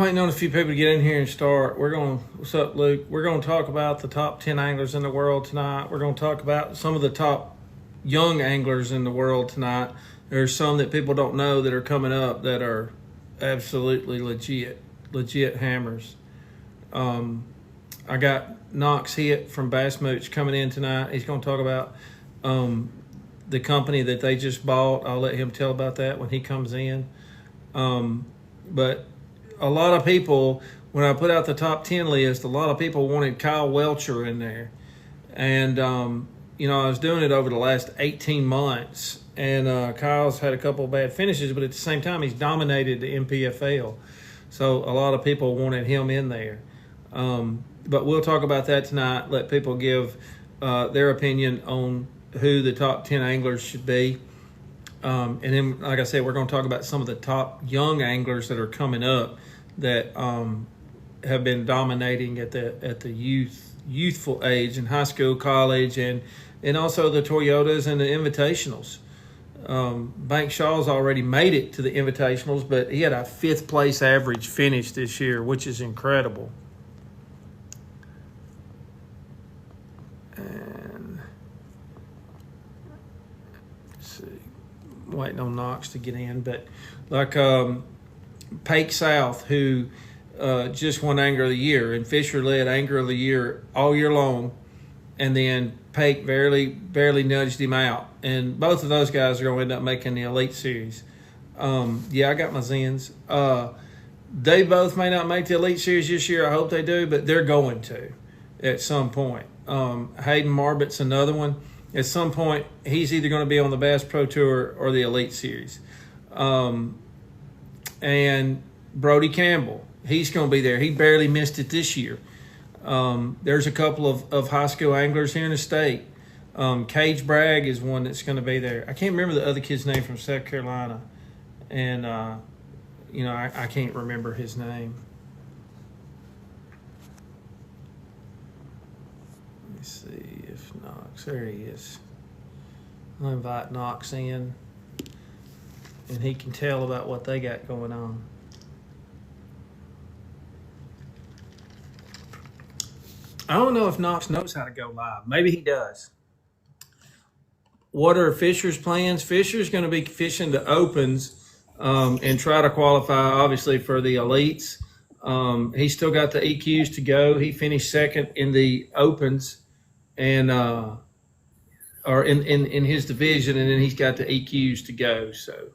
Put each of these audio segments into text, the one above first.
waiting on a few people to get in here and start. What's up, Luke? We're going to talk about the top 10 anglers in the world tonight. We're going to talk about some of the top young anglers in the world tonight. There's some that people don't know that are coming up that are absolutely legit hammers. I got Knox Hit from Bass Mooch coming in tonight. He's going to talk about the company that they just bought. I'll let him tell about that when he comes in. But a lot of people, when I put out the top 10 list, a lot of people wanted Kyle Welcher in there. And, I was doing it over the last 18 months. And Kyle's had a couple of bad finishes, but at the same time, he's dominated the MPFL. So a lot of people wanted him in there. But we'll talk about that tonight, let people give their opinion on who the top 10 anglers should be. And then, like I said, we're going to talk about some of the top young anglers that are coming up that have been dominating at the youthful age in high school, college, and also the Toyotas and the Invitationals. Bank Shaw's already made it to the Invitationals, but he had a 5th place average finish this year, which is incredible. And let's see, waiting on Knox to get in, but like Pake South, who just won Angler of the Year, and Fisher led Angler of the Year all year long, and then Pake barely nudged him out. And both of those guys are going to end up making the Elite Series. I got my Zens. They both may not make the Elite Series this year. I hope they do, but they're going to at some point. Hayden Marbott's another one. At some point, he's either going to be on the Bass Pro Tour or the Elite Series. And Brody Campbell, he's going to be there. He barely missed it this year. There's a couple of high school anglers here in the state. Cage Bragg is one that's going to be there. I can't remember the other kid's name from South Carolina. And, I can't remember his name. Let me see if Knox, there he is. I'll invite Knox in, and he can tell about what they got going on. I don't know if Knox knows how to go live. Maybe he does. What are Fisher's plans? Fisher's going to be fishing the Opens and try to qualify, obviously, for the Elites. He's still got the EQs to go. He finished second in the Opens and or in his division, and then he's got the EQs to go. So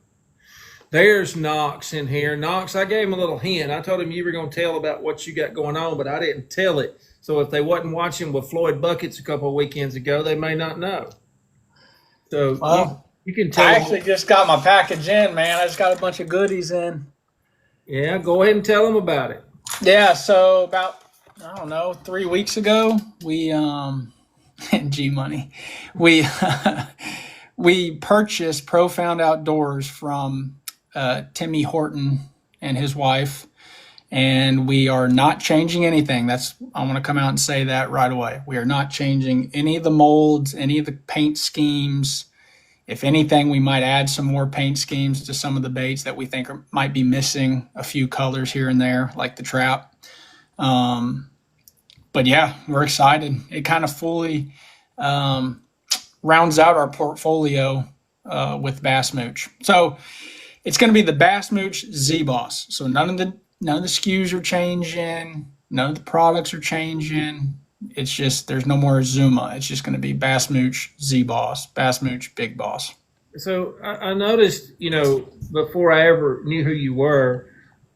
there's Knox in here. Knox, I gave him a little hint. I told him you were going to tell about what you got going on, but I didn't tell it. So if they wasn't watching with Floyd Buckets a couple of weekends ago, they may not know. So you can tell. I actually just got my package in, man. I just got a bunch of goodies in. Yeah, go ahead and tell them about it. Yeah, so about, 3 weeks ago, we G Money. We we purchased Profound Outdoors from Timmy Horton and his wife, and we are not changing anything. I want to come out and say that right away. We are not changing any of the molds, any of the paint schemes. If anything, we might add some more paint schemes to some of the baits that we think might be missing a few colors here and there, like the trap. But yeah, we're excited. It kind of fully rounds out our portfolio with Bass Mooch. So it's going to be the Bass Mooch Z-Boss. So none of the SKUs are changing. None of the products are changing. It's just there's no more Zuma. It's just going to be Bass Mooch Z-Boss, Bass Mooch Big Boss. So I noticed, before I ever knew who you were,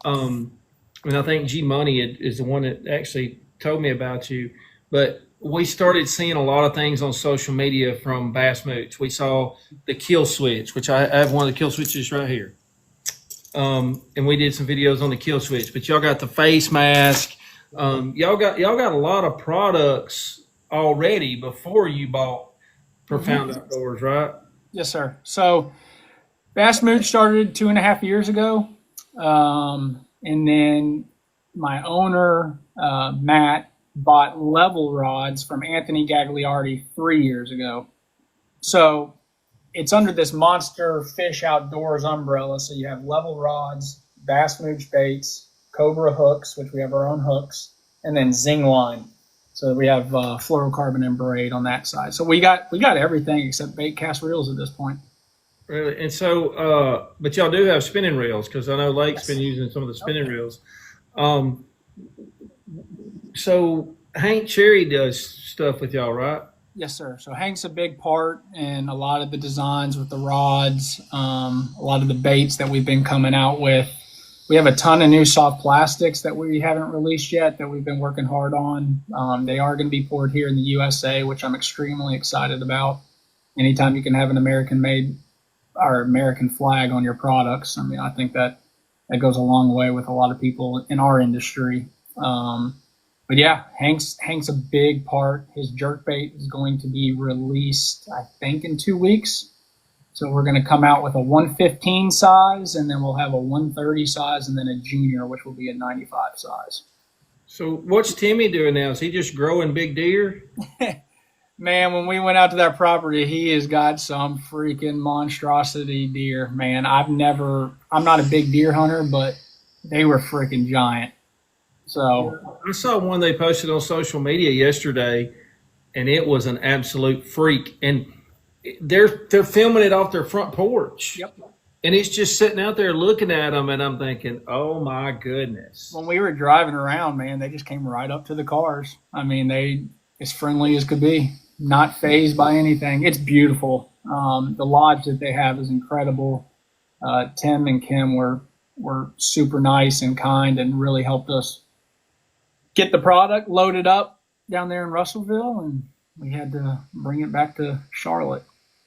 I think G Money is the one that actually told me about you, but we started seeing a lot of things on social media from Bass Mooch. We saw the kill switch, which I have one of the kill switches right here. And we did some videos on the kill switch, but y'all got the face mask. Y'all got a lot of products already before you bought Profound Outdoors, right? Yes, sir. So Bass Mooch started 2.5 years ago. And then my owner, Matt, bought level rods from Anthony Gagliardi 3 years ago. So it's under this Monster Fish Outdoors umbrella. So you have level rods, Bass Mooch baits, Cobra hooks, which we have our own hooks, and then Zing line. So we have fluorocarbon and braid on that side. So we got everything except bait cast reels at this point. Really? And so, but y'all do have spinning reels because I know Lake's been using some of the spinning reels. So Hank Cherry does stuff with y'all, right? Yes, sir. So Hank's a big part in a lot of the designs with the rods, a lot of the baits that we've been coming out with. We have a ton of new soft plastics that we haven't released yet that we've been working hard on. They are going to be poured here in the USA, which I'm extremely excited about. Anytime you can have an American-made or American flag on your products, I mean, I think that goes a long way with a lot of people in our industry. But yeah, Hank's a big part. His jerkbait is going to be released, I think, in 2 weeks. So we're going to come out with a 115 size, and then we'll have a 130 size, and then a junior, which will be a 95 size. So what's Timmy doing now? Is he just growing big deer? Man, when we went out to that property, he has got some freaking monstrosity deer. Man, I'm not a big deer hunter, but they were freaking giant. So I saw one they posted on social media yesterday, and it was an absolute freak. And they're filming it off their front porch. Yep. And it's just sitting out there looking at them, and I'm thinking, oh my goodness. When we were driving around, man, they just came right up to the cars. I mean, they as friendly as could be, not fazed by anything. It's beautiful. The lodge that they have is incredible. Tim and Kim were super nice and kind and really helped us get the product loaded up down there in Russellville, and we had to bring it back to Charlotte.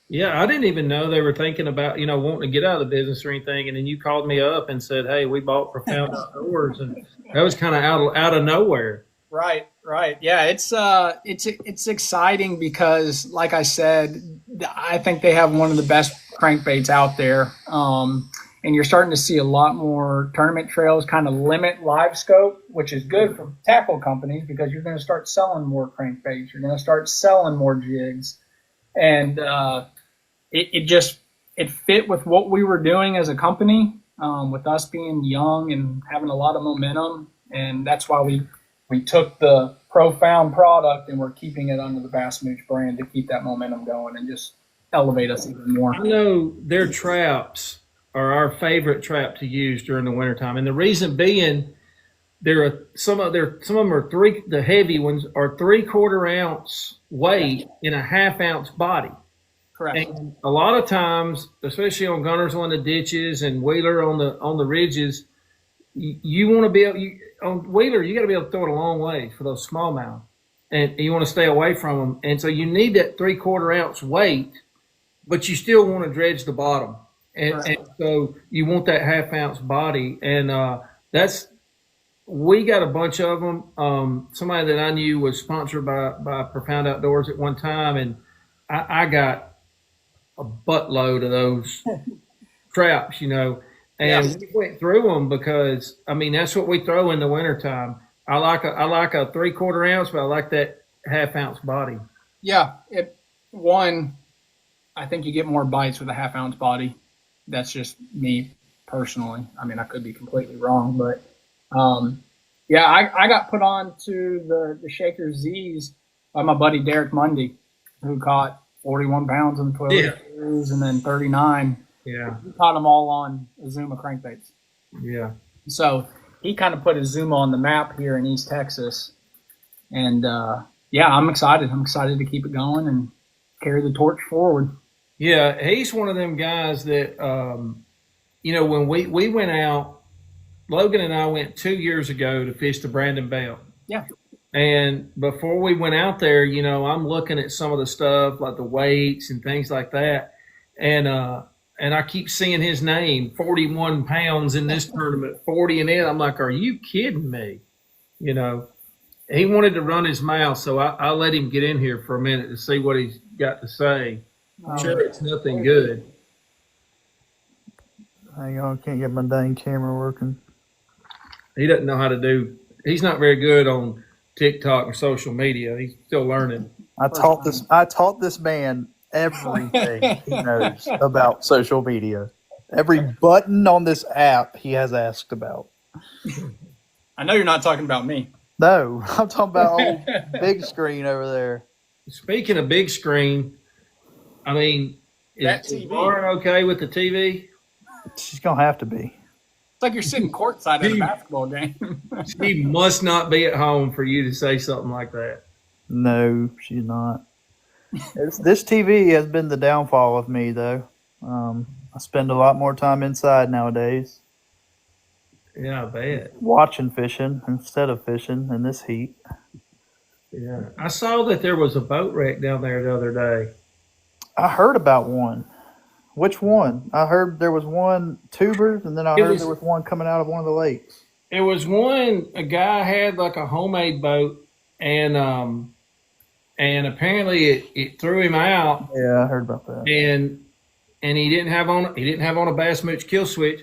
Yeah, I didn't even know they were thinking about, wanting to get out of the business or anything. And then you called me up and said, hey, we bought Profound Outdoors. And that was kind of out of nowhere. Right. Yeah, it's exciting because, like I said, I think they have one of the best crankbaits out there. And you're starting to see a lot more tournament trails kind of limit live scope, which is good for tackle companies because you're going to start selling more crankbaits. You're going to start selling more jigs. And it fit with what we were doing as a company, with us being young and having a lot of momentum. And that's why we took the Profound product and we're keeping it under the Bass Mooch brand to keep that momentum going and just elevate us even more. I know their traps are our favorite trap to use during the wintertime. And the reason being, some of them are the heavy ones are 3/4 ounce weight in a 1/2 ounce body. Correct. And a lot of times, especially on gunners on the ditches and Wheeler on the ridges, you want to be able, on Wheeler, you got to be able to throw it a long way for those smallmouth, and you want to stay away from them. And so you need that 3/4 ounce weight, but you still want to dredge the bottom. And so you want that 1/2 ounce body. And we got a bunch of them. Somebody that I knew was sponsored by Profound Outdoors at one time, and I got a buttload of those traps, and we went through them because, I mean, that's what we throw in the wintertime. I like a 3/4 ounce, but I like that 1/2 ounce body. Yeah. I think you get more bites with a 1/2 ounce body. That's just me personally. I mean, I could be completely wrong, but I got put on to the Shaker Z's by my buddy Derek Mundy, who caught 41 pounds in the 12 years and then 39. Yeah. He caught them all on Azuma crankbaits. Yeah. So he kind of put Azuma on the map here in East Texas. And I'm excited. I'm excited to keep it going and carry the torch forward. Yeah, he's one of them guys that, when we went out, Logan and I went 2 years ago to fish the Brandon Belt. Yeah. And before we went out there, I'm looking at some of the stuff like the weights and things like that. And I keep seeing his name, 41 pounds in this tournament, 40 in it. I'm like, are you kidding me? He wanted to run his mouth, so I let him get in here for a minute to see what he's got to say. I'm sure it's nothing good. Hang on, can't get my dang camera working. He doesn't know how to do. He's not very good on TikTok or social media. He's still learning. I taught this man everything he knows about social media. Every button on this app he has asked about. I know you're not talking about me. No, I'm talking about old big screen over there. Speaking of big screen, I mean, That is TV. Lauren okay with the TV? She's gonna have to be. It's like you're sitting courtside at a basketball game. She must not be at home for you to say something like that. No, she's not. This TV has been the downfall of me, though. I spend a lot more time inside nowadays, Yeah, I bet. watching fishing instead of fishing in this heat. Yeah, I saw that there was a boat wreck down there the other day. I heard about one. Which one? I heard there was one tubers, and then I heard there was one coming out of one of the lakes. It was one a guy had like a homemade boat, and apparently it threw him out, Yeah, I heard about that. and he didn't have on a Bass Mooch kill switch,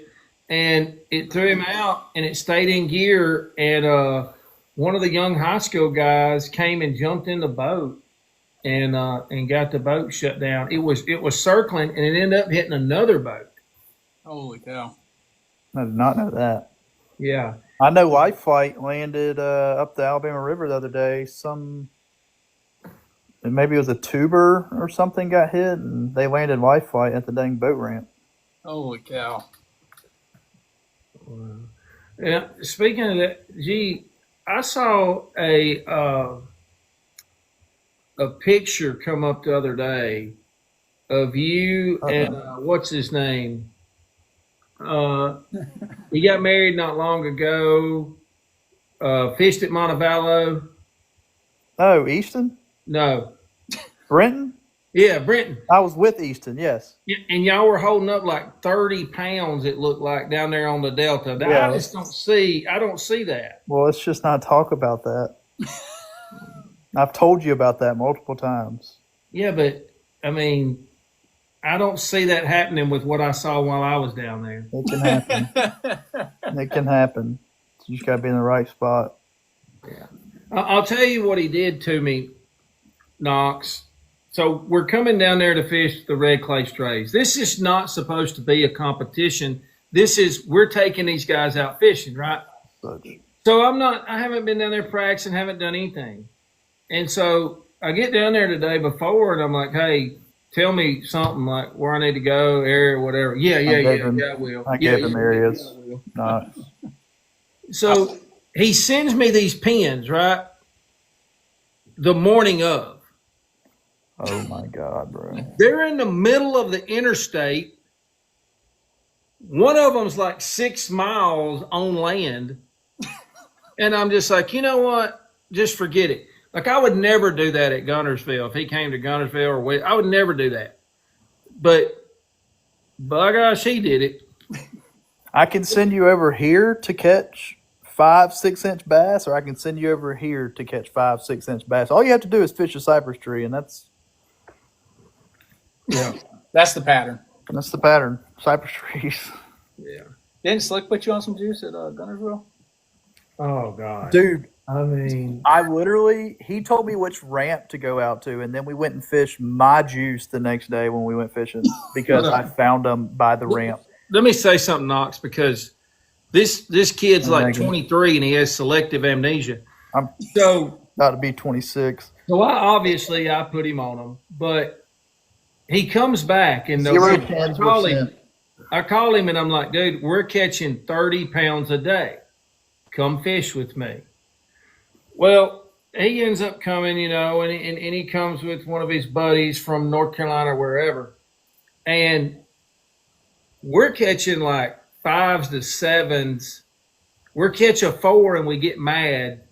and it threw him out, and it stayed in gear, and one of the young high school guys came and jumped in the boat, and got the boat shut down. It was circling, and it ended up hitting another boat. Holy cow. I did not know that. Yeah. I know Life Flight landed up the Alabama River the other day. Maybe it was a tuber or something got hit, and they landed Life Flight at the dang boat ramp. Holy cow. Yeah. Speaking of that, gee, I saw a picture come up the other day of you and what's his name? He got married not long ago. Fished at Montevallo. Oh, Easton? No. Brenton? Yeah, Brenton. I was with Easton, yes. Yeah, and y'all were holding up like 30 pounds, it looked like, down there on the Delta. Yeah. I don't see that. Well, let's just not talk about that. I've told you about that multiple times. Yeah, but I mean, I don't see that happening with what I saw while I was down there. It can happen. It can happen. You just got to be in the right spot. I'll tell you what he did to me, Knox. So we're coming down there to fish the red clay strays. This is not supposed to be a competition. We're taking these guys out fishing, right? So I haven't been down there practicing, haven't done anything. And so I get down there the day before and I'm like, hey, tell me something like where I need to go, area, whatever. Yeah, I will. I gave him areas. So he sends me these pins, right? The morning of. Oh my God, bro. They're in the middle of the interstate. One of them's like 6 miles on land. And I'm just like, you know what? Just forget it. Like, I would never do that at Guntersville. If he came to Guntersville I would never do that. But, by gosh, he did it. I can send you over here to catch 5-6 inch bass, or I can send you over here to catch 5-6 inch bass. All you have to do is fish a cypress tree, and that's That's the pattern. the pattern. Cypress trees. Yeah. Didn't Slick put you on some juice at Guntersville? Oh, God. Dude, I mean, he told me which ramp to go out to, and then we went and fished my juice the next day when we went fishing because I found them by the ramp. let me say something, Knox, because this kid's like 23 and he has selective amnesia. I'm So about to be 26. I put him on them, but he comes back and I call him and I'm like, dude, we're catching 30 pounds a day. Come fish with me. Well, he ends up coming, and he comes with one of his buddies from North Carolina or wherever. And we're catching like 5s to 7s. We're catching 4 and we get mad.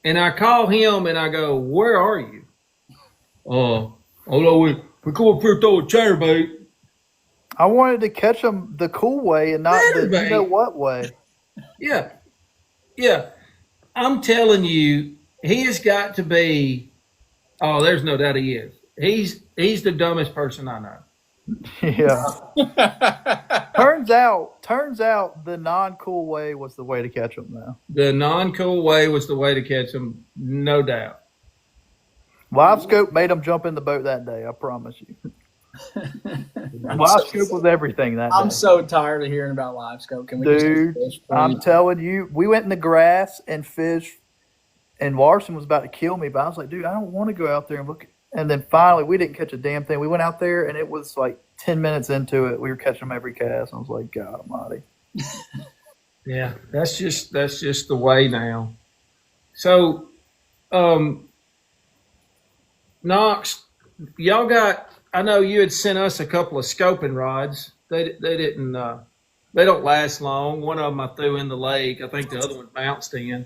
And I call him and I go, where are you? Although we're going to throw a chatterbait. I wanted to catch them the cool way and not the you know what way. Yeah. Yeah. I'm telling you, he has got to be, there's no doubt he is. He's the dumbest person I know. Yeah. Turns out the non-cool way was the way to catch them now. The non-cool way was the way to catch them, no doubt. Live scope made them jump in the boat that day, I promise you. Live scope was everything that I'm day. so tired of hearing about live scope. Can we just Dude, fish, please? I'm telling you, we went in the grass and fished, and Larson was about to kill me, but I was like, dude, I don't want to go out there and look. And then finally, we didn't catch a damn thing. We went out there, and it was like 10 minutes into it, we were catching them every cast. I was like, God Almighty. Yeah, that's just the way now. So, Knox, y'all got. I know you had sent us a couple of scoping rods. They didn't. They don't last long. One of them I threw in the lake. I think the other one bounced in.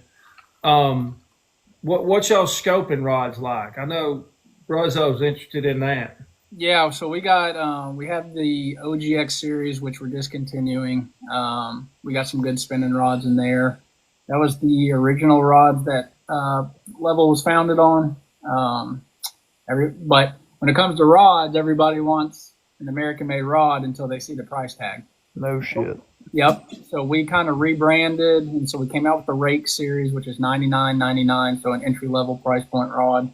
What y'all scoping rods like? I know Bruzzo's interested in that. Yeah, so we got we have the OGX series, which we're discontinuing. We got some good spinning rods in there. That was the original rod that Level was founded on. But when it comes to rods, everybody wants an American-made rod until they see the price tag. No shit. Yep. So we kind of rebranded, and so we came out with the Rake series, which is $99.99, so an entry-level price point rod.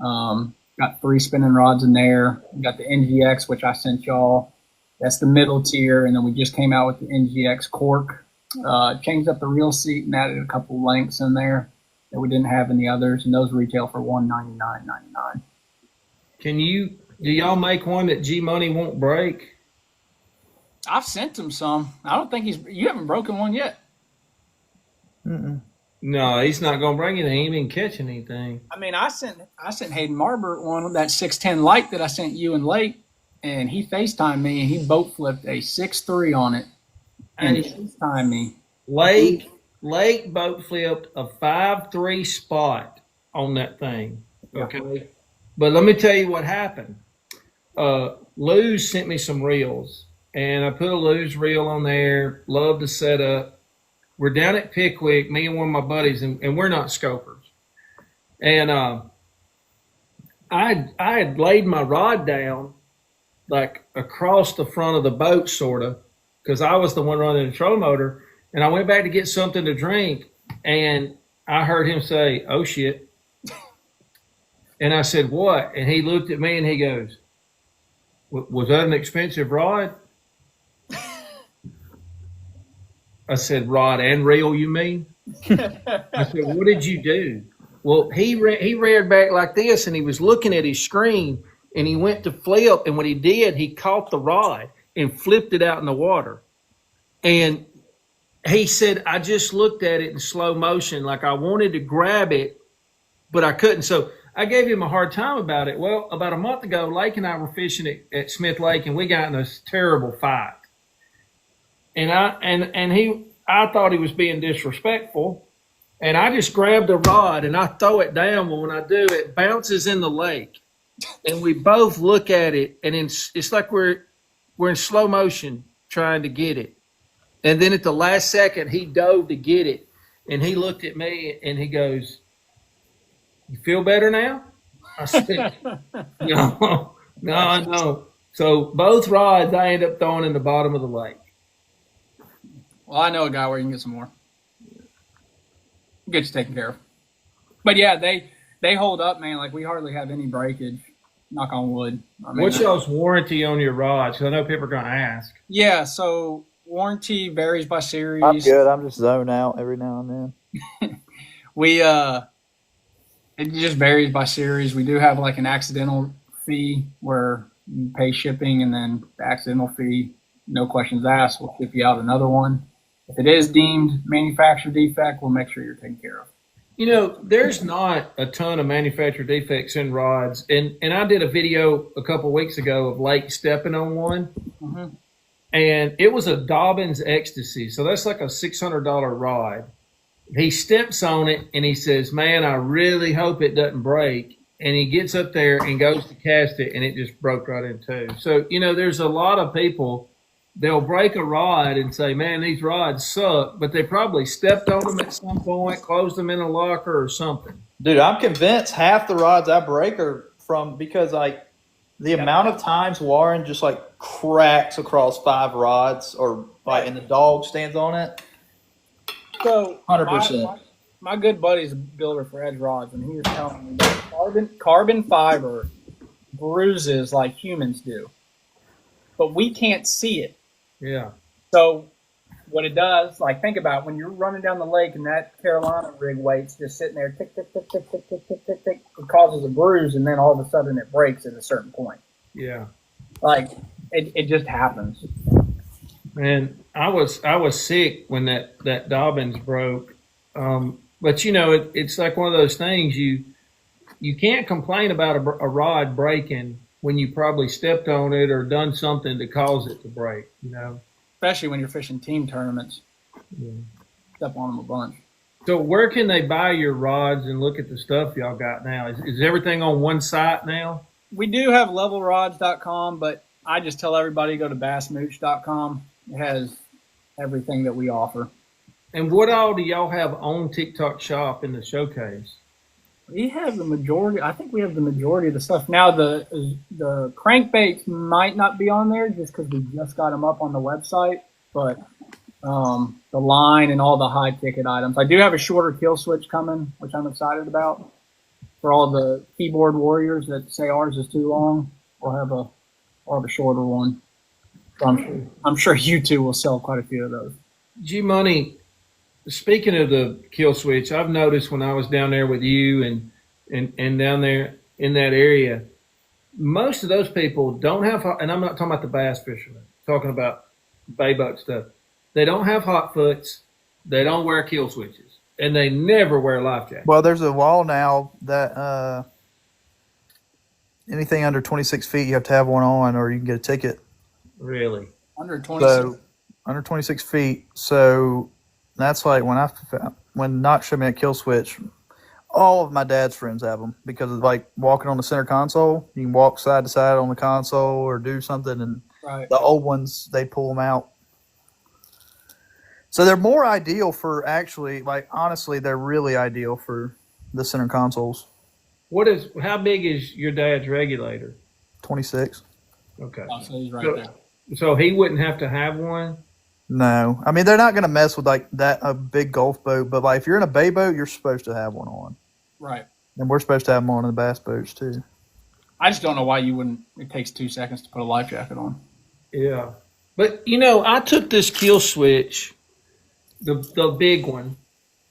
Got 3 spinning rods in there. We got the NGX, which I sent y'all. That's the middle tier, and then we just came out with the NGX Cork. Changed up the reel seat and added a couple lengths in there that we didn't have in the others, and those retail for $199.99. Do y'all make one that G Money won't break? I've sent him some. I don't think you haven't broken one yet. Mm-mm. No, he's not gonna bring it. He ain't been catching anything. I mean, I sent Hayden Marbert one of that 610 light that I sent you and Lake, and he FaceTimed me and he boat flipped a 6.3 on it, and he FaceTimed me. Lake boat flipped a 5.3 spot on that thing. Okay, but let me tell you what happened. Luz sent me some reels, and I put a Luz reel on there. Love the setup. We're down at Pickwick, me and one of my buddies, and we're not scopers. And I had laid my rod down like across the front of the boat, sort of, because I was the one running the trolling motor. And I went back to get something to drink, and I heard him say, "Oh shit!" And I said, "What?" And he looked at me and he goes, "Was that an expensive rod?" I said, "Rod and reel, you mean?" I said, "What did you do?" Well, he reared back like this, and he was looking at his screen, and he went to flip, and what he did, he caught the rod and flipped it out in the water. And he said, "I just looked at it in slow motion, like I wanted to grab it, but I couldn't." So I gave him a hard time about it. Well, about a month ago, Lake and I were fishing at Smith Lake, and we got in a terrible fight. And I thought he was being disrespectful, and I just grabbed the rod and I throw it down. Well, when I do, it bounces in the lake, and we both look at it, and it's like we're in slow motion trying to get it. And then at the last second, he dove to get it, and he looked at me and he goes, "You feel better now?" I said, No. So both rods I ended up throwing in the bottom of the lake. Well, I know a guy where you can get some more. Get you taken care of. But yeah, they hold up, man. Like we hardly have any breakage. Knock on wood. I mean, What's y'all's warranty on your rods? Because I know people are going to ask. Yeah, so warranty varies by series. I'm good. I'm just zone out every now and then. It just varies by series. We do have like an accidental fee where you pay shipping, and then the accidental fee, no questions asked, we'll ship you out another one. If it is deemed manufacturer defect, we'll make sure you're taken care of. You know, there's not a ton of manufacturer defects in rods. And I did a video a couple of weeks ago of Lake stepping on one. Mm-hmm. And it was a Dobbins Ecstasy. So that's like a $600 rod. He steps on it and he says, "Man, I really hope it doesn't break." And he gets up there and goes to cast it, and it just broke right in two. So, you know, there's a lot of people, they'll break a rod and say, "Man, these rods suck," but they probably stepped on them at some point, closed them in a locker or something. Dude, I'm convinced half the rods I break are from because like the amount of times Warren just like cracks across 5 rods or like and the dog stands on it. So 100%. My good buddy's a builder for Edge Rods, and he was telling me that carbon fiber bruises like humans do. but we can't see it. Yeah. So what it does, like think about it, when you're running down the lake and that Carolina rig weight's just sitting there, tick, tick, tick, tick, tick, tick, tick, tick, tick, it causes a bruise, and then all of a sudden it breaks at a certain point. Yeah. Like it just happens. And I was sick when that Dobbins broke. But you know, it's like one of those things you can't complain about a rod breaking when you probably stepped on it or done something to cause it to break, you know. Especially when you're fishing team tournaments. Yeah. Step on them a bunch. So where can they buy your rods and look at the stuff y'all got now? Is everything on one site now? We do have levelrods.com, but I just tell everybody to go to bassmooch.com. It has everything that we offer. And what all do y'all have on TikTok Shop in the showcase? We have the majority. I think we have the majority of the stuff. Now the crankbaits might not be on there just because we just got them up on the website, but the line and all the high ticket items. I do have a shorter kill switch coming, which I'm excited about. For all the keyboard warriors that say ours is too long, we'll have a shorter one. So I'm sure you two will sell quite a few of those. G Money, speaking of the kill switch, I've noticed when I was down there with you and down there in that area, most of those people don't have, and I'm not talking about the bass fishermen, I'm talking about bay buck stuff. They don't have hot foots. They don't wear kill switches, and they never wear life jackets. Well, there's a law now that anything under 26 feet, you have to have one on, or you can get a ticket. Really? Under 26. So under 26 feet. So that's like when Knox showed me a kill switch, all of my dad's friends have them because of like walking on the center console. You can walk side to side on the console or do something, and Right. the old ones, they pull them out. So they're more ideal for actually, like honestly, they're really ideal for the center consoles. How big is your dad's regulator? 26. Okay. Oh, so he's right there. So he wouldn't have to have one? No, I mean they're not going to mess with like that a big golf boat, but like if you're in a bay boat, you're supposed to have one on, Right. and we're supposed to have them on in the bass boats too. I just don't know why you wouldn't. It takes 2 seconds to put a life jacket on. Yeah. But, you know, I took this kill switch, the big one,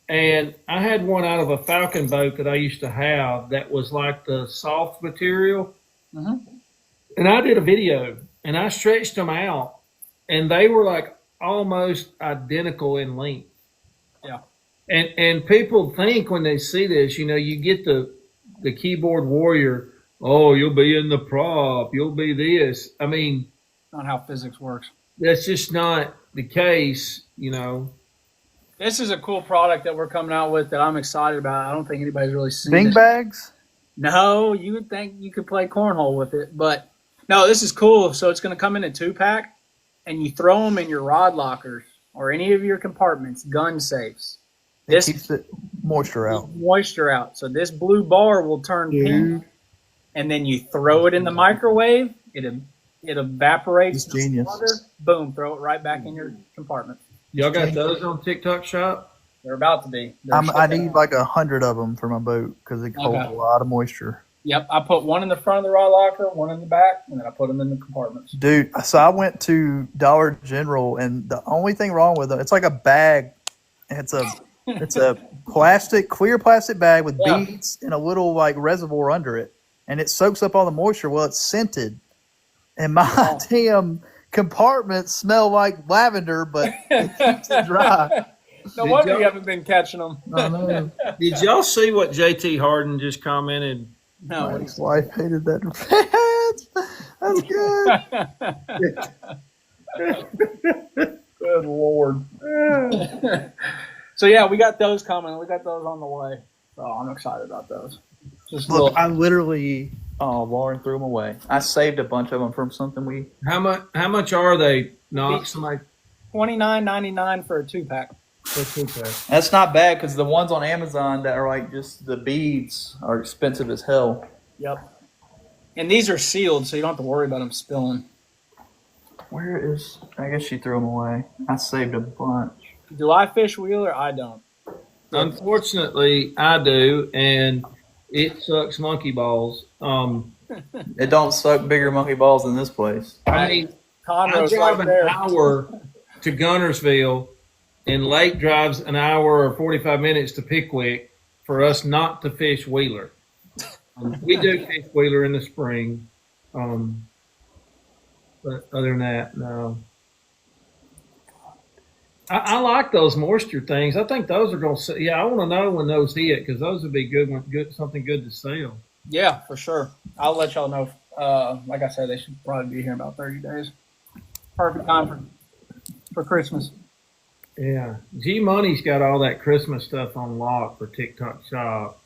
and I had one out of a Falcon boat that I used to have that was like the soft material. Mhm. And I did a video, and I stretched them out, and they were like almost identical in length. Yeah. And people think when they see this, you know, you get the keyboard warrior, oh, you'll be in the prop, you'll be this. I mean, Not how physics works. that's just not the case, you know. This is a cool product that we're coming out with that I'm excited about. I don't think anybody's really seen Bing it. bags? No, you would think you could play cornhole with it, but no, this is cool. So it's going to come in a 2-pack, and you throw them in your rod lockers or any of your compartments, gun safes. It This keeps the moisture out. moisture out. So this blue bar will turn pink, and then you throw it in the microwave. It evaporates. It's genius. The water, boom, throw it right back in your compartment. Y'all got those on TikTok Shop? They're about to be. They're I shipping need out. like 100 of them for my boat because it holds Okay. a lot of moisture. Yep, I put one in the front of the rod locker, one in the back, and then I put them in the compartments. Dude, so I went to Dollar General, and the only thing wrong with it, it's like a bag. It's a clear plastic bag with Yeah. beads and a little like reservoir under it, and it soaks up all the moisture. Well, it's scented, and my damn compartments smell like lavender, but it keeps it dry. No Did wonder y'all- you haven't been catching them. I know. Did y'all see what JT Harden just commented? No, My ex-wife hated that. That's good. good lord. So yeah, we got those coming. We got those on the way. So I'm excited about those. Just Look, little, I literally, Lauren threw them away. I saved a bunch of them from something we. How much are they, Knox? Somebody $29.99 for a 2-pack. That's not bad because the ones on Amazon that are like just the beads are expensive as hell. Yep. And these are sealed, so you don't have to worry about them spilling. Where is? I guess she threw them away. I saved a bunch. Do I fish Wheeler? I don't. Unfortunately, I do, and it sucks monkey balls. It don't suck bigger monkey balls than this place. I mean, I Conroe's drive right an there. hour to Gunnersville, and Lake drives an hour or 45 minutes to Pickwick for us not to fish Wheeler. We do fish Wheeler in the spring, but other than that, no. I like those moisture things. I think those are going to. Yeah, I want to know when those hit because those would be good, something good to sell. Yeah, for sure. I'll let y'all know. Like I said, they should probably be here in about 30 days. Perfect time for Christmas. Yeah, G Money's got all that Christmas stuff on lock for TikTok Shop.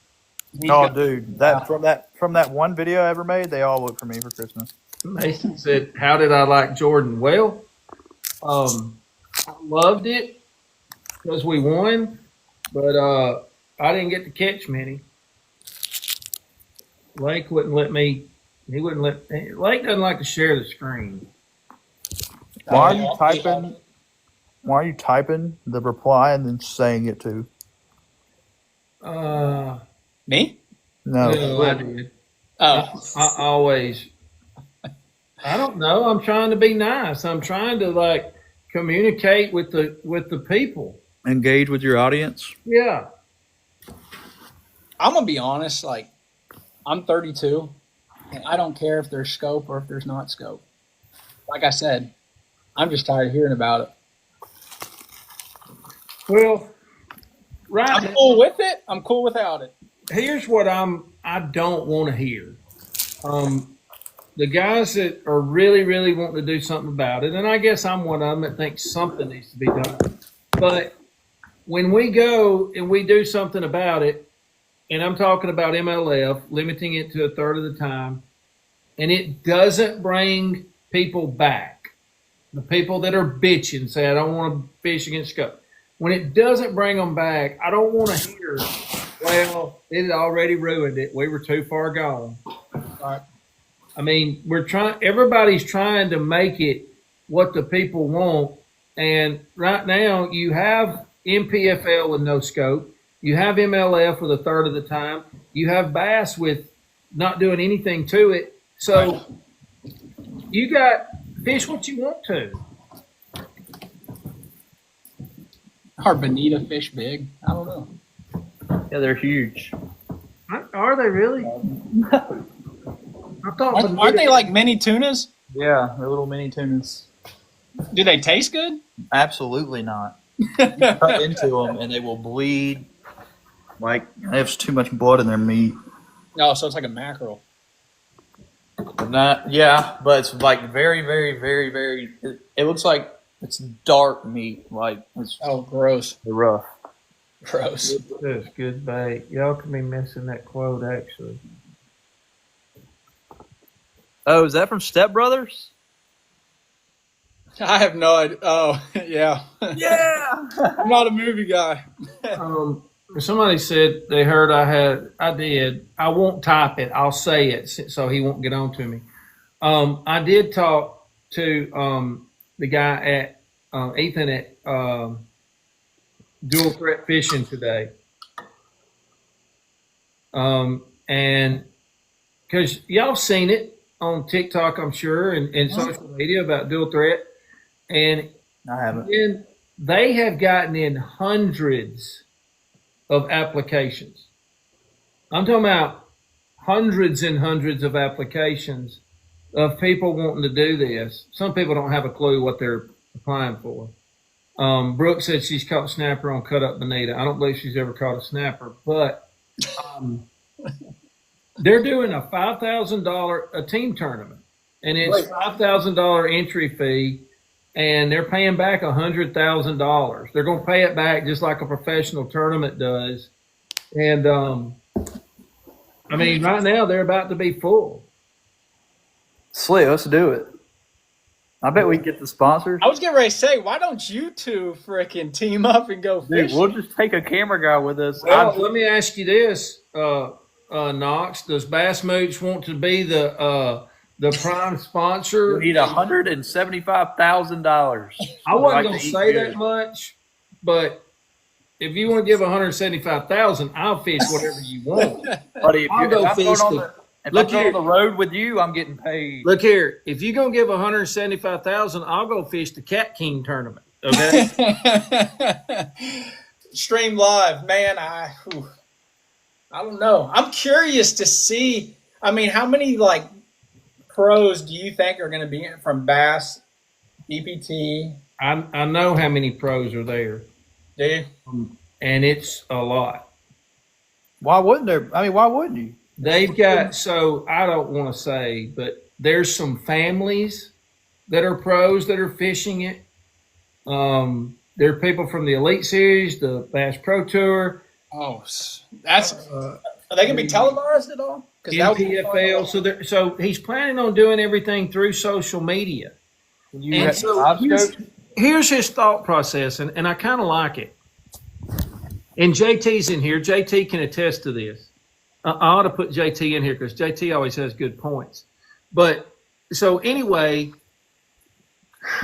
Dude, from that one video I ever made, they all look for me for Christmas. Mason said, "How did I like Jordan?" Well, I loved it because we won, but I didn't get to catch many. Lake wouldn't let me. He wouldn't let. Lake doesn't like to share the screen. Why are you typing the reply and then saying it too? Me? No, I did. Oh, I always. I don't know. I'm trying to be nice. I'm trying to like communicate with the people. Engage with your audience. Yeah. I'm gonna be honest. Like, I'm 32, and I don't care if there's scope or if there's not scope. Like I said, I'm just tired of hearing about it. Well, right. I'm cool with it. I'm cool without it. Here's what I don't want to hear. The guys that are really, really wanting to do something about it, and I guess I'm one of them that thinks something needs to be done. But when we go and we do something about it, and I'm talking about MLF, limiting it to a third of the time, and it doesn't bring people back, the people that are bitching, say, I don't want to fish against scope. When it doesn't bring them back, I don't want to hear, well, it had already ruined it. We were too far gone. Right. I mean, everybody's trying to make it what the people want. And right now you have MPFL with no scope. You have MLF with a third of the time. You have bass with not doing anything to it. So you got fish what you want to. Are bonita fish big? I don't know. Yeah, they're huge. Are they really? I thought Aren't they like mini tunas? Yeah, they're little mini tunas. Do they taste good? Absolutely not. You cut into them and they will bleed. Like they have too much blood in their meat. No, so it's like a mackerel. Not, yeah, but it's like very, very, very, very. It looks like it's dark meat. Like it's Gross. rough. Gross. That's good bait. Y'all can be missing that quote actually. Oh, is that from Step Brothers? I have no idea. Oh, yeah. Yeah. I'm not a movie guy. Somebody said they heard I did. I won't type it. I'll say it so he won't get on to me. I did talk to the guy at Ethan at Dual Threat Fishing today. And because y'all seen it on TikTok, I'm sure, and social media about Dual Threat. And I haven't. and they have gotten in hundreds of applications. I'm talking about hundreds and hundreds of applications of people wanting to do this. Some people don't have a clue what they're applying for. Brooke said she's caught snapper on Cut Up Bonita. I don't believe she's ever caught a snapper, but they're doing a $5,000 a team tournament, and it's $5,000 entry fee, and they're paying back $100,000. They're going to pay it back just like a professional tournament does. And I mean, right now they're about to be full. Slick, let's do it. I bet we can get the sponsors. I was getting ready to say, why don't you two frickin' team up and go Dude, fishing? we'll just take a camera guy with us. Well, let me ask you this, Knox. Does Bass Mooch want to be the prime sponsor? We need $175,000. I wasn't going to say that much, but if you want to give $175,000, I'll fish whatever you want. Buddy, I'll go fish If Look I go here. on the road with you, I'm getting paid. Look here, if you're gonna give 175,000, I'll go fish the Cat King tournament. Okay. Stream live, man. I don't know. I'm curious to see. I mean, how many like pros do you think are going to be in from Bass, EPT? I know how many pros are there, Do you? and it's a lot. Why wouldn't there? I mean, why wouldn't you? They've got, so I don't want to say, but there's some families that are pros that are fishing it. There are people from the Elite Series, the Bass Pro Tour, Oh, that's. Are they going to be televised at all? Because that would be fun. NPFL. So he's planning on doing everything through social media. You And have so live here's, scope? here's his thought process, and I kind of like it. And JT's in here. JT can attest to this. I ought to put JT in here because JT always has good points. But so anyway,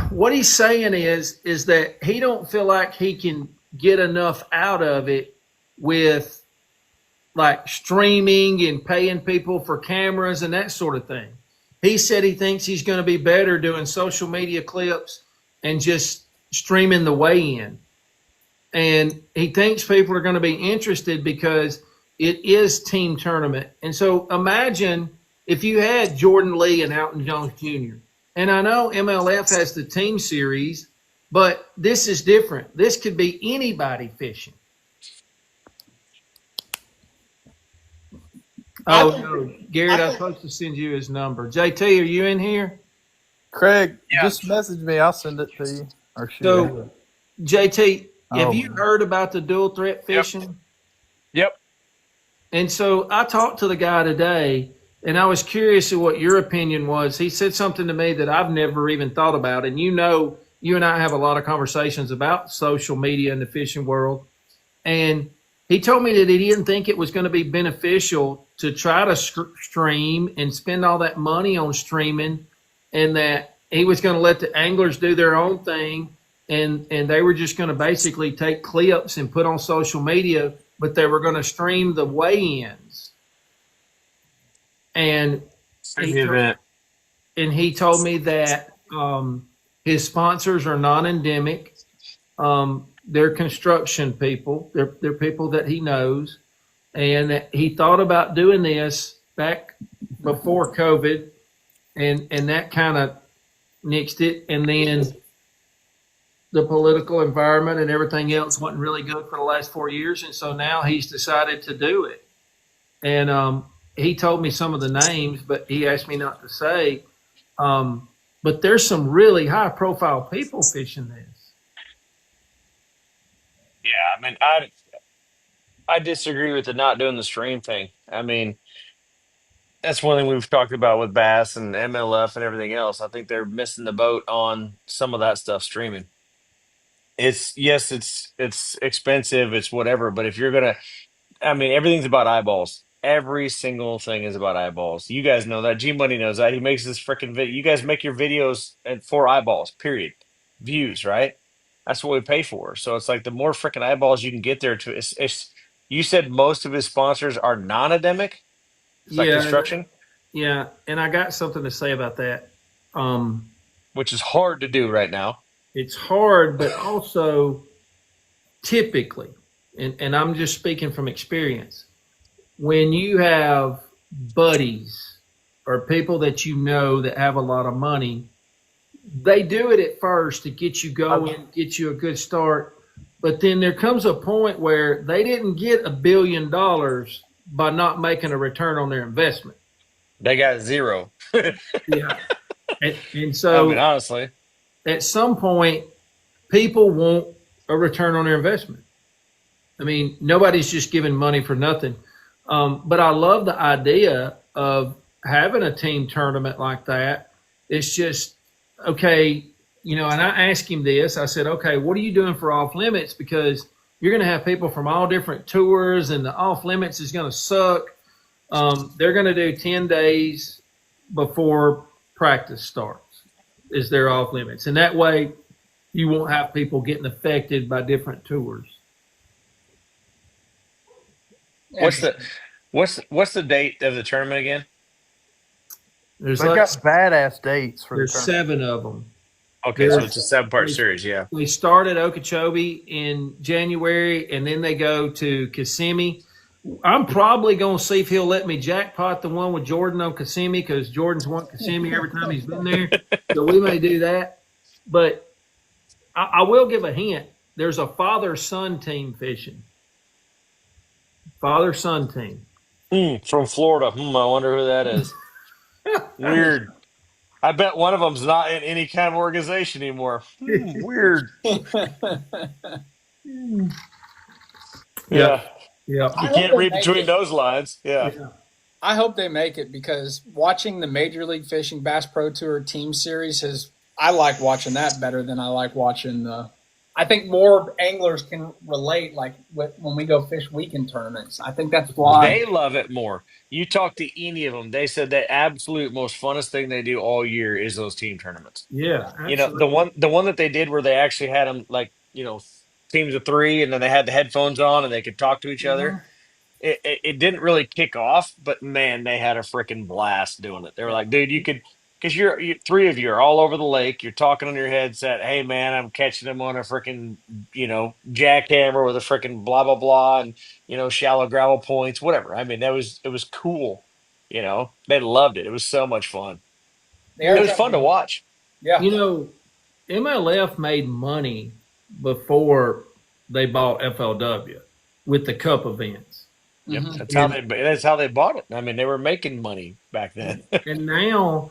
what he's saying is that he don't feel like he can get enough out of it with like streaming and paying people for cameras and that sort of thing. He said he thinks he's going to be better doing social media clips and just streaming the weigh-in. And he thinks people are going to be interested because it is team tournament. And so imagine if you had Jordan Lee and Alton Jones Jr. And I know MLF has the team series, but this is different. This could be anybody fishing. Oh, no. Garrett, I was supposed to send you his number. JT, are you in here? Craig, just message me. I'll send it to you. Or shoot So, JT, have Oh. you heard about the dual threat fishing? Yep. And so I talked to the guy today, and I was curious of what your opinion was. He said something to me that I've never even thought about. And you know, you and I have a lot of conversations about social media in the fishing world. And he told me that he didn't think it was going to be beneficial to try to stream and spend all that money on streaming, and that he was going to let the anglers do their own thing. And they were just going to basically take clips and put on social media, but they were going to stream the weigh-ins. And he told me that his sponsors are non-endemic. They're construction people. They're people that he knows. And that he thought about doing this back before COVID, and that kind of nixed it. And then the political environment and everything else wasn't really good for the last 4 years. And so now he's decided to do it. And he told me some of the names, but he asked me not to say. But there's some really high profile people fishing this. Yeah, I mean, I disagree with the not doing the stream thing. I mean, that's one thing we've talked about with Bass and MLF and everything else. I think they're missing the boat on some of that stuff streaming. It's yes, it's expensive, it's whatever, but if you're gonna, I mean, everything's about eyeballs. Every single thing is about eyeballs. You guys know that. G Money knows that. He makes this freaking video. You guys make your videos for eyeballs, period. Views, right? That's what we pay for. So it's like the more freaking eyeballs you can get there to. You said most of his sponsors are non-endemic. It's like construction, Yeah, and I got something to say about that. which is hard to do right now. It's hard, but also typically, and I'm just speaking from experience, when you have buddies or people that you know that have a lot of money, they do it at first to get you going, get you a good start. But then there comes a point where they didn't get $1 billion by not making a return on their investment. They got zero. Yeah. And I so mean, honestly, at some point, people want a return on their investment. I mean, nobody's just giving money for nothing. But I love the idea of having a team tournament like that. It's just, okay, you know, and I asked him this. I said, okay, what are you doing for off limits? Because you're going to have people from all different tours, and the off limits is going to suck. They're going to do 10 days before practice starts is their off limits. And that way you won't have people getting affected by different tours. what's the date of the tournament again? There's They've like got badass dates for the there's tournament. 7 of them. Okay, so There's- it's a 7-part they- series. Yeah. They start at Okeechobee in January, and then they go to Kissimmee. I'm probably going to see if he'll let me jackpot the one with Jordan on Kissimmee because Jordan's won Kissimmee every time he's been there. So we may do that. But I will give a hint. There's a father-son team fishing. Father-son team. From Florida. I wonder who that is. Weird. I bet one of them's not in any kind of organization anymore. Weird. Yeah. Yeah. I You hope can't they read make between it. those lines. Yeah. I hope they make it because watching the Major League Fishing Bass Pro Tour Team Series I like watching that better than I like watching the. I think more anglers can relate, like when we go fish weekend tournaments. I think that's why. They love it more. You talk to any of them, they said the absolute most funnest thing they do all year is those team tournaments. Yeah. You know, the one that they did where they actually had them like, teams of 3 and then they had the headphones on and they could talk to each other. It didn't really kick off, but man, they had a freaking blast doing it. They were like, dude, you could, because you 3 of you are all over the lake. You're talking on your headset. Hey, man, I'm catching them on a freaking, jackhammer with a freaking blah, blah, blah, and, shallow gravel points, whatever. I mean, it was cool. They loved it. It was so much fun. It was fun to watch. Yeah. MLF made money before they bought FLW with the cup events. Yep, that's how they bought it. I mean, they were making money back then. And now,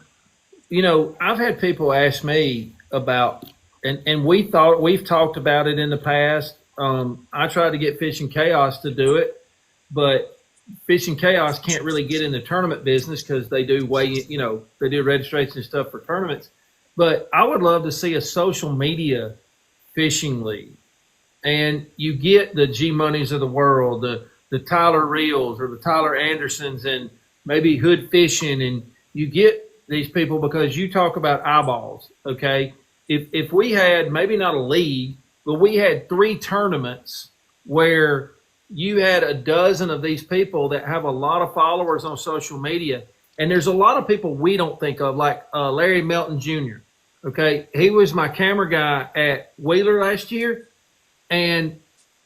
I've had people ask me about, and we've talked about it in the past. I tried to get Fishing Chaos to do it, but Fishing Chaos can't really get in the tournament business because they do they do registration and stuff for tournaments. But I would love to see a social media fishing league, and you get the G Moneys of the world, the Tyler Reels or the Tyler Andersons, and maybe Hood Fishing, and you get these people because you talk about eyeballs. Okay, if we had maybe not a league, but we had 3 tournaments where you had a dozen of these people that have a lot of followers on social media, and there's a lot of people we don't think of, like Larry Melton Jr. Okay, he was my camera guy at Wheeler last year, and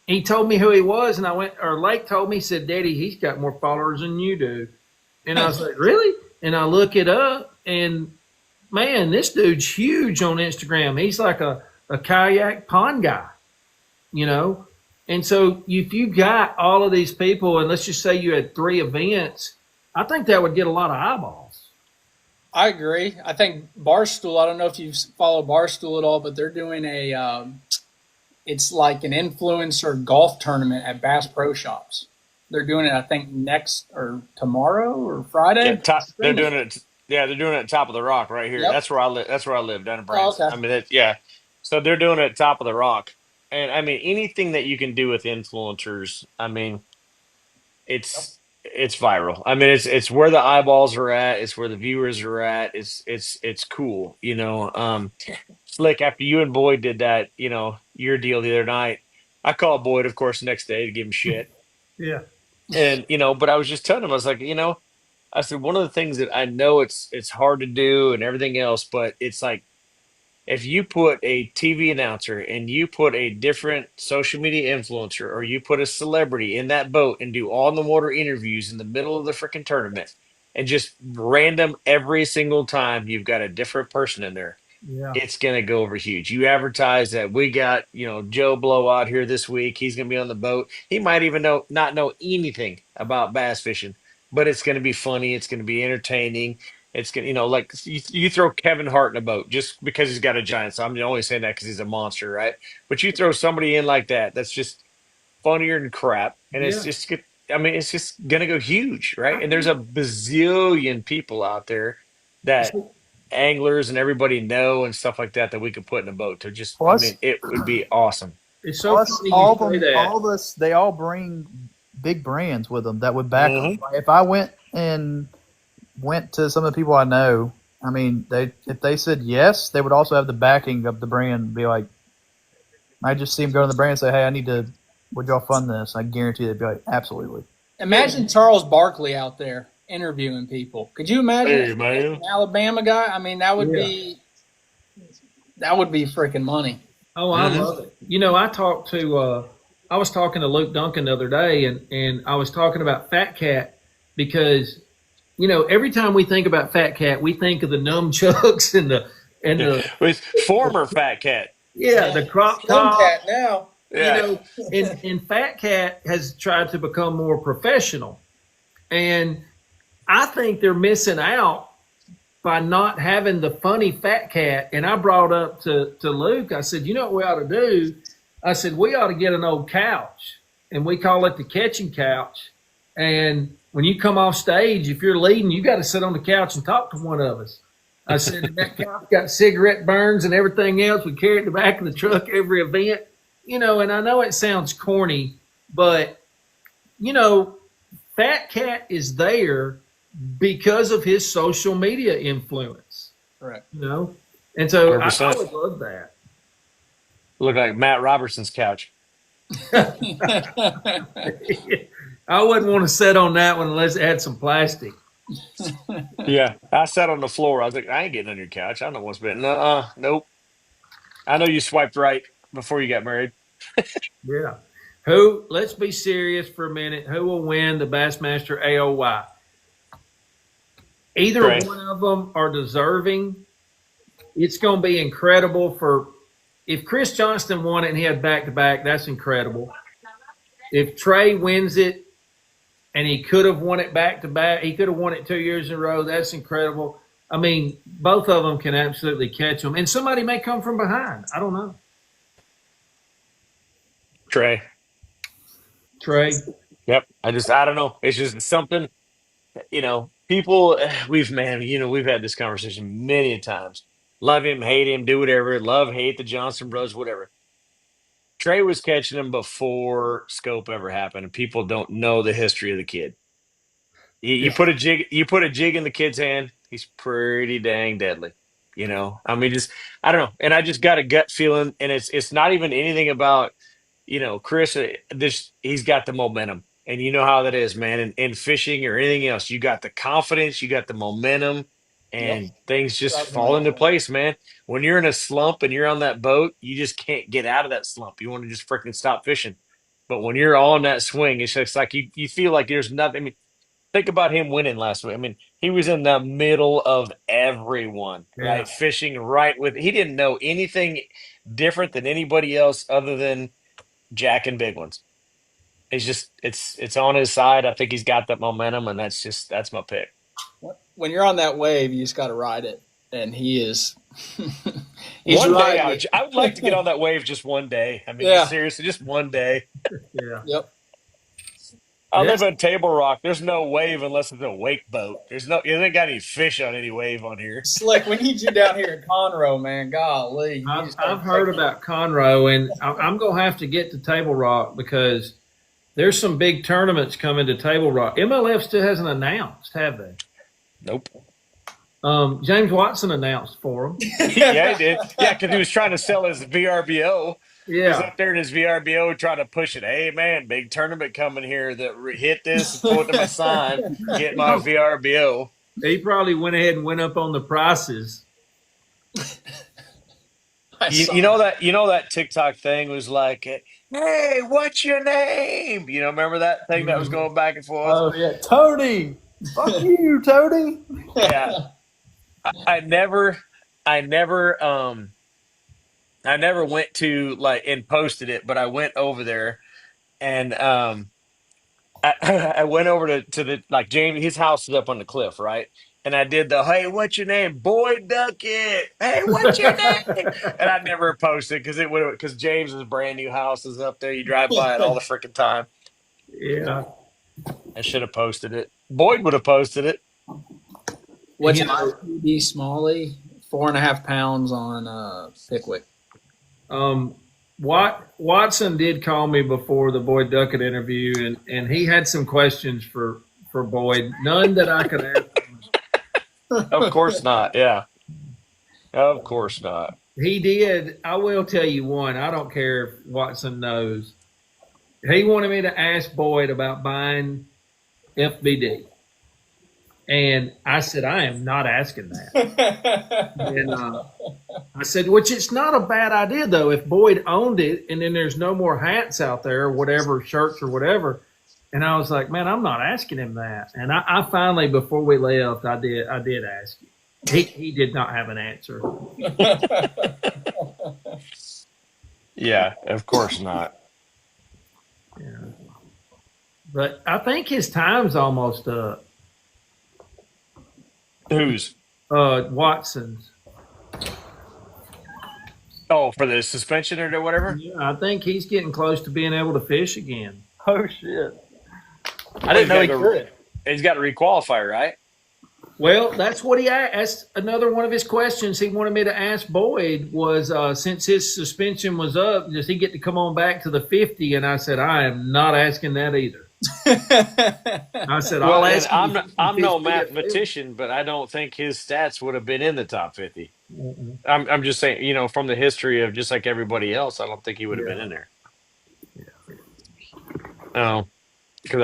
he told me who he was, and Lake told me, he said, Daddy, he's got more followers than you do. And I was like, really? And I look it up, and man, this dude's huge on Instagram. He's like a kayak pond guy, And so if you got all of these people, and let's just say you had 3 events, I think that would get a lot of eyeballs. I agree. I think Barstool, I don't know if you follow Barstool at all, but they're doing it's like an influencer golf tournament at Bass Pro Shops. They're doing it, I think, next or tomorrow or Friday. Yeah, they're doing it. Yeah, they're doing it at Top of the Rock right here. Yep. That's where I live. That's where I live down in Branson. okay. I mean, yeah. So they're doing it at Top of the Rock, and I mean anything that you can do with influencers. I mean, it's viral. I mean, it's where the eyeballs are at. It's where the viewers are at. It's cool. Slick, after you and Boyd did that, your deal the other night, I called Boyd, of course, the next day to give him shit. Yeah. And but I was just telling him, I was like, I said one of the things that I know it's hard to do and everything else, but it's like if you put a TV announcer and you put a different social media influencer or you put a celebrity in that boat and do on the water interviews in the middle of the freaking tournament and just random every single time you've got a different person in there, Yeah. it's going to go over huge. You advertise that we got, Joe Blow out here this week. He's going to be on the boat. He might even not know anything about bass fishing, but it's going to be funny. It's going to be entertaining. It's going to, like you throw Kevin Hart in a boat just because he's got a giant. So I'm only saying that because he's a monster, right? But you throw somebody in like that, that's just funnier than crap. And it's Yeah. just, it's just going to go huge, right? And there's a bazillion people out there that anglers and everybody know and stuff like that we could put in a boat to just, Plus- it would be awesome. It's so Plus, funny all you of say them, that. all this, they all bring big brands with them that would back them. Mhm. Like, if I went to some of the people I know, I mean, if they said yes, they would also have the backing of the brand. Be like, I just see them go to the brand and say, "Hey, would y'all fund this?" I guarantee they'd be like, "Absolutely." Imagine Charles Barkley out there. interviewing people. Could you imagine Hey, man. an Alabama guy? I mean, that would Yeah. be freaking money. Oh, I Mhm. love it. You know, I was talking to Luke Duncan the other day, and I was talking about Fat Cat because, you know, every time we think about Fat Cat, we think of the nunchucks and the With former Fat Cat. the crop Slim top. Cat now. You Yeah. know, and Fat Cat has tried to become more professional, and I think they're missing out by not having the funny Fat Cat. And I brought up to Luke, I said, you know what we ought to do? I said, we ought to get an old couch, and we call it the catching couch. And when you come off stage, if you're leading, you got to sit on the couch and talk to one of us. I said, and that couch got cigarette burns and everything else. We carry it in the back of the truck every event. You know, and I know it sounds corny, but, you know, Fat Cat is there because of his social media influence, Correct. you know? And so I 100%. would love that. Look like Matt Robertson's couch. I wouldn't want to sit on that one unless it had some plastic. Yeah. I sat on the floor. I was like, I ain't getting on your couch. I don't know what's been. Nope. I know you swiped right before you got married. Yeah. Let's be serious for a minute. Who will win the Bassmaster AOY? Either Trey. one of them are deserving. It's going to be incredible if Chris Johnston won it and he had back-to-back, that's incredible. If Trey wins it and he could have won it back-to-back, he could have won it 2 years in a row, that's incredible. I mean, both of them can absolutely catch them. And somebody may come from behind. I don't know. Trey. Trey. Yep. I don't know. It's just something, people, we've had this conversation many a times. Love him, hate him, do whatever. Love, hate the Johnson Bros, whatever. Trey was catching him before Scope ever happened, and people don't know the history of the kid. You put a jig in the kid's hand, he's pretty dang deadly. I mean, I don't know. And I just got a gut feeling, and it's not even anything about, Chris, he's got the momentum. And you know how that is, man. In fishing or anything else, you got the confidence, you got the momentum, and things just Right. fall into place, man. When you're in a slump and you're on that boat, you just can't get out of that slump. You want to just freaking stop fishing. But when you're on that swing, it's just like you feel like there's nothing. I mean, think about him winning last week. I mean, he was in the middle of everyone, Yeah. right? Fishing right with. He didn't know anything different than anybody else other than Jack and big ones. It's just it's on his side. I think he's got that momentum, and that's my pick. When you're on that wave, you just got to ride it, and he is. He's One day, riding it. I would like to get on that wave just one day. I mean, Yeah. seriously, just one day. Yeah. Yep. I Yes. live in Table Rock. There's no wave unless it's a wake boat. You ain't got any fish on any wave on here. Slick, we need you down here in Conroe, man. Golly. You just gotta I've heard take- about Conroe, and I'm going to have to get to Table Rock because there's some big tournaments coming to Table Rock. MLF still hasn't announced, have they? Nope. James Watson announced for them. Yeah, he did. Yeah, because he was trying to sell his VRBO. He's Yeah. up there in his VRBO trying to push it. Hey, man, big tournament coming here that hit this, point to my sign, get my VRBO. He probably went ahead and went up on the prices. I saw You know that TikTok thing was like, hey, what's your name? Remember that thing that was going back and forth? Oh yeah, Tony. Fuck you, Tony. Yeah. I never went to and posted it, but I went over there and I went over to the James, his house is up on the cliff, right? And I did the hey, what's your name? Boyd Duckett. Hey, what's your name? And I never posted because James's brand new house is up there. You drive by it all the freaking time. Yeah. I should have posted it. Boyd would have posted it. What's You my know- PB Smalley? 4.5 pounds on Pickwick. Watson did call me before the Boyd Duckett interview, and he had some questions for Boyd. None that I could answer. Of course not. Yeah. Of course not. He did. I will tell you one. I don't care if Watson knows. He wanted me to ask Boyd about buying FBD. And I said, I am not asking that. And I said, which it's not a bad idea though. If Boyd owned it and then there's no more hats out there or whatever, shirts or whatever. And I was like, man, I'm not asking him that. And I finally, before we left, I did ask him. He did not have an answer. Yeah, of course not. Yeah. But I think his time's almost up. Who's? Watson's. Oh, for the suspension or whatever? Yeah, I think he's getting close to being able to fish again. Oh shit! I Well, didn't know he could. He's got to requalify, right? Well, that's what he asked. Another one of his questions he wanted me to ask Boyd was, since his suspension was up, does he get to come on back to the 50? And I said, I am not asking that either. I said, Well, I'll and ask him. I'm no mathematician, but I don't think his stats would have been in the top 50. I'm just saying, from the history of just like everybody else, I don't think he would have been Yeah, in there. No, because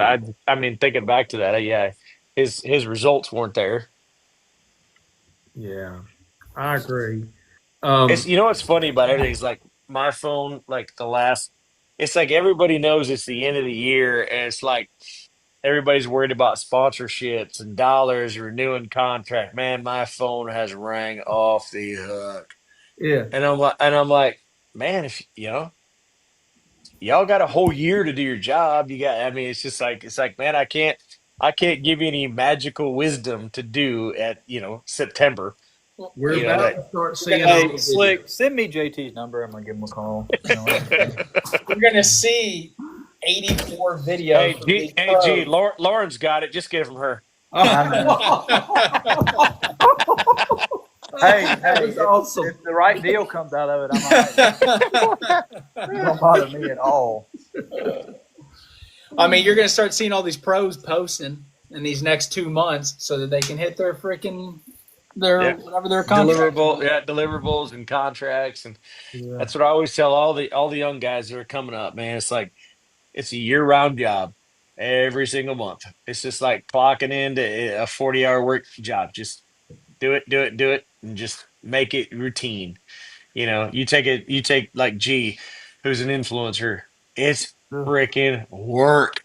I mean, thinking back to that, yeah, his results weren't there. yeah, I agree. It's Um, what's funny about everything is like my phone, like it's like everybody knows it's the end of the year, and it's like everybody's worried about sponsorships and dollars, renewing contract. Man, my phone has rang off the hook, yeah, and I'm like, man, if y'all got a whole year to do your job. I mean, it's like, man, I can't give you any magical wisdom to do at September. we're You know about that. to start seeing all Hey, the videos. Slick, send me JT's number. I'm gonna give him a call. We're gonna see 84 videos Hey, from G, these hey, G, pros. Lauren's got it. Just get it from her. I know. Hey, That hey, was awesome. if the right deal comes out of it, I'm alright. It don't bother me at all. I mean, you're gonna start seeing all these pros posting in these next 2 months so that they can hit their freaking their Yeah, whatever their contract. deliverables and contracts, and Yeah. that's what I always tell all the young guys that are coming up. Man, it's like it's a year round job every single month. It's just like clocking into a 40-hour work job. Just do it, do it, do it, and just make it routine. You take like G, who's an influencer. It's Ugh. freaking work.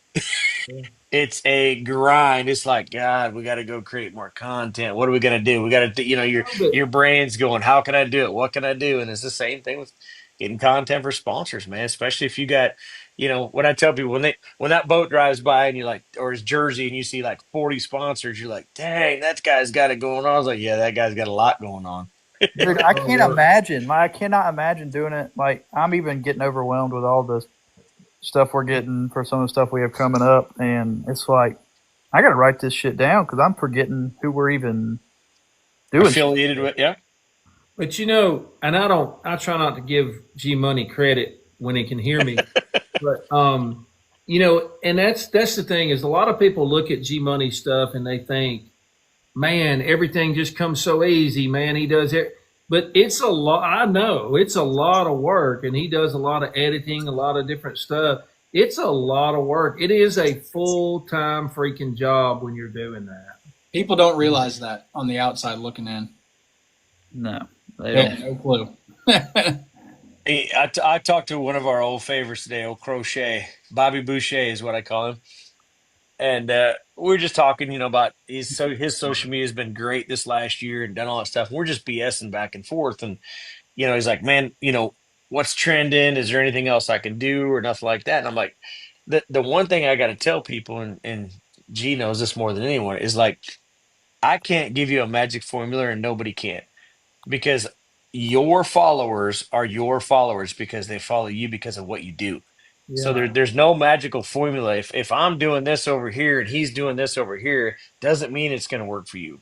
Yeah. It's a grind. It's like, God, we got to go create more content. What are we gonna do? We got to, your But your brain's going, how can I do it? What can I do? And it's the same thing with getting content for sponsors, man. Especially if you got, when I tell people when that boat drives by and you like, or his jersey and you see like 40 sponsors, you're like, dang, that guy's got it going on. I was like, yeah, that guy's got a lot going on. Dude, I can't imagine. I cannot imagine doing it. Like, I'm even getting overwhelmed with all the stuff we're getting for some of the stuff we have coming up, and it's like I got to write this shit down because I'm forgetting who we're even doing shit Affiliated with. with, yeah. But and I try not to give G Money credit when he can hear me. But and that's the thing is a lot of people look at G Money stuff and they think, man, everything just comes so easy, man. He does it, but it's a lot. I know it's a lot of work, and he does a lot of editing, a lot of different stuff. It's a lot of work. It is a full time freaking job when you're doing that. People don't realize that on the outside looking in. No, they They have don't. no clue. Hey, I talked to one of our old favorites today, old Crochet. Bobby Boucher is what I call him. And we were just talking, about his social media has been great this last year and done all that stuff. We're just BSing back and forth. And, he's like, man, what's trending? Is there anything else I can do or nothing like that? And I'm like, the one thing I got to tell people, and G knows this more than anyone, is like, I can't give you a magic formula and nobody can because your followers are your followers because they follow you because of what you do. So Yeah. there's no magical formula. If I'm doing this over here and he's doing this over here, doesn't mean it's going to work for you.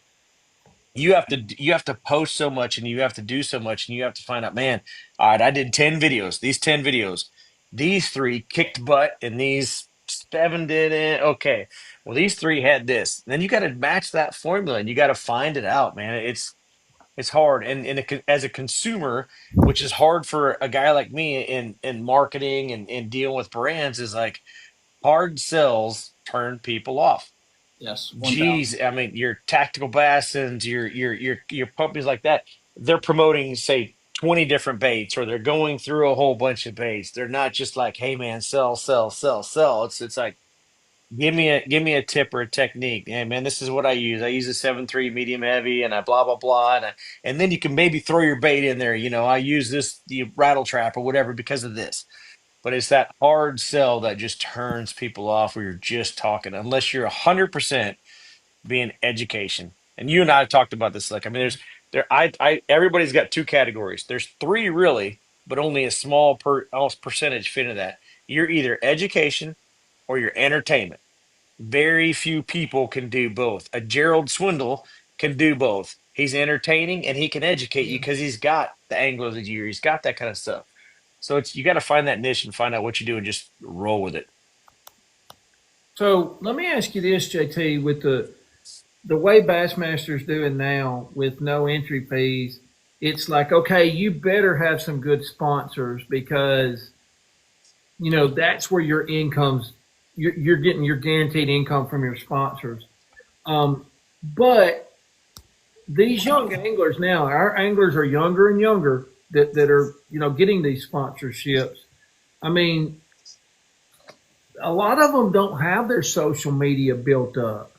You have to post so much and you have to do so much and you have to find out, man, all right, I did 10 videos. These 10 videos, these three kicked butt and these seven didn't. Okay. Well, these three had this. Then you got to match that formula and you got to find it out, man. It's hard, and as a consumer, which is hard for a guy like me in marketing and dealing with brands, is like hard sells turn people off. Yes, 1,000. Geez, I mean, your tactical bassins, your puppies like that, they're promoting, say, 20 different baits, or they're going through a whole bunch of baits. They're not just like, hey man, sell, sell, sell, sell. It's like, give me a tip or a technique. Hey man, this is what I use. I use a 7.3 medium heavy, and I blah blah blah, and then you can maybe throw your bait in there. I use this the rattle trap or whatever because of this. But it's that hard sell that just turns people off where you're just talking, unless you're 100% being education. And you and I talked about this. Like, I mean, everybody's got two categories. There's three really, but only a small almost percentage fit into that. You're either education or you're entertainment. Very few people can do both. A Gerald Swindle can do both. He's entertaining and he can educate you because he's got the angles of the year. He's got that kind of stuff. So you got to find that niche and find out what you do and just roll with it. So let me ask you this, JT, with the way Bassmaster's doing now with no entry fees, it's like, okay, you better have some good sponsors because that's where your income's you're getting your guaranteed income from your sponsors. But these young anglers now, our anglers are younger and younger that are getting these sponsorships. I mean, a lot of them don't have their social media built up.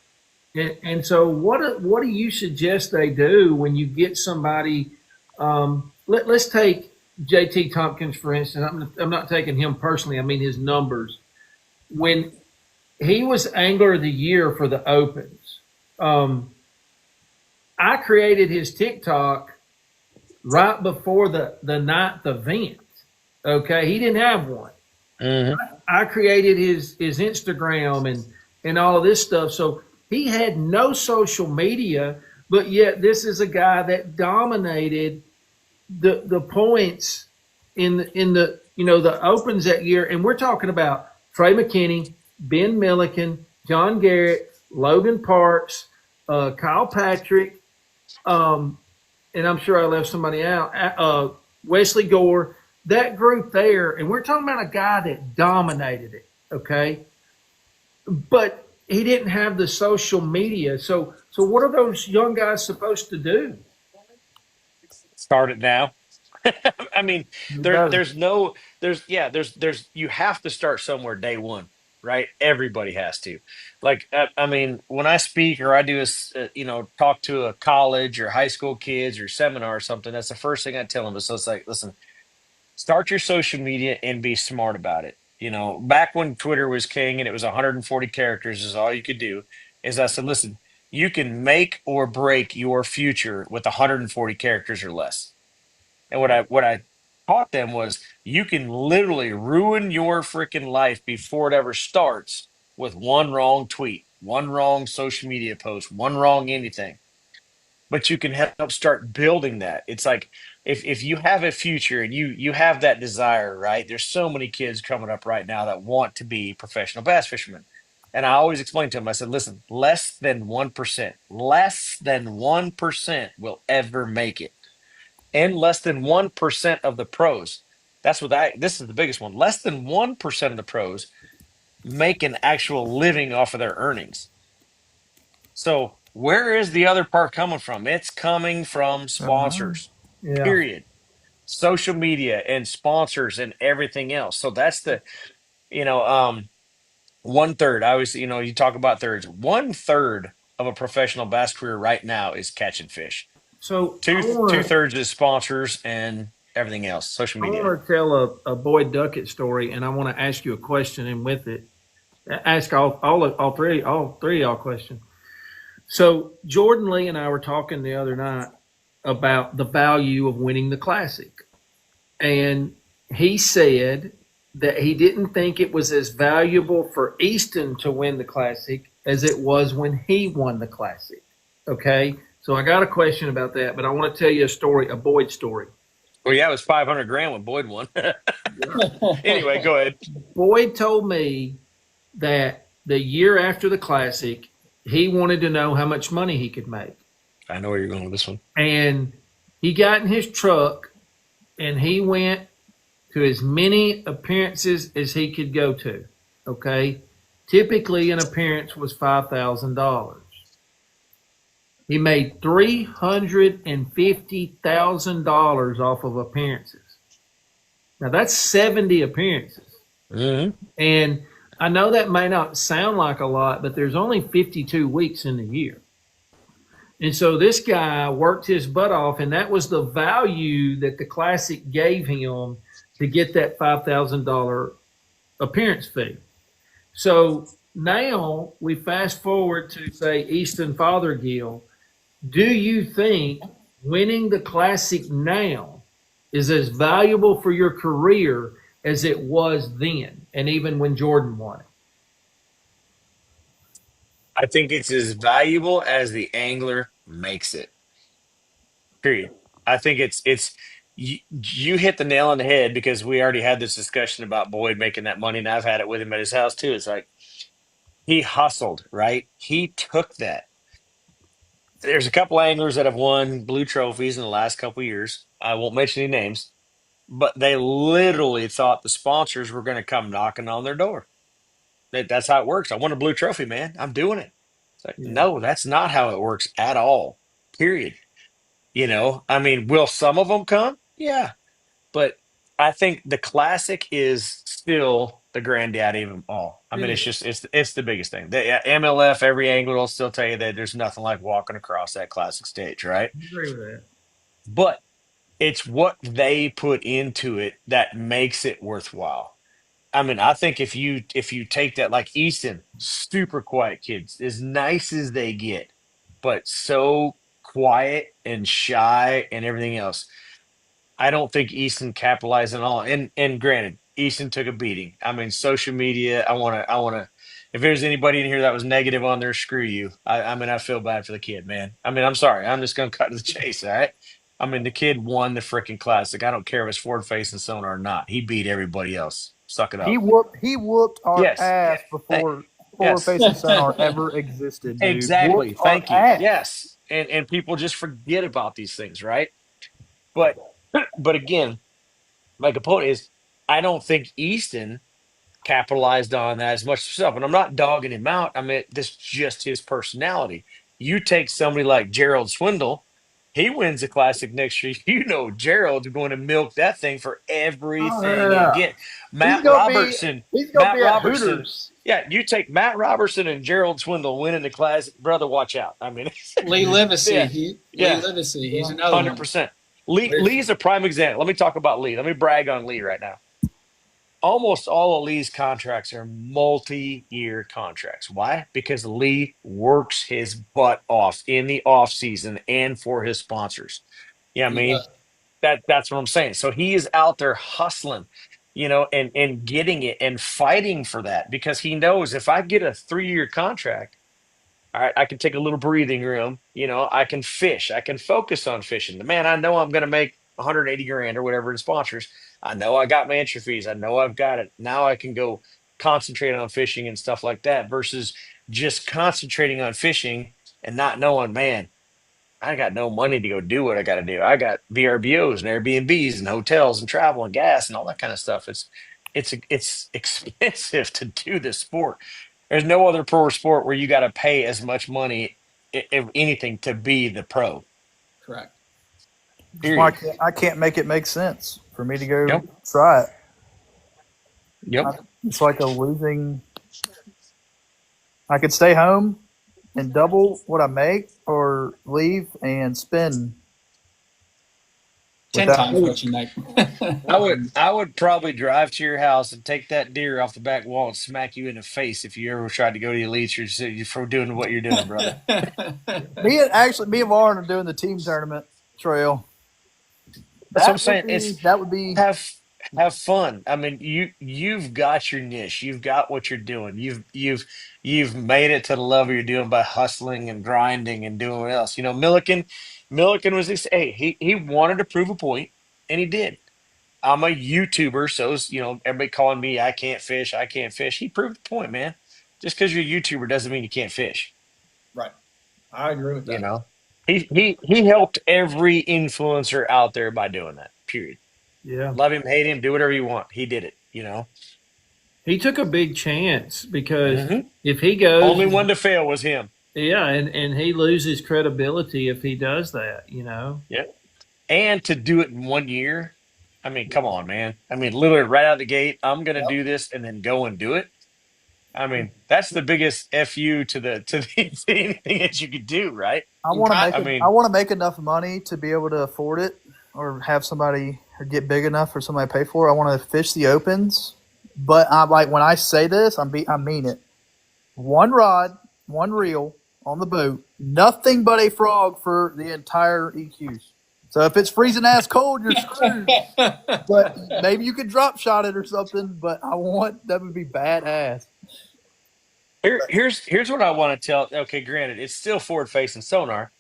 And so what do you suggest they do when you get somebody? Let's take JT Tompkins, for instance. I'm not taking him personally. I mean his numbers. When he was Angler of the Year for the Opens, I created his TikTok right before the ninth event. Okay, he didn't have one. Mm-hmm. I created his Instagram and all of this stuff. So he had no social media, but yet this is a guy that dominated the points in the the Opens that year. And we're talking about Trey McKinney, Ben Milliken, John Garrett, Logan Parks, Kyle Patrick, and I'm sure I left somebody out, Wesley Gore, that group there. And we're talking about a guy that dominated it, okay? But he didn't have the social media. So what are those young guys supposed to do? Start it now. I mean, Better. there's you have to start somewhere day one, right? Everybody has to. Like, I mean, when I speak or I do talk to a college or high school kids or seminar or something, that's the first thing I tell them. So it's like, listen, start your social media and be smart about it. Back when Twitter was king and it was 140 characters is all you could do, is I said, listen, you can make or break your future with 140 characters or less. And what I taught them was you can literally ruin your freaking life before it ever starts with one wrong tweet, one wrong social media post, one wrong anything. But you can help start building that. It's like if you have a future and you have that desire, right? There's so many kids coming up right now that want to be professional bass fishermen. And I always explain to them, I said, listen, less than 1% will ever make it, and less than 1% of the pros. This is the biggest one. Less than 1% of the pros make an actual living off of their earnings. So where is the other part coming from? It's coming from sponsors, Yeah. period. Social media and sponsors and everything else. So that's you know, um, 1/3. I always, you talk about thirds. 1/3 of a professional bass career right now is catching fish. So Two-thirds is sponsors and everything else, social I media. want to tell a Boyd Duckett story, and I want to ask you a question, and with it, ask all three of y'all questions. So Jordan Lee and I were talking the other night about the value of winning the Classic, and he said that he didn't think it was as valuable for Easton to win the Classic as it was when he won the Classic. Okay, so I got a question about that, but I want to tell you a Boyd story. Well, yeah, it was 500 grand when Boyd won. Anyway, go ahead. Boyd told me that the year after the Classic, he wanted to know how much money he could make. I know where you're going with this one. And he got in his truck and he went to as many appearances as he could go to. Okay. Typically, an appearance was $5,000. He made $350,000 off of appearances. Now that's 70 appearances. Mm-hmm. And I know that may not sound like a lot, but there's only 52 weeks in the year. And so this guy worked his butt off, and that was the value that the Classic gave him to get that $5,000 appearance fee. So now we fast forward to, say, Easton Fothergill. Do you think winning the Classic now is as valuable for your career as it was then, and even when Jordan won it? I think it's as valuable as the angler makes it. Period. I think it's you hit the nail on the head because we already had this discussion about Boyd making that money, and I've had it with him at his house too. It's like he hustled, right? He took that. There's a couple anglers that have won blue trophies in the last couple years. I won't mention any names, but they literally thought the sponsors were going to come knocking on their door. That's how it works. I won a blue trophy, man. I'm doing it. It's like, Yeah. no, that's not how it works at all. Period. I mean, will some of them come? Yeah, but I think the Classic is still the granddaddy of them all. I It mean, it's is. just it's the biggest thing. The MLF, every angler will still tell you that there's nothing like walking across that Classic stage, right? I agree with that. But it's what they put into it that makes it worthwhile. I mean, I think if you take that, like Easton, super quiet kids, as nice as they get, but so quiet and shy and everything else. I don't think Easton capitalized on all. And granted, Easton took a beating. I mean, social media. I wanna. If there's anybody in here that was negative on there, screw you. I mean, I feel bad for the kid, man. I mean, I'm sorry. I'm just gonna cut to the chase. All right. I mean, the kid won the freaking Classic. I don't care if it's Ford facing Sonar or not. He beat everybody else. Suck it He up. whooped our Yes. ass Hey, before yes. Facing Sonar ever existed, dude. Exactly. Whooped our Thank you. ass. Yes. And people just forget about these things, right? But but again, my component is I don't think Easton capitalized on that as much himself. And I'm not dogging him out. I mean, this is just his personality. You take somebody like Gerald Swindle, he wins the Classic next year. Gerald's going to milk that thing for Oh everything it yeah. get. He's Matt gonna be Robertson, he's gonna Matt be at Robertson. Hooters. Yeah, you take Matt Robertson and Gerald Swindle winning the Classic, brother. Watch out. I mean, Lee Livesey. yeah, Lee yeah, Livesey. He's Yeah. another one. 100%. Lee's a prime example. Let me talk about Lee. Let me brag on Lee right now. Almost all of Lee's contracts are multi-year contracts. Why? Because Lee works his butt off in the off season and for his sponsors. Yeah, I He mean does. that's what I'm saying. So he is out there hustling, and getting it and fighting for that because he knows if I get a 3-year contract, all right, I can take a little breathing room. I can fish. I can focus on fishing. The man, I know I'm going to make 180 grand or whatever in sponsors. I know I got my entry fees. I know I've got it. Now I can go concentrate on fishing and stuff like that versus just concentrating on fishing and not knowing, man, I got no money to go do what I got to do. I got VRBOs and Airbnbs and hotels and travel and gas and all that kind of stuff. It's expensive to do this sport. There's no other pro sport where you got to pay as much money, if anything, to be the pro. Correct. That's why Period. I can't make it make sense for me to go Yep. try it. Yep. It's like a losing. I could stay home and double what I make, or leave and spend 10 without. times what you make. I would probably drive to your house and take that deer off the back wall and smack you in the face if you ever tried to go to the elites for doing what you're doing, brother. Me and Lauren are doing the team tournament trail. That's what I'm saying. That would be. Have fun. I mean, you've got your niche. You've got what you're doing. You've made it to the level you're doing by hustling and grinding and doing what else. Milliken was this. Hey, he wanted to prove a point, and he did. I'm a YouTuber, so everybody calling me I can't fish. I can't fish. He proved the point, man. Just because you're a YouTuber doesn't mean you can't fish. Right. I agree with You that. know, he helped every influencer out there by doing that. Period. Yeah. Love him, hate him, do whatever you want. He did it. he took a big chance because Hmm. if he goes, Only one to fail was him. yeah, and he loses credibility if he does that, you know. Yeah. And to do it in 1 year, I mean, come on, man. I mean, literally right out of the gate, I'm gonna Yep. do this and then go and do it. I mean, that's the biggest fu to anything that you could do, right? I And want to Ky- make I it. I mean, want to make enough money to be able to afford it, or have somebody, or get big enough for somebody to pay for it. I want to fish the opens, but I like when I say this, I mean it. One rod, one reel on the boat, nothing but a frog for the entire EQs. So if it's freezing ass cold, you're screwed. But maybe you could drop shot it or something. But I want that would be badass. here's what I want to tell. Okay, granted, it's still forward facing sonar,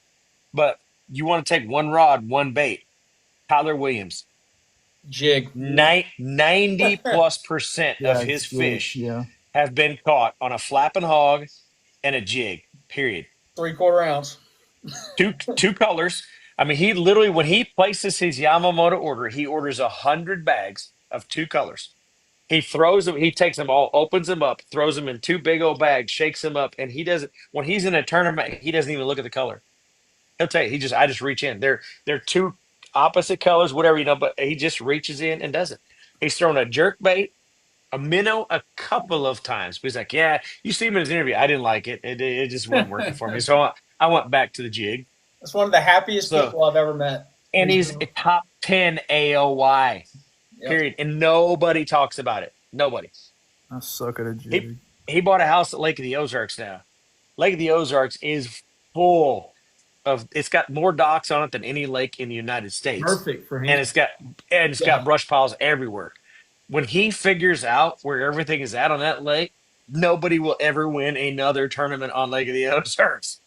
but you want to take one rod, one bait. Tyler Williams, Jig. 90+% of Yeah, his yeah, fish yeah. have been caught on a flapping hog and a jig. Period. 3/4 ounce. Two colors. I mean, he literally when he places his Yamamoto order, he orders 100 bags of two colors. He throws them. He takes them all, opens them up, throws them in two big old bags, shakes them up, and he doesn't. When he's in a tournament, he doesn't even look at the color. He'll tell you. I just reach in. They're two opposite colors, whatever you know. But he just reaches in and does it. He's thrown a jerk bait, a minnow, a couple of times. But he's like, yeah, you see him in his interview. I didn't like it. It just wasn't working for me. So I went back to the jig. That's one of the happiest So people I've ever met. and He's he's a top 10 AOY. Yep. Period. And nobody talks about it. Nobody. I suck at a He jig. he bought a house at Lake of the Ozarks now. Lake of the Ozarks is full of it's got more docks on it than any lake in the United States. Perfect for And him. it's got Yeah. brush piles everywhere. When he figures out where everything is at on that lake, nobody will ever win another tournament on Lake of the Ozarks.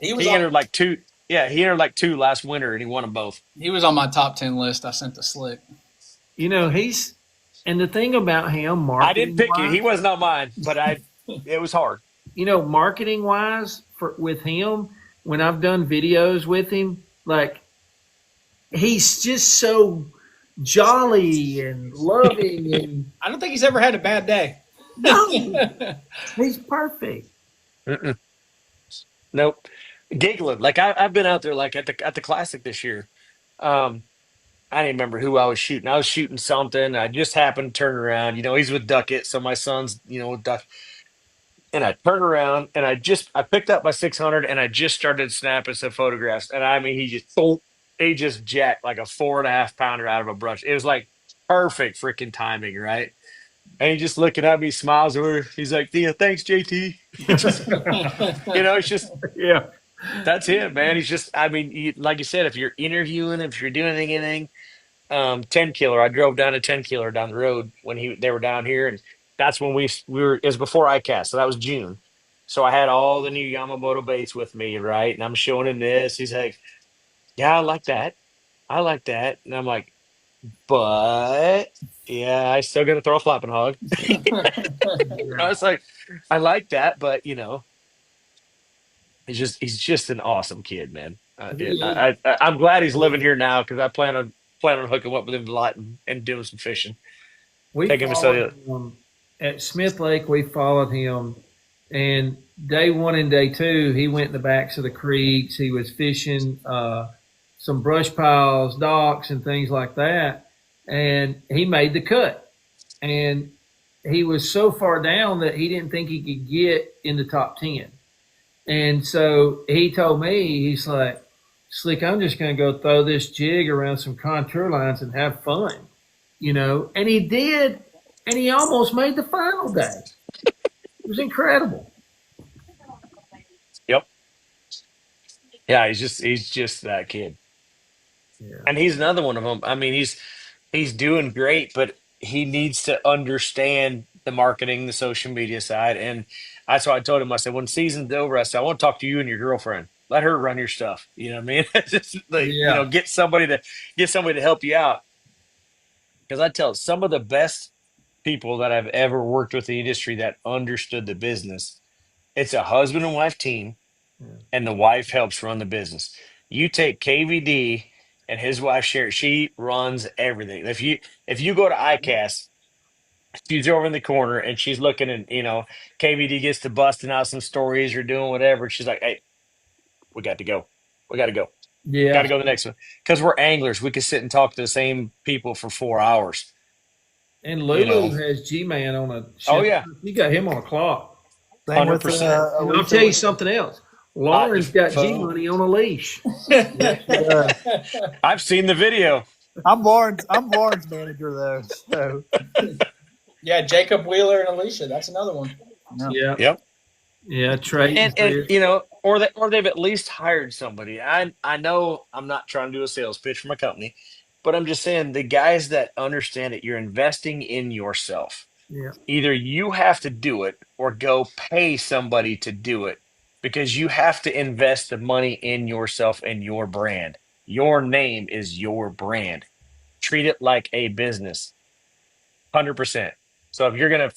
He was He on entered like two. Yeah, he entered like two last winter and he won them both. he was on my top 10 list. I sent to Slick. You know, and the thing about him, I didn't marketing pick you. wise, He wasn't on mine, but it was hard. you know, marketing wise, for with him, when I've done videos with him, like he's just so jolly and loving, and I don't think he's ever had a bad day. no, he's perfect. Mm-mm. Nope. Giggling. Like I've been out there like at the classic this year. Um, I didn't remember who I was shooting. I was shooting something. I just happened to turn around. You know, he's with Duckett, so my son's, with Duck. And I turned around and I picked up my 600 and I just started snapping some photographs. And I mean, he just jacked like a 4.5 pounder out of a brush. It was like perfect freaking timing, right? And he just looking at me, smiles over. He's like, "Yeah, thanks, JT." He just, it's just Yeah. that's it, man. He's just, I mean, like you said, if you're interviewing, if you're doing anything, 10 killer. I drove down to 10 killer down the road when they were down here, and that's when we were. It was before ICAST, so that was June. So I had all the new Yamamoto baits with me, right? And I'm showing him this. He's like, "Yeah, I like that. I like that." And I'm like, "But yeah, I still got to throw a flapping hog." I was like, "I like that, but he's just an awesome kid, man. I'm glad he's living here now because I plan on hooking up with him a lot and doing some fishing. We Take him to followed say, him at Smith Lake. We followed him, and day one and day two, he went in the backs of the creeks. He was fishing some brush piles, docks, and things like that. And he made the cut. And he was so far down that he didn't think he could get in the top 10. And so he told me, he's like, Slick, I'm just going to go throw this jig around some contour lines and have fun, And he did, and he almost made the final day. It was incredible. "Yep, yeah, he's just that kid." Yeah. And he's another one of them. I mean, he's doing great, but he needs to understand the marketing, the social media side, and that's why I told him. I said, when season's over, I said, I want to talk to you and your girlfriend. Let her run your stuff. You know what I mean? Just like Yeah. get somebody to help you out. Because I tell some of the best people that I've ever worked with in the industry that understood the business. It's a husband and wife team, Yeah. and the wife helps run the business. You take KVD and his wife Sherry, she runs everything. If you go to ICAST, she's over in the corner and she's looking, and KVD gets to busting out some stories or doing whatever. She's like, "Hey, we got to go. We got to go. Got Yeah. to go to the next one." Because we're anglers, we could sit and talk to the same people for 4 hours. And You know. Lulu has G Man on a Oh ship. yeah, You got him on a clock. Same with 100%. And I'll Alicia. tell you something else. Lauren's got G Phone. Money on a leash. Yeah, she does. I've seen the video. I'm Lauren's manager though. So Yeah, Jacob Wheeler and Alicia. That's another one. Yeah. Yep. Yeah. Trey. And or they've at least hired somebody. I know I'm not trying to do a sales pitch for my company, but I'm just saying the guys that understand it, you're investing in yourself. Yeah. Either you have to do it or go pay somebody to do it, because you have to invest the money in yourself and your brand. Your name is your brand. Treat it like a business. 100%. So if you're gonna,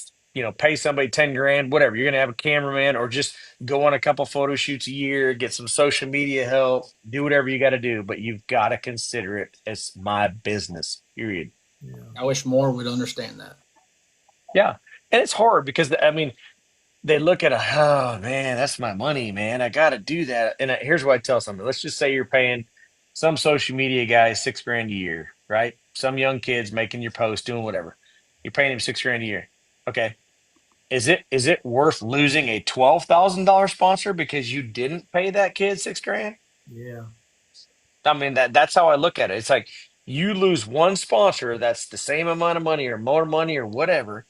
pay somebody 10 grand, whatever, you're gonna have a cameraman or just go on a couple photo shoots a year, get some social media help, do whatever you got to do, but you've got to consider it as my business. Period. I wish more would understand that. Yeah, and it's hard because they look at oh man, that's my money, man. I got to do that. And here's what I tell somebody: let's just say you're paying some social media guy 6 grand a year, right? Some young kids making your post, doing whatever. You're paying him 6 grand a year. Okay, is it worth losing a $12,000 sponsor because you didn't pay that kid 6 grand? Yeah. I mean that's how I look at it. It's like you lose one sponsor that's the same amount of money or more money or whatever,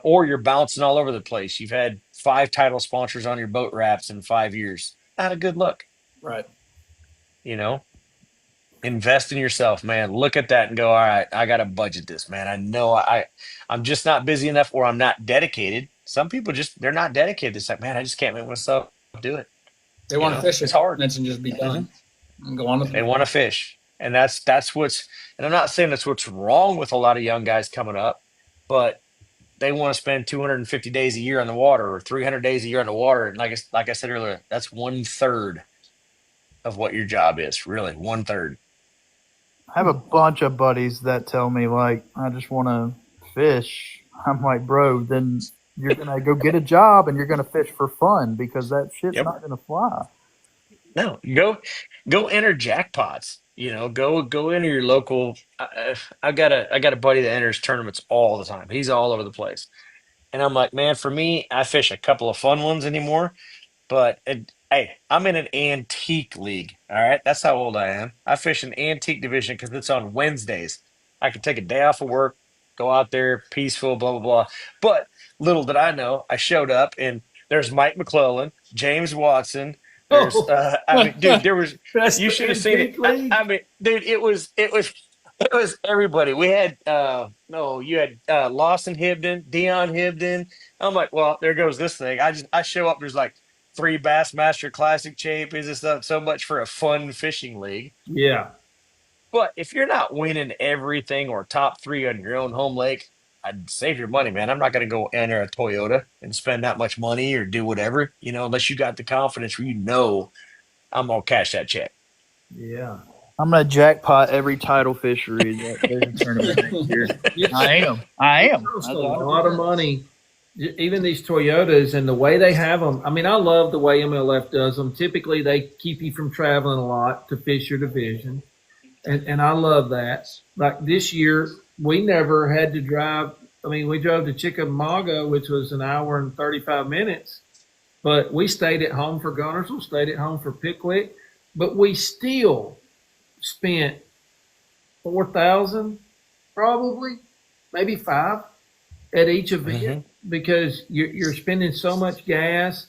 or you're bouncing all over the place. You've had 5 title sponsors on your boat wraps in 5 years. Not a good look, Right. you know. Invest in yourself, man. Look at that and go, all right, I got to budget this, man. I know I'm just not busy enough, or I'm not dedicated. Some people they're not dedicated. It's like, man, I just can't make myself do it. They want to fish It's it hard. and just be done and go on with They it. want to fish, and that's what's. And I'm not saying that's what's wrong with a lot of young guys coming up, but they want to spend 250 days a year on the water or 300 days a year on the water. And like I said earlier, that's 1/3 of what your job is. Really, 1/3. I have a bunch of buddies that tell me like, I just want to fish. I'm like, bro, then you're gonna go get a job and you're gonna fish for fun because that shit's Yep. not gonna fly. No, go enter jackpots. Go enter your local. I got a buddy that enters tournaments all the time. He's all over the place, and I'm like, man, for me, I fish a couple of fun ones anymore. But hey, I'm in an antique league. All right, that's how old I am. I fish an antique division because it's on Wednesdays. I can take a day off of work, go out there, peaceful, blah blah blah. But little did I know, I showed up and there's Mike McClellan, James Watson. There's, Oh, dude, there was. that's You the should have seen it. antique league. Dude, it was everybody. We had no, you had Lawson Hibden, Dion Hibden. I'm like, well, there goes this thing. I show up. There's like 3 Bassmaster Classic champions and stuff. So much for a fun fishing league. Yeah. But if you're not winning everything or top 3 on your own home lake, I'd save your money, man. I'm not going to go enter a Toyota and spend that much money or do whatever, unless you got the confidence where I'm going to cash that check. Yeah. I'm gonna jackpot every title fishery that there's a tournament next year. I am. Costs a lot of money. Even these Toyotas and the way they have them. I mean, I love the way MLF does them. Typically, they keep you from traveling a lot to fish your division, and I love that. Like this year, we never had to drive. I mean, we drove to Chickamauga, which was an hour and 35 minutes, but we stayed at home for Gunnersville, stayed at home for Pickwick, but we still spent 4,000, probably, maybe 5 at each event because you're spending so much gas,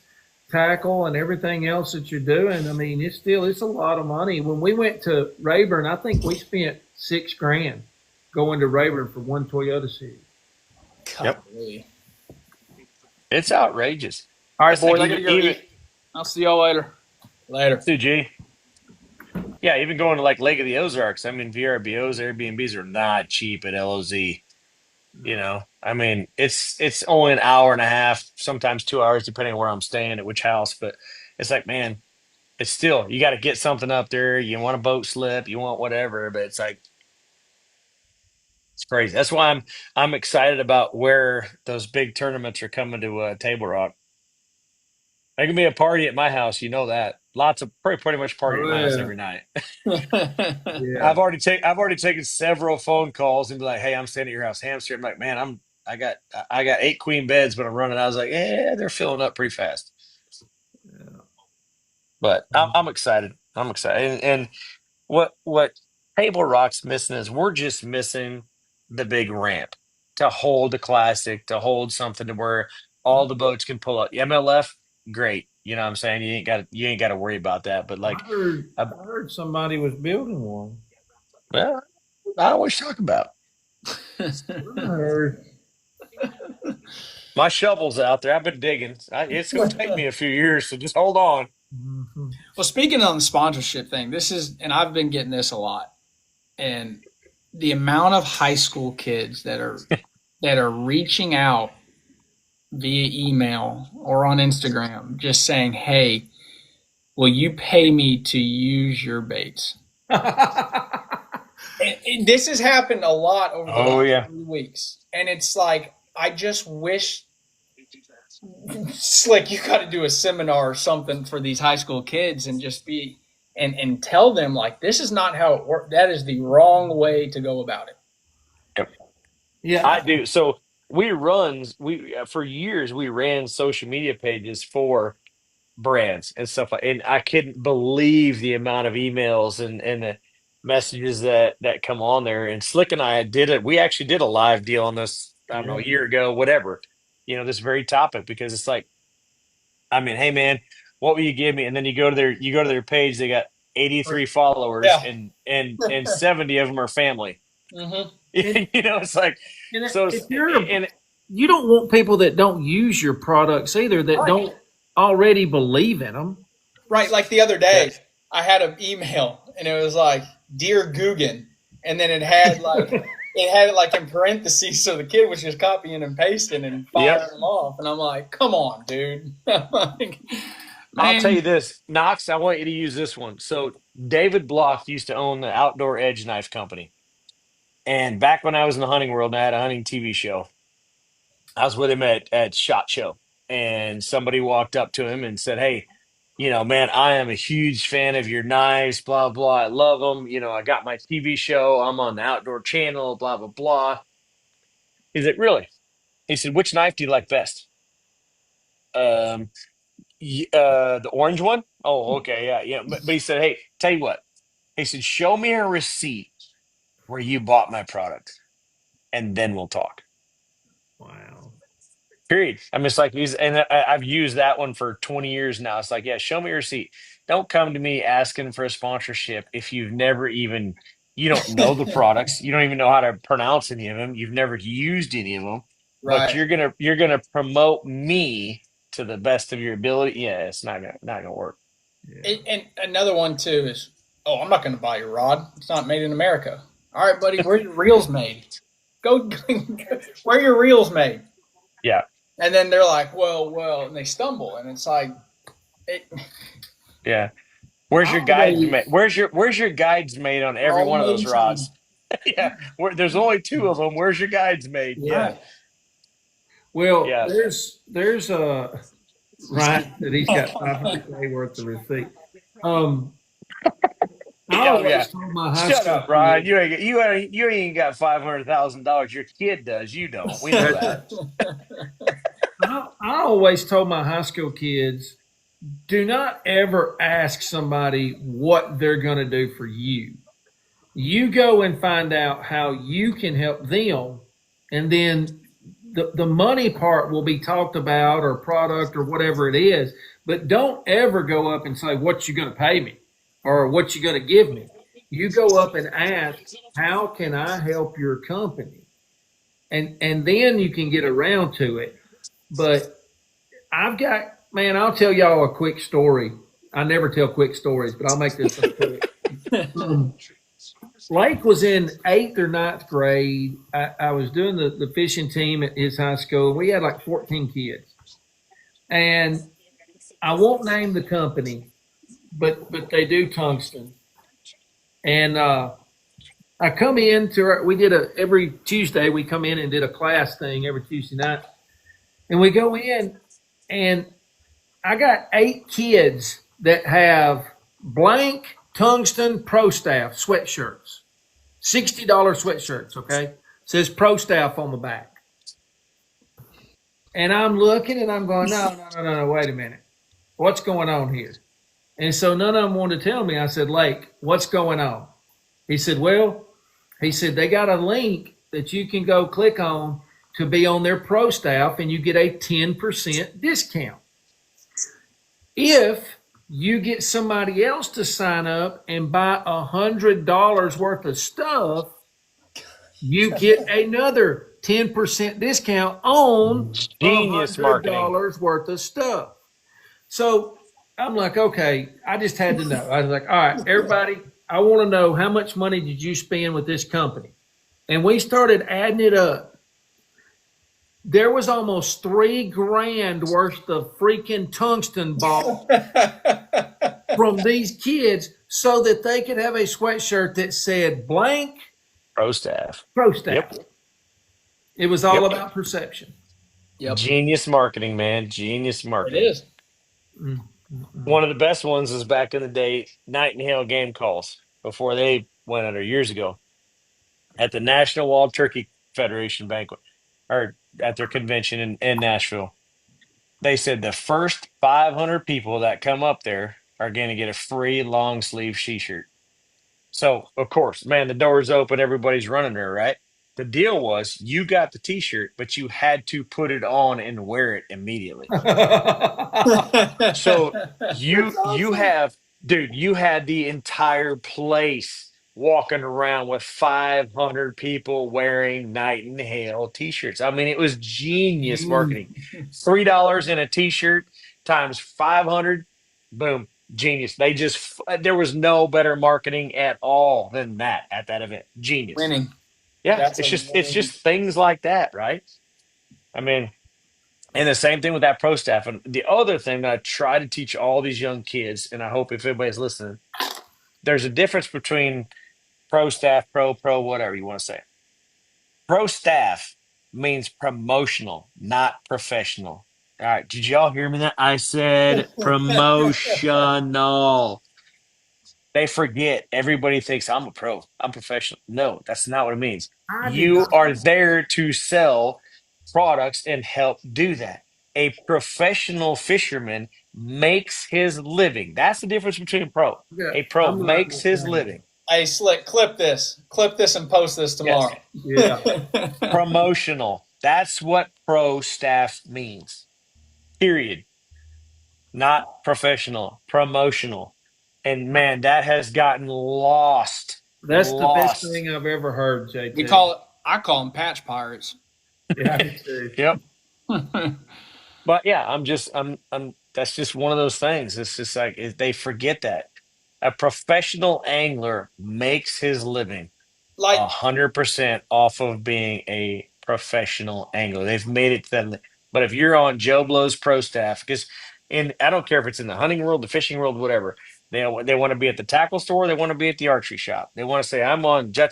tackle, and everything else that you're doing. I mean, it's a lot of money. When we went to Rayburn, I think we spent 6 grand going to Rayburn for one Toyota Series. Yep. Golly. It's outrageous. All right, That's boys. like I gotta go even, eat. I'll see y'all later. Later. G. Yeah, even going to like Lake of the Ozarks. I mean, VRBOs, Airbnbs are not cheap at LOZ. I mean, it's only an hour and a half, sometimes 2 hours, depending on where I'm staying at which house. But it's like, man, it's still you got to get something up there. You want a boat slip, you want whatever, but it's like It's crazy. That's why I'm excited about where those big tournaments are coming to Table Rock. There can be a party at my house, you know that. Lots of pretty much party at Oh my house yeah, every night. yeah. I've already taken several phone calls and be like, "Hey, I'm staying at your house, hamster." I'm like, "Man, I got 8 queen beds, but I'm running." I was like, "Yeah, they're filling up pretty fast." But I'm excited. I'm excited. And what Table Rock's missing is we're just missing the big ramp to hold the classic, to hold something to where all the boats can pull up. MLF, great. You know what I'm saying? You ain't got to worry about that. But like, uh, I heard somebody was building one. well, I always talk about I heard. my shovel's out there. I've been digging. It's going to take me a few years, so just hold on. Mhm. Well, speaking on the sponsorship thing, and I've been getting this a lot, and the amount of high school kids that are reaching out via email or on Instagram, just saying, "Hey, will you pay me to use your baits?" And this has happened a lot over the Oh last yeah. 3 weeks, and it's like I just wish, Slick, you got to do a seminar or something for these high school kids and just be and tell them like this is not how it works. That is the wrong way to go about it. Yep. I Yeah, do. So we for years we ran social media pages for brands and stuff like, and I couldn't believe the amount of emails and the messages that come on there. And Slick and I did it. We actually did a live deal on this, I don't know, yeah. a year ago, whatever, this very topic, because it's like, I mean, hey man, what will you give me? And then you go to their page, they got 83 followers Yeah. and 70 of them are family. Mm-hmm. And, It's like, so if it's, you're, and you don't want people that don't use your products either, that Right. don't already believe in them. Right. Like the other yeah, day, I had an email and it was like, "Dear Guggen," and then it had it like in parentheses, so the kid was just copying and pasting and yep. firing them off, and I'm like, "Come on, dude!" Like, I'll tell you man, this, Knox, I want you to use this one. So David Block used to own the Outdoor Edge Knife Company. And back when I was in the hunting world and I had a hunting TV show, I was with him at SHOT Show. And somebody walked up to him and said, "Hey, man, I am a huge fan of your knives, blah, blah. I love them. I got my TV show. I'm on the Outdoor Channel, blah, blah, blah." He's like, "Really?" He said, "Which knife do you like best?" Um, the orange one? Oh, okay, yeah, yeah. But he said, "Hey, tell you what." He said, "Show me a receipt where you bought my product, and then we'll talk." Wow. Period. I mean, it's like I've used that one for 20 years now. It's like, yeah, show me your receipt. Don't come to me asking for a sponsorship if you don't know the products, you don't even know how to pronounce any of them, you've never used any of them, but right. you're gonna promote me to the best of your ability. Yeah, it's not gonna work. Yeah. And another one too is, "Oh, I'm not going to buy your rod. It's not made in America." All right, buddy, where are your reels made? Go, where are your reels made? Yeah, And then they're like, well, and they stumble, and it's like, it, yeah. Where's your guides made? Nowadays, Where's your guides made on they're every all one of made those in China. rods? Yeah, there's only two of them. Where's your guides made? Yeah, Right. well, yeah, there's a Ryan that he's got $500 worth of receipt. Um, I yeah, yeah. always told my high Shut school up, Ryan. kids You ain't got $500,000. Your kid does. You don't. We know that that. I always told my high school kids, do not ever ask somebody what they're going to do for you. You go and find out how you can help them, and then the money part will be talked about, or product or whatever it is. But don't ever go up and say, "What you going to pay me?" or "What you going to give me?" You go up and ask, "How can I help your company?" And then you can get around to it. But I've got, man, I'll tell y'all a quick story. I never tell quick stories, but I'll make this one quick. Um, Blake was in eighth or ninth grade. I was doing the fishing team at his high school. We had like 14 kids. And I won't name the company, but they do tungsten. And I come in to we did every Tuesday we come in and did a class thing every Tuesday night, and we go in, and I got 8 kids that have blank tungsten Pro Staff sweatshirts, $60 sweatshirts. Okay, says Pro Staff on the back, and I'm looking and I'm going, no, wait a minute, what's going on here? And so none of them wanted to tell me. I said, Lake, what's going on? He said, well, he said, they got a link that you can go click on to be on their Pro Staff, and you get a 10% discount. If you get somebody else to sign up and buy $100 worth of stuff, you get another 10% discount on Genius marketing. $100 worth of stuff. So I'm like, okay, I just had to know. I was like, all right, everybody, I want to know how much money did you spend with this company? And we started adding it up. There was almost $3,000 worth of freaking tungsten bought from these kids so that they could have a sweatshirt that said blank Pro Staff. Pro Staff. Yep. It was all Yep. about perception. Yep. Genius marketing, man. Genius It marketing. is. One of the best ones is back in the day, Nightingale game calls before they went under years ago at the National Wild Turkey Federation banquet or at their convention in Nashville. They said the first 500 people that come up there are going to get a free long sleeve t-shirt. So, of course, man, the door's open, everybody's running there, right? The deal was you got the t-shirt, but you had to put it on and wear it immediately. So you have, dude, you had the entire place walking around with 500 people wearing Nightingale t-shirts. I mean, it was genius marketing. $3 in a t-shirt times 500, boom, genius. There was no better marketing at all than that at that event. Genius. Winning. Yeah, That's it's just things like that, right? I mean, and the same thing with that Pro Staff. And the other thing that I try to teach all these young kids, and I hope if anybody's listening, there's a difference between Pro Staff, Pro, whatever you want to say. Pro Staff means promotional, not professional. All right, did y'all hear me? That I said promotional. They forget. Everybody thinks I'm a pro. I'm professional. No, that's not what it means. You are there to sell products and help do that. A professional fisherman makes his living. That's the difference between a pro. A pro makes his living. Hey, Slick, clip this and post this tomorrow. Yeah. Promotional. That's what Pro Staff means. Period. Not professional. Promotional. And man, that has gotten lost. That's the best thing I've ever heard, JT. I call them patch pirates. Yeah, I do too. Yep. But yeah, I'm that's just one of those things. It's just like they forget that a professional angler makes his living Like 100% off of being a professional angler. They've made it to that. But if you're on Joe Blow's Pro Staff, because I don't care if it's in the hunting world, the fishing world, whatever. They want to be at the tackle store. They want to be at the archery shop. They want to say, I'm on Jet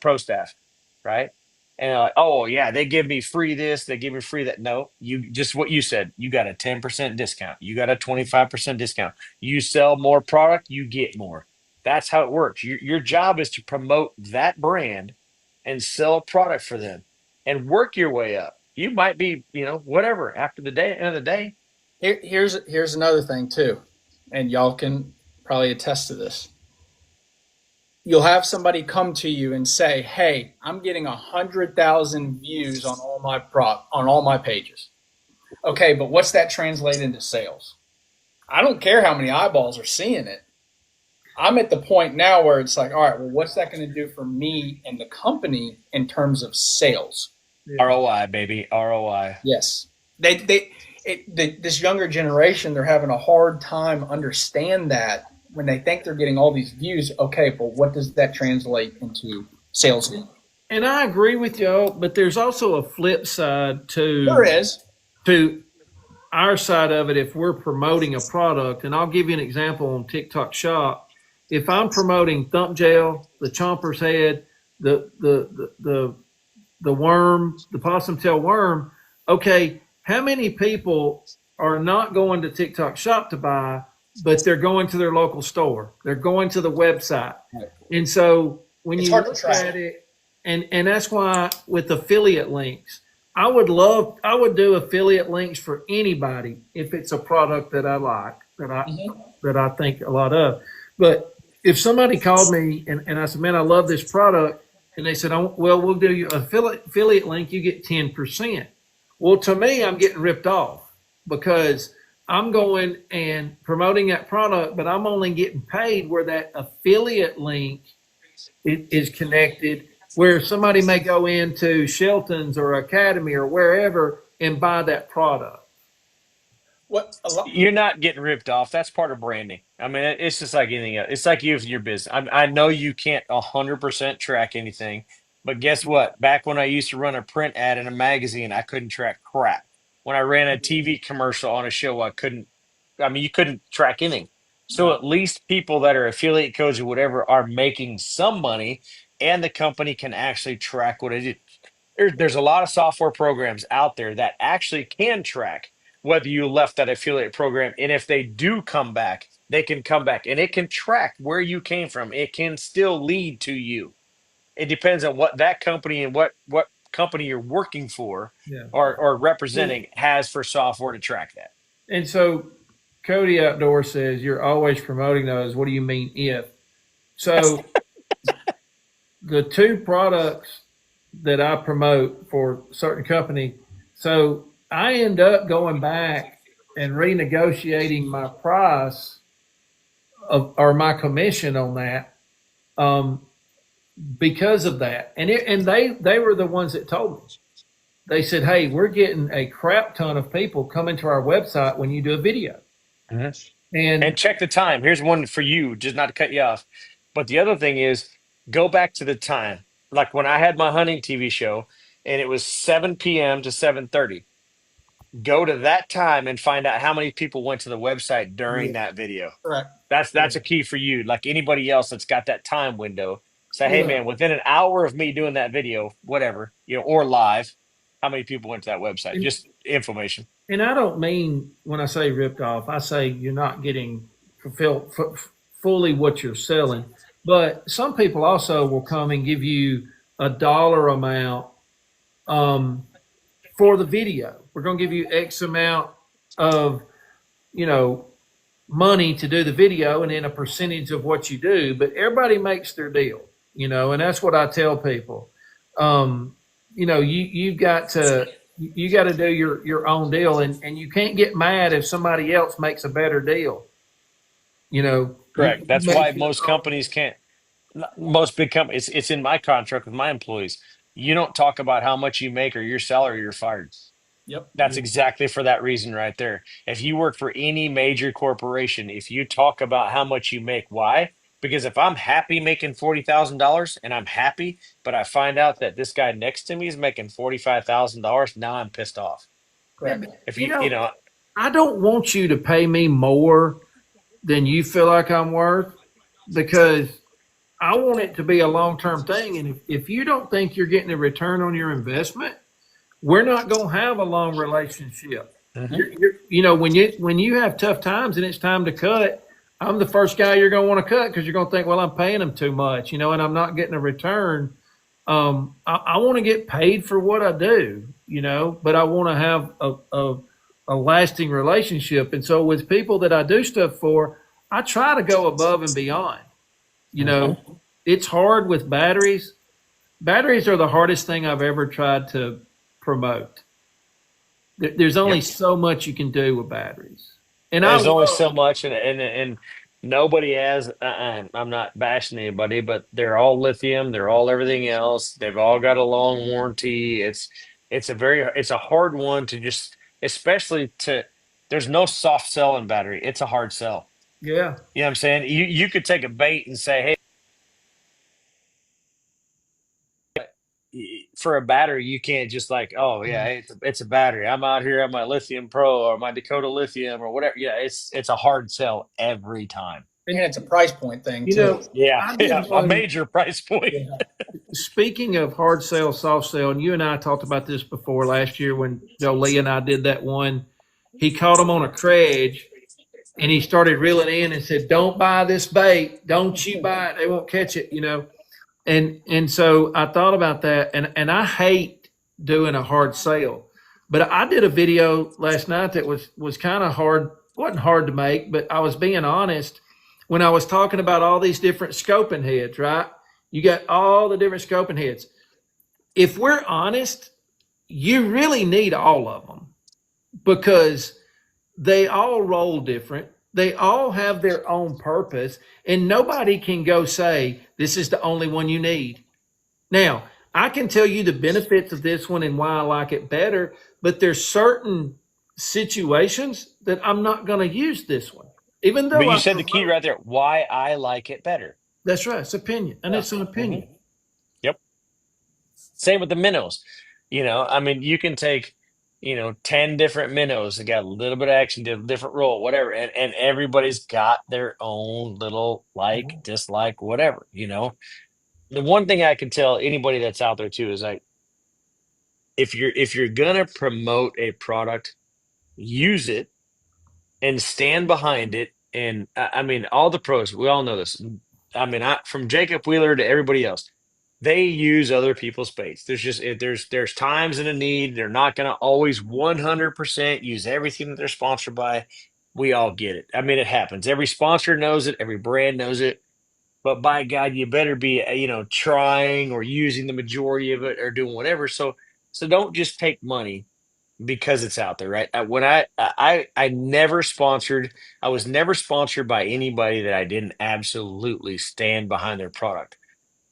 Pro Staff, right? And they're like, oh, yeah, they give me free this. They give me free that. No, you just what you said. You got a 10% discount. You got a 25% discount. You sell more product, you get more. That's how it works. Your job is to promote that brand and sell a product for them and work your way up. You might be, whatever, after the end of the day. here's another thing too, and y'all can probably attest to this. You'll have somebody come to you and say, "Hey, I'm getting 100,000 views on all my pages." Okay, but what's that translate into sales? I don't care how many eyeballs are seeing it. I'm at the point now where it's like, all right, well, what's that going to do for me and the company in terms of sales? Yeah. ROI, baby, ROI. Yes, this younger generation, they're having a hard time understand that when they think they're getting all these views. Okay, but what does that translate into sales? And I agree with y'all, but there's also a flip side to There is. to our side of it. If we're promoting a product, and I'll give you an example on TikTok Shop. If I'm promoting Thump Gel, the Chomper's Head, the worm, the possum tail worm. Okay, how many people are not going to TikTok Shop to buy, but they're going to their local store? They're going to the website. Right. And so when It's you hard to look track. at it, and that's why with affiliate links, I would do affiliate links for anybody if it's a product that I like, that I think a lot of. But if somebody called me and I said, man, I love this product, and they said, oh, well, we'll do you affiliate link, you get 10%. Well, to me, I'm getting ripped off because I'm going and promoting that product, but I'm only getting paid where that affiliate link is connected, where somebody may go into Shelton's or Academy or wherever and buy that product. What a lot. You're not getting ripped off. That's part of branding. I mean, it's just like anything else. It's like you in your business. I know you can't 100% track anything, but guess what? Back when I used to run a print ad in a magazine, I couldn't track crap. When I ran a TV commercial on a show, I couldn't. I mean, you couldn't track anything. So at least people that are affiliate codes or whatever are making some money, and the company can actually track what it is. There's a lot of software programs out there that actually can track whether you left that affiliate program. And if they do come back, they can come back and it can track where you came from. It can still lead to you. It depends on what that company and what company you're working for Yeah. or representing has for software to track that. And so Cody Outdoor says you're always promoting those. What do you mean if? So the two products that I promote for a certain company, so I end up going back and renegotiating my price or my commission on that because of that. And they were the ones that told me. They said, "Hey, we're getting a crap ton of people coming to our website when you do a video." Mhm. And And check the time. Here's one for you, just not to cut you off. But the other thing is go back to the time. Like when I had my hunting TV show and it was 7 p.m. to 7:30. Go to that time and find out how many people went to the website during that video. Correct. That's a key for you. Like anybody else that's got that time window, say, hey yeah, man, within an hour of me doing that video, whatever, or live, how many people went to that website? and, Just information. and I don't mean when I say ripped off, I say you're not getting fully what you're selling. But some people also will come and give you a dollar amount for the video. We're going to give you X amount of, you know, money to do the video and then a percentage of what you do. But everybody makes their deal, and that's what I tell people. You've got to do your own deal, and you can't get mad if somebody else makes a better deal. Correct. That's Make why your most own. companies can't. Most big companies, it's in my contract with my employees. You don't talk about how much you make or your salary, you're fired. Yep. That's exactly for that reason right there. If you work for any major corporation, if you talk about how much you make, why? Because if I'm happy making $40,000 and I'm happy, but I find out that this guy next to me is making $45,000, now I'm pissed off. Yeah, Correct. but, If you I don't want you to pay me more than you feel like I'm worth because I want it to be a long term thing. And if you don't think you're getting a return on your investment, we're not going to have a long relationship. Mhm. When you have tough times and it's time to cut, I'm the first guy you're going to want to cut because you're going to think, well, I'm paying them too much, and I'm not getting a return. I want to get paid for what I do, but I want to have a lasting relationship. And so with people that I do stuff for, I try to go above and beyond. It's hard with batteries. Batteries are the hardest thing I've ever tried to promote. There's only Yep. so much you can do with batteries. And I There's only love, so much, and nobody has. I'm not bashing anybody, but they're all lithium. They're all everything else. They've all got a long warranty. It's a hard one to just, especially to. There's no soft sell in battery. It's a hard sell. yeah. You know what I'm saying? You could take a bait and say, hey, for a battery, you can't just like, oh yeah, it's a battery. I'm out here on my Lithium Pro or my Dakota Lithium or whatever. Yeah, it's a hard sell every time. And it's a price point thing You too. know, Yeah, I yeah, did a one. major price point. Yeah. speaking of hard sell, soft sell, and you and I talked about this before last year when Joe Lee and I did that one. He caught him on a credge and he started reeling in and said, "Don't buy this bait. Don't you buy it. They won't catch it." And so I thought about that, and I hate doing a hard sale, but I did a video last night that was kind of hard. Wasn't hard to make, but I was being honest when I was talking about all these different scoping heads. Right? You got all the different scoping heads. If we're honest, you really need all of them because they all roll different. They all have their own purpose, and nobody can go say, this is the only one you need. Now, I can tell you the benefits of this one and why I like it better, but there's certain situations that I'm not going to use this one, even though But you I said the key promote. right there. Why I like it better. That's right. It's opinion, and it's an Hmm. opinion. Yep. Same with the minnows. I mean, you can take, 10 different minnows that got a little bit of action, did a different role, whatever, and everybody's got their own little like, dislike, whatever. The one thing I can tell anybody that's out there too is like, if you're gonna promote a product, use it and stand behind it. And I mean, all the pros, we all know this. I mean, from Jacob Wheeler to everybody else, they use other people's baits. There's times and a need. They're not going to always 100% use everything that they're sponsored by. We all get it. I mean, it happens. Every sponsor knows it. Every brand knows it. But by God, you better be, trying or using the majority of it or doing whatever. So don't just take money because it's out there, right? I never sponsored. I was never sponsored by anybody that I didn't absolutely stand behind their product.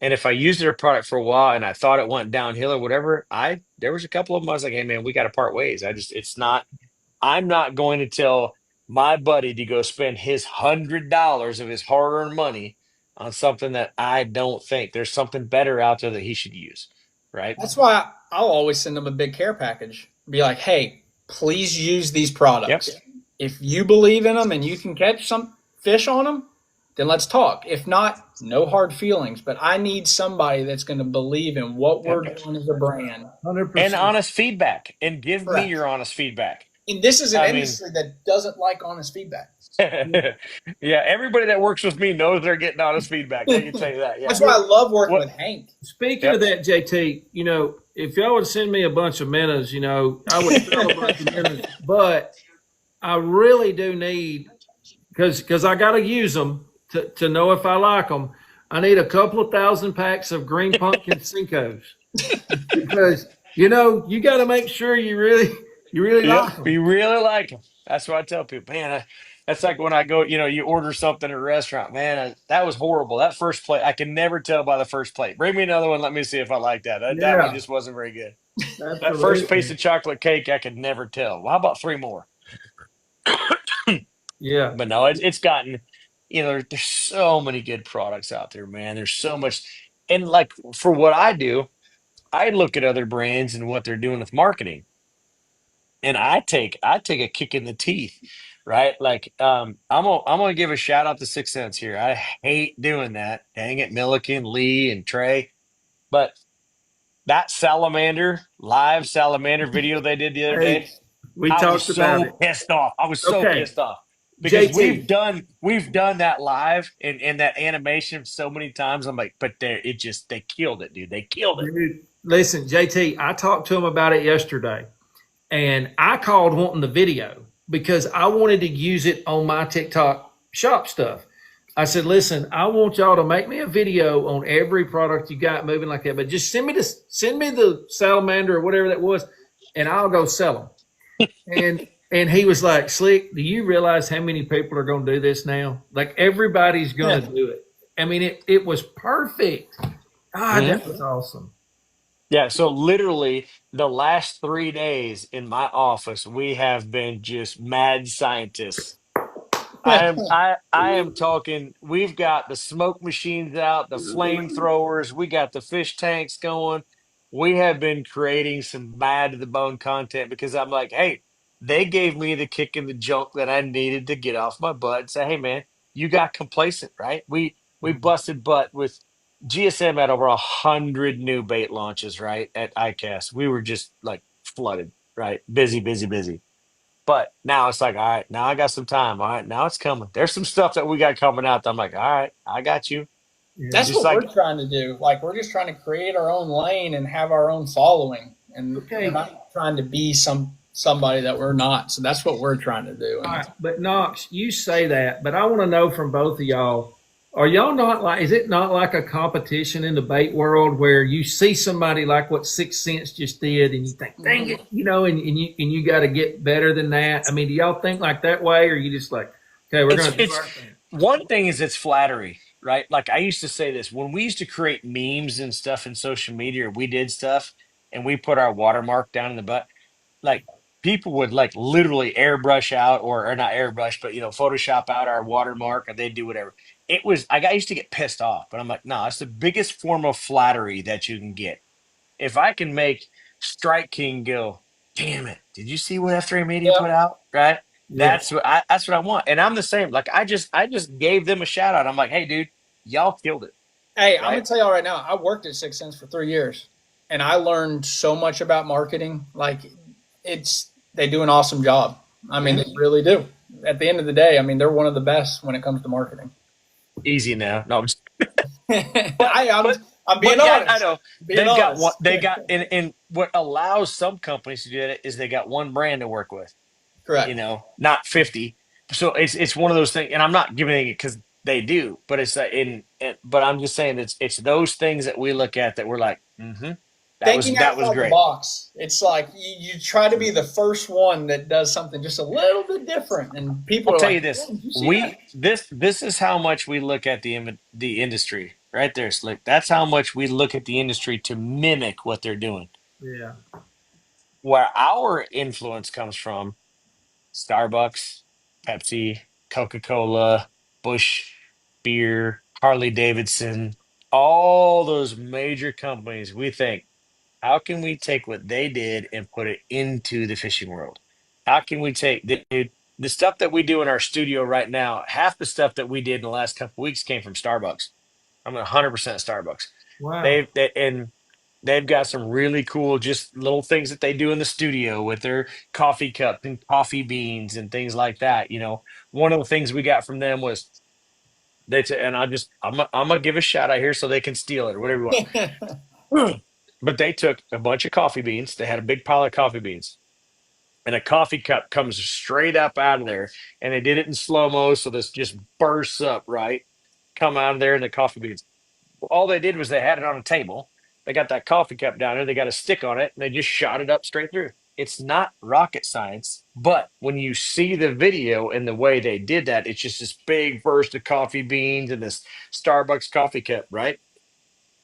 And if I used their product for a while and I thought it went downhill or whatever, I there was a couple of them I was like, hey man, we got to part ways. It's not. I'm not going to tell my buddy to go spend his $100 of his hard-earned money on something that I don't think there's something better out there that he should use, right? That's why I'll always send them a big care package. Be like, hey, please use these Yep. products. If you believe in them and you can catch some fish on them, then let's talk. If not, no hard feelings. But I need somebody that's going to believe in what we're Yep. doing as a brand. Hundred And percent. honest feedback, and give me Correct. your honest feedback. And this is an I mean, industry that doesn't like honest feedback. yeah, everybody that works with me knows they're getting honest feedback. I can tell you that. That's Yeah. why I love working What? with Hank. Speaking of Yep. that, JT, if y'all would send me a bunch of minnows, I would sell a bunch of minnows. But I really do need because I got to use them to know if I like them. I need a couple of thousand packs of green pumpkin Cincos because you got to make sure you really Yep. like them. You really like them. That's what I tell people. Man, that's like when I go, you order something at a restaurant. Man, that was horrible. That first plate, I can never tell by the first plate. Bring me another one. Let me see if I like that. That one Yeah, just wasn't very good. That first piece absolutely. of chocolate cake, I could never tell. Well, how about three more? Yeah. But no, it's gotten, there's so many good products out there, man. There's so much. And like for what I do, I look at other brands and what they're doing with marketing, and I take a kick in the teeth, right? Like I'm gonna give a shout out to Six Sense here. I hate doing that. Dang it, Milliken, Lee, and Trey. But that salamander live salamander video they did the other Hey, day, we I was talked about so it. pissed off. I was so Okay, pissed off because we've JT. done we've done that live and that animation so many times. I'm like, but they killed it, dude. They killed it. Dude, listen, JT, I talked to him about it yesterday, and I called wanting the video because I wanted to use it on my TikTok shop stuff. I said, listen, I want y'all to make me a video on every product you got moving like that, but just send me the salamander or whatever that was, and I'll go sell them. And he was like, Slick, do you realize how many people are going to do this now? Like everybody's going to do it. I mean, it was perfect. God, that was awesome. Yeah, so literally the last 3 days in my office, we have been just mad scientists. I am talking, we've got the smoke machines out, the flamethrowers, we got the fish tanks going. We have been creating some mad to the bone content because I'm like, hey, they gave me the kick in the junk that I needed to get off my butt and say, hey man, you got complacent, right? We busted butt with GSM had over 100 new bait launches, right? At ICAST. We were just like flooded, right? Busy, busy, busy. But now it's like, all right, now I got some time. All right, now it's coming. There's some stuff that we got coming out that I'm like, all right, I got you. Yeah. That's Just what we're like, trying to do. Like we're just trying to create our own lane and have our own following, and Okay. we're not trying to be somebody that we're not. So that's what we're trying to do. All right, but Knox, you say that, but I want to know from both of y'all, are y'all not like, is it not like a competition in the bait world where you see somebody like what Six Sense just did and you think, dang it, and you got to get better than that? I mean, do y'all think like that way, or you just like, okay, we're it's going to do it's our thing? one thing is it's flattery, right? Like I used to say this when we used to create memes and stuff in social media, or we did stuff and we put our watermark down in the butt, like people would like literally airbrush out or not airbrush, but Photoshop out our watermark or they'd do whatever. I used to get pissed off, but I'm like, no, it's the biggest form of flattery that you can get. If I can make Strike King go, damn it, did you see what F3 Media Yeah. put out? Right? Yeah. That's what I want. And I'm the same. Like I just gave them a shout out. I'm like, hey dude, y'all killed it. Hey, I'm gonna Right? tell y'all right now. I worked at Six Sense for 3 years, and I learned so much about marketing. Like, they do an awesome job. I mean, they really do. At the end of the day, I mean, they're one of the best when it comes to marketing. Easy now. No, I'm just, but I, I'm but I'm being but yeah, I honest. know. Being honest. They got and what allows some companies to do that is they got one brand to work with, Correct. not 50. So it's one of those things, and I'm not giving it because they do, but it's but I'm just saying it's those things that we look at that we're like, that was Thinking that was outside the great. box. It's like you try to be the first one that does something just a little bit different, and people I'll are tell you like, this: "Oh, did you see that?" this is how much we look at the industry right there, Slick. That's how much we look at the industry to mimic what they're doing. Yeah. Where our influence comes from: Starbucks, Pepsi, Coca Cola, Bush Beer, Harley Davidson, all those major companies. We think, how can we take what they did and put it into the fishing world? How can we take dude, the stuff that we do in our studio right now? Half the stuff that we did in the last couple weeks came from Starbucks. I'm 100% Starbucks. Wow. And they've got some really cool, just little things that they do in the studio with their coffee cup and coffee beans and things like that. One of the things we got from them was and I'm gonna give a shout out here so they can steal it or whatever you want. But they took a bunch of coffee beans. They had a big pile of coffee beans, and a coffee cup comes straight up out of there. And they did it in slow mo, so this just bursts up, right? Come out of there, and the coffee beans. Well, all they did was they had it on a table. They got that coffee cup down there. They got a stick on it, and they just shot it up straight through. It's not rocket science, but when you see the video and the way they did that, it's just this big burst of coffee beans and this Starbucks coffee cup, right?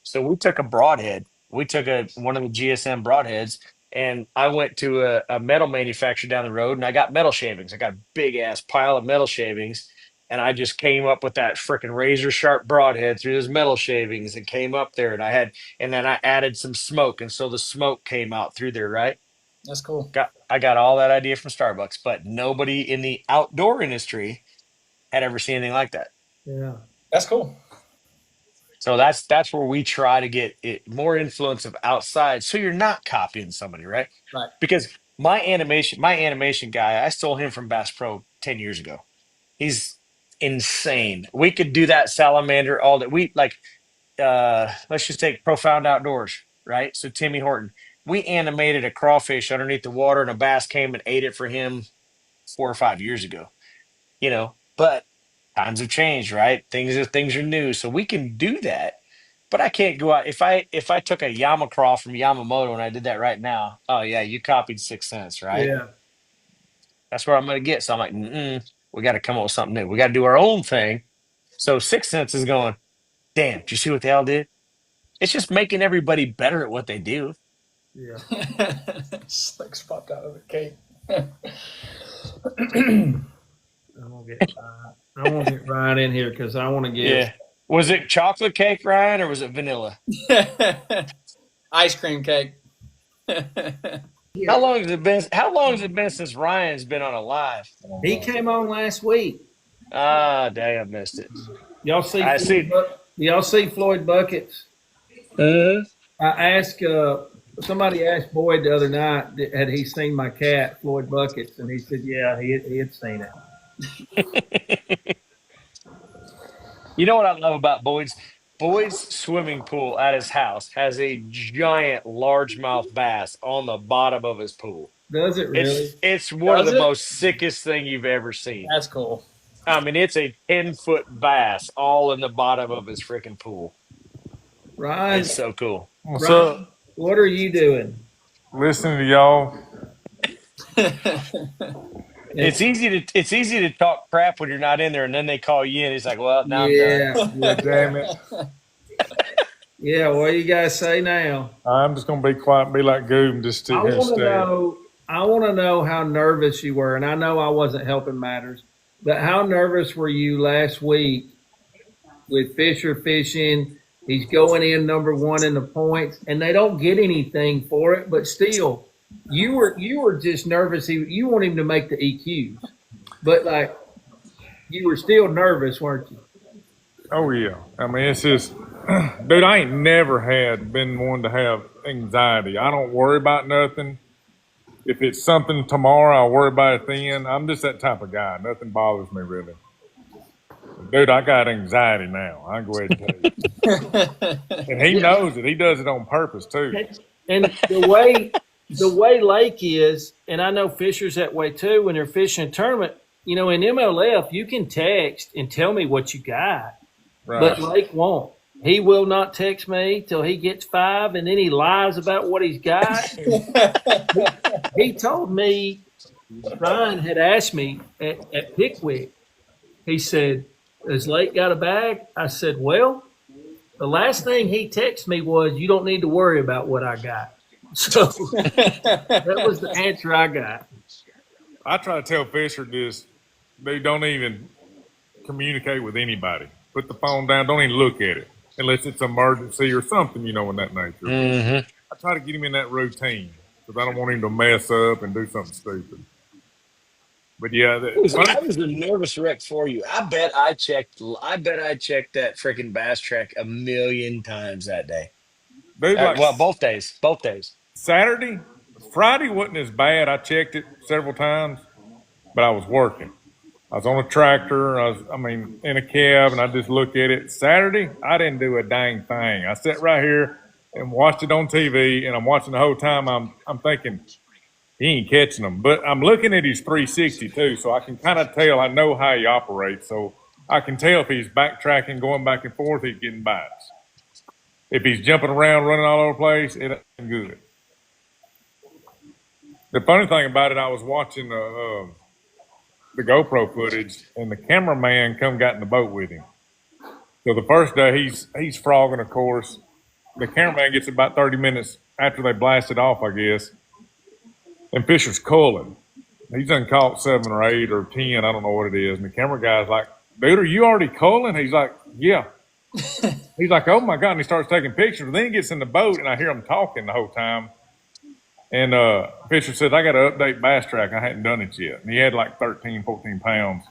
So we took a broadhead. We took one of the GSM broadheads, and I went to a metal manufacturer down the road, and I got metal shavings. I got a big ass pile of metal shavings, and I just came up with that freaking razor sharp broadhead through those metal shavings, and came up there, and then I added some smoke, and so the smoke came out through there, right? That's cool. I got all that idea from Starbucks, but nobody in the outdoor industry had ever seen anything like that. Yeah. That's cool. So that's where we try to get it more influence of outside, so you're not copying somebody, right? Right. Because my animation guy, I stole him from Bass Pro 10 years ago. He's insane. We could do that salamander all day. We like let's just take Profound Outdoors, right? So Timmy Horton, we animated a crawfish underneath the water, and a bass came and ate it for him 4 or 5 years ago. But times have changed, right? Things are new, so we can do that. But I can't go out if I took a Yamacraw from Yamamoto and I did that right now. Oh yeah, you copied Six Sense, right? Yeah. That's where I'm gonna get. So I'm like, we got to come up with something new. We got to do our own thing. So Six Sense is going. Damn, did you see what they all did? It's just making everybody better at what they do. Yeah. Slicks popped out of the cake. I want to get Ryan in here because I want to give. Yeah. Was it chocolate cake, Ryan, or was it vanilla? Ice cream cake. How long has it been? How long has it been since Ryan's been on a live? He came on last week. Ah, dang, I missed it. Y'all see? I see. Do y'all see Floyd Buckets? Mhm. I asked somebody asked Boyd the other night had he seen my cat Floyd Buckets, and he said yeah he had seen it. You know what I love about Boyd's? Boyd's swimming pool at his house has a giant largemouth bass on the bottom of his pool. Does it really? It's one of Does the it? most sickest thing you've ever seen. That's cool. I mean, it's a 10-foot bass all in the bottom of his freaking pool. Ryan, It's so cool. What's Ryan, up? what are you doing? Listening to y'all. It's easy to talk crap when you're not in there, and then they call you in. He's like, "Well, now I'm done." Yeah, Damn it. yeah. What do you guys say now? I'm just gonna be quiet and be like Goob and just sit I here and want to stare. know. I want to know how nervous you were, and I know I wasn't helping matters, but how nervous were you last week with Fisher fishing? He's going in number one in the points, and they don't get anything for it, but still, you were just nervous. You want him to make the EQs, but like you were still nervous, weren't you? Oh yeah. I mean, it's just, dude. I ain't never been one to have anxiety. I don't worry about nothing. If it's something tomorrow, I'll worry about it then. I'm just that type of guy. Nothing bothers me really. Dude, I got anxiety now. I'll go ahead and tell you. And he knows it. He does it on purpose too. And the way Lake is, and I know Fisher's that way too. When they're fishing a tournament, in MLF you can text and tell me what you got, but Right. Lake won't. He will not text me till he gets 5, and then he lies about what he's got. He told me Ryan had asked me at Pickwick. He said, "Has Lake got a bag?" I said, "Well, the last thing he texted me was, you don't need to worry about what I got." So that was the answer I got. I try to tell Fisher this, dude, don't even communicate with anybody. Put the phone down. Don't even look at it unless it's emergency or something, in that nature. Mm-hmm. I try to get him in that routine because I don't want him to mess up and do something stupid. But yeah, I was a nervous wreck for you. I bet I checked. I bet I checked that freaking bass track a million times that day. dude, like Well, both days. Both days. Saturday, Friday wasn't as bad. I checked it several times, but I was working. I was on a tractor. In a cab, and I just looked at it. Saturday, I didn't do a dang thing. I sat right here and watched it on TV, and I'm watching the whole time. I'm thinking he ain't catching them, but I'm looking at his 360 too, so I can kind of tell. I know how he operates, so I can tell if he's backtracking, going back and forth, he's getting bites. If he's jumping around, running all over the place, it ain't good. The funny thing about it, I was watching the GoPro footage, and the cameraman got in the boat with him. So the first day he's frogging, of course. The cameraman gets about 30 minutes after they blast it off, I guess. And Fisher's culling. He's done caught 7 or 8 or 10, I don't know what it is. And the camera guy's like, "Dude, are you already culling?" He's like, "Yeah." He's like, "Oh my God." And he starts taking pictures. And then he gets in the boat, and I hear him talking the whole time. And Fisher said, "I got to update Bass Track. I hadn't done it yet." And he had like 13, 14 pounds.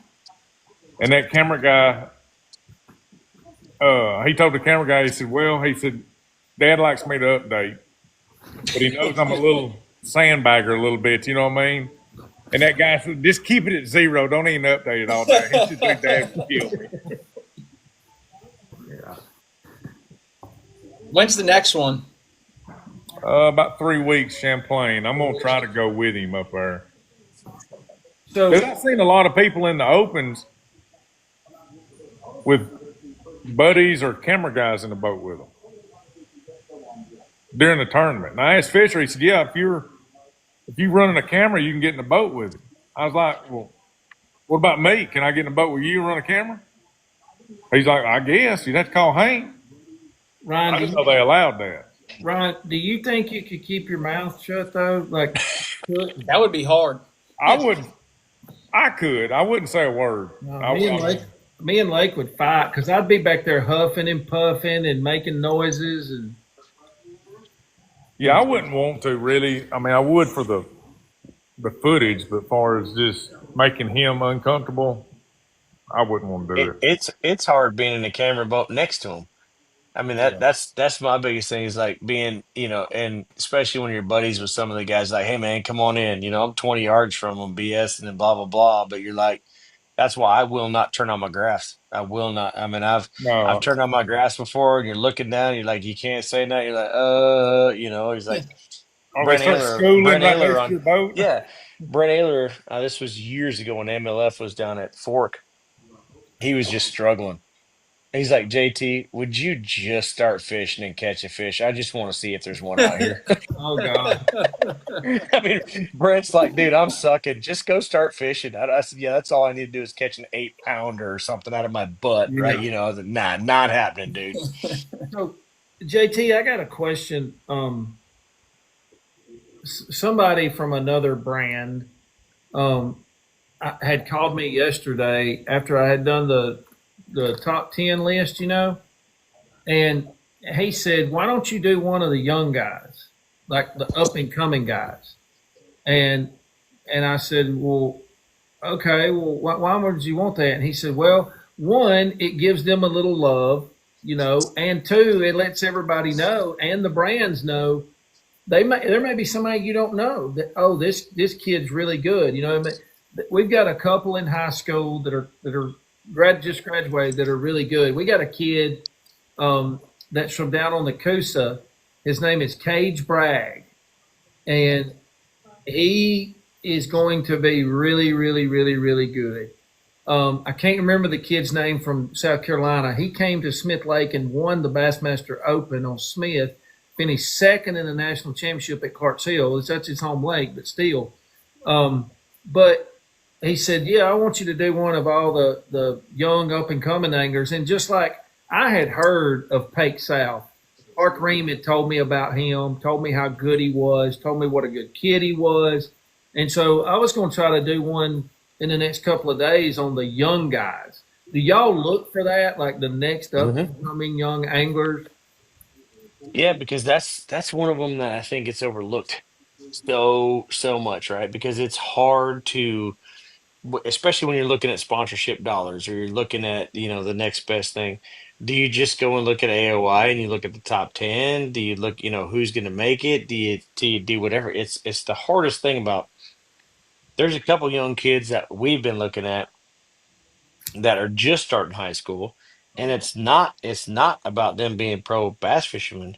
And that camera guy, he told the camera guy, he said, "Dad likes me to update, but he knows I'm a little sandbagger a little bit, you know what I mean?" And that guy said, "Just keep it at 0. Don't even update it all day." He should think Dad would kill me. When's the next one? About 3 weeks, Champlain. I'm going to try to go with him up there. So Because I've seen a lot of people in the opens with buddies or camera guys in the boat with them during the tournament. And I asked Fisher, he said, "Yeah, if you're running a camera, you can get in the boat with him." I was like, "Well, what about me? Can I get in the boat with you and run a camera?" He's like, "I guess. You'd have to call Hank." I Ryan, didn't know they allowed that. Ryan, do you think you could keep your mouth shut though? Like, That would be hard. I could. I wouldn't say a word. me and Lake would fight because I'd be back there huffing and puffing and making noises and. Yeah, I wouldn't want to really. I would for the footage, but as far as just making him uncomfortable, I wouldn't want to do it. It's hard being in a camera boat next to him I mean Yeah. that's my biggest thing is like being, and especially when you're buddies with some of the guys, like, hey man, come on in. I'm 20 yards from them, BS, and then blah blah blah. But you're like, that's why I will not turn on my grass. I will not. I mean, I've No. turned on my grass before, and you're looking down, you're like, you can't say that. You're like, he's like Oh, they start schooling Brent right Ayler next to on, your boat. yeah, Brent Ayler. This was years ago when MLF was down at Fork. He was just struggling. He's like, JT, would you just start fishing and catch a fish? I just want to see if there's one out here. Oh God. I mean, Brent's like, dude, I'm sucking. Just go start fishing. I said, yeah, that's all I need to do is catch an 8 pounder or something out of my butt, right? Yeah. I was like, nah, not happening, dude. So, JT, I got a question. Somebody from another brand um, had called me yesterday after I had done the top 10 list, and he said, "Why don't you do one of the young guys, like the up and coming guys?" And I said, "Well, okay. Well, why would you want that?" And he said, "Well, one, it gives them a little love, and two, it lets everybody know and the brands know there may be somebody you don't know that, oh, this kid's really good. I mean, we've got a couple in high school that are just graduated that are really good. We got a kid that's from down on the Coosa. His name is Cage Bragg, and he is going to be really, really, really, really good. I can't remember the kid's name from South Carolina. He came to Smith Lake and won the Bassmaster Open on Smith, finished second in the national championship at Clarks Hill. That's his home lake, but still. But he said, "Yeah, I want you to do one of all the young up and coming anglers." And just like I had heard of Pake South, Mark Ream had told me about him, told me how good he was, told me what a good kid he was. And so I was going to try to do one in the next couple of days on the young guys. Do y'all look for that, like the next up Hmm. and coming young anglers? Yeah, because that's one of them that I think it's overlooked so much, right? Because it's hard to, especially when you're looking at sponsorship dollars or you're looking at, the next best thing. Do you just go and look at AOI and you look at the top 10? Do you look, who's going to make it? Do you do whatever? It's the hardest thing about. There's a couple young kids that we've been looking at that are just starting high school, and it's not about them being pro bass fishermen.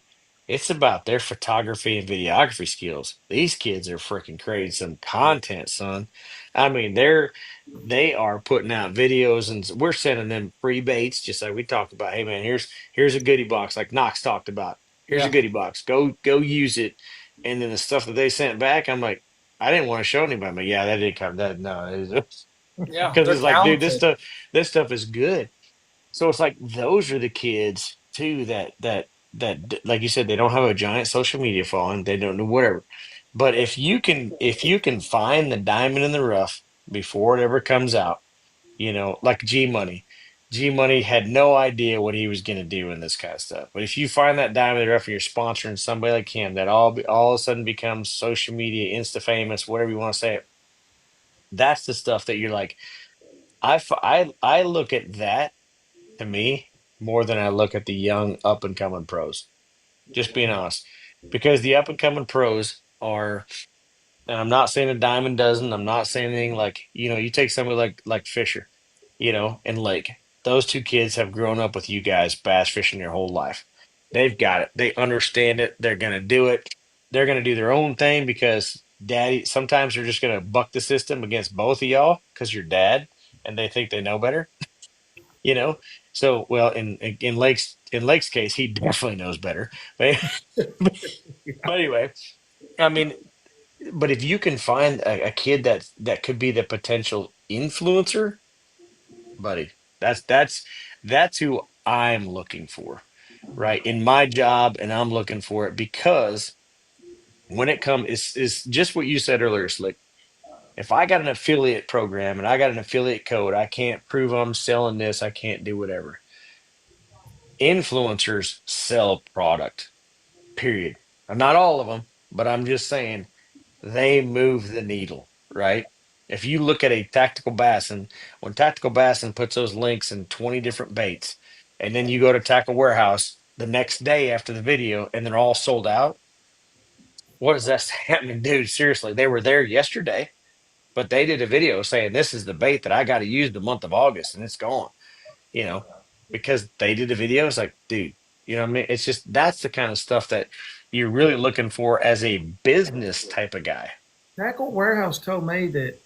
It's about their photography and videography skills. These kids are freaking creating some content, son. I mean, they are putting out videos, and we're sending them free baits, just like we talked about. Hey man, here's a goodie box, like Knox talked about. Here's a Yeah. goodie box. Go use it. And then the stuff that they sent back, I'm like, I didn't want to show anybody, but yeah, that did come. That no, Yeah. because They're it's like, dude, talented. this stuff is good. So it's like those are the kids too like you said, they don't have a giant social media following, they don't know whatever. But if you can find the diamond in the rough before it ever comes out, like G Money. G Money had no idea what he was going to do in this kind of stuff. But if you find that diamond in the rough and you're sponsoring somebody like him, that all of a sudden becomes social media, insta famous, whatever you want to say it, that's the stuff that you're like, I look at that to me more than I look at the young up and coming pros. Just being honest, because the up and coming pros are, and I'm not saying a dime a dozen. I'm not saying anything like, you take somebody like Fisher, and Lake. Those two kids have grown up with you guys bass fishing their whole life. They've got it. They understand it. They're gonna do it. They're gonna do their own thing because daddy. Sometimes they're just gonna buck the system against both of y'all because you're dad, and they think they know better you know so well in Lake's case he definitely knows better but, but anyway, I mean, but if you can find a kid that could be the potential influencer, buddy, that's who I'm looking for, right, in my job. And I'm looking for it because when it comes is just what you said earlier, Slick. If I got an affiliate program and I got an affiliate code, I can't prove I'm selling this, I can't do whatever. Influencers sell product, period. Not all of them, but I'm just saying they move the needle, right? If you look at a Tactical Bassin, when Tactical Bassin puts those links in 20 different baits, and then you go to Tackle Warehouse, the next day after the video and they're all sold out. What does that say? I mean, dude, seriously, they were there yesterday, but they did a video saying this is the bait that I got to use the month of August and it's gone, you know, because they did a video. It's like, dude, you know what I mean? It's just that's the kind of stuff that you're really looking for as a business type of guy. Tackle Warehouse told me that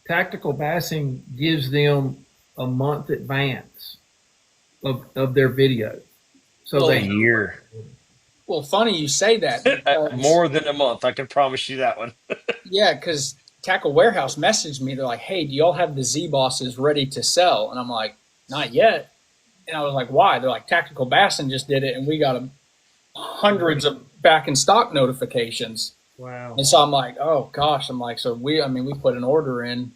Tactical Bassing gives them a month advance of their video. So Well, A they year, well, funny you say that because more than a month. I can promise you that one. yeah, because Tackle Warehouse messaged me. They're like, "Hey, do y'all have the Z bosses ready to sell?" And I'm like, "Not yet." And I was like, "Why?" They're like, "Tactical Bassin just did it, and we got hundreds of back in stock notifications." wow. And so I'm like, "Oh gosh!" I'm like, "So we, I mean, we put an order in,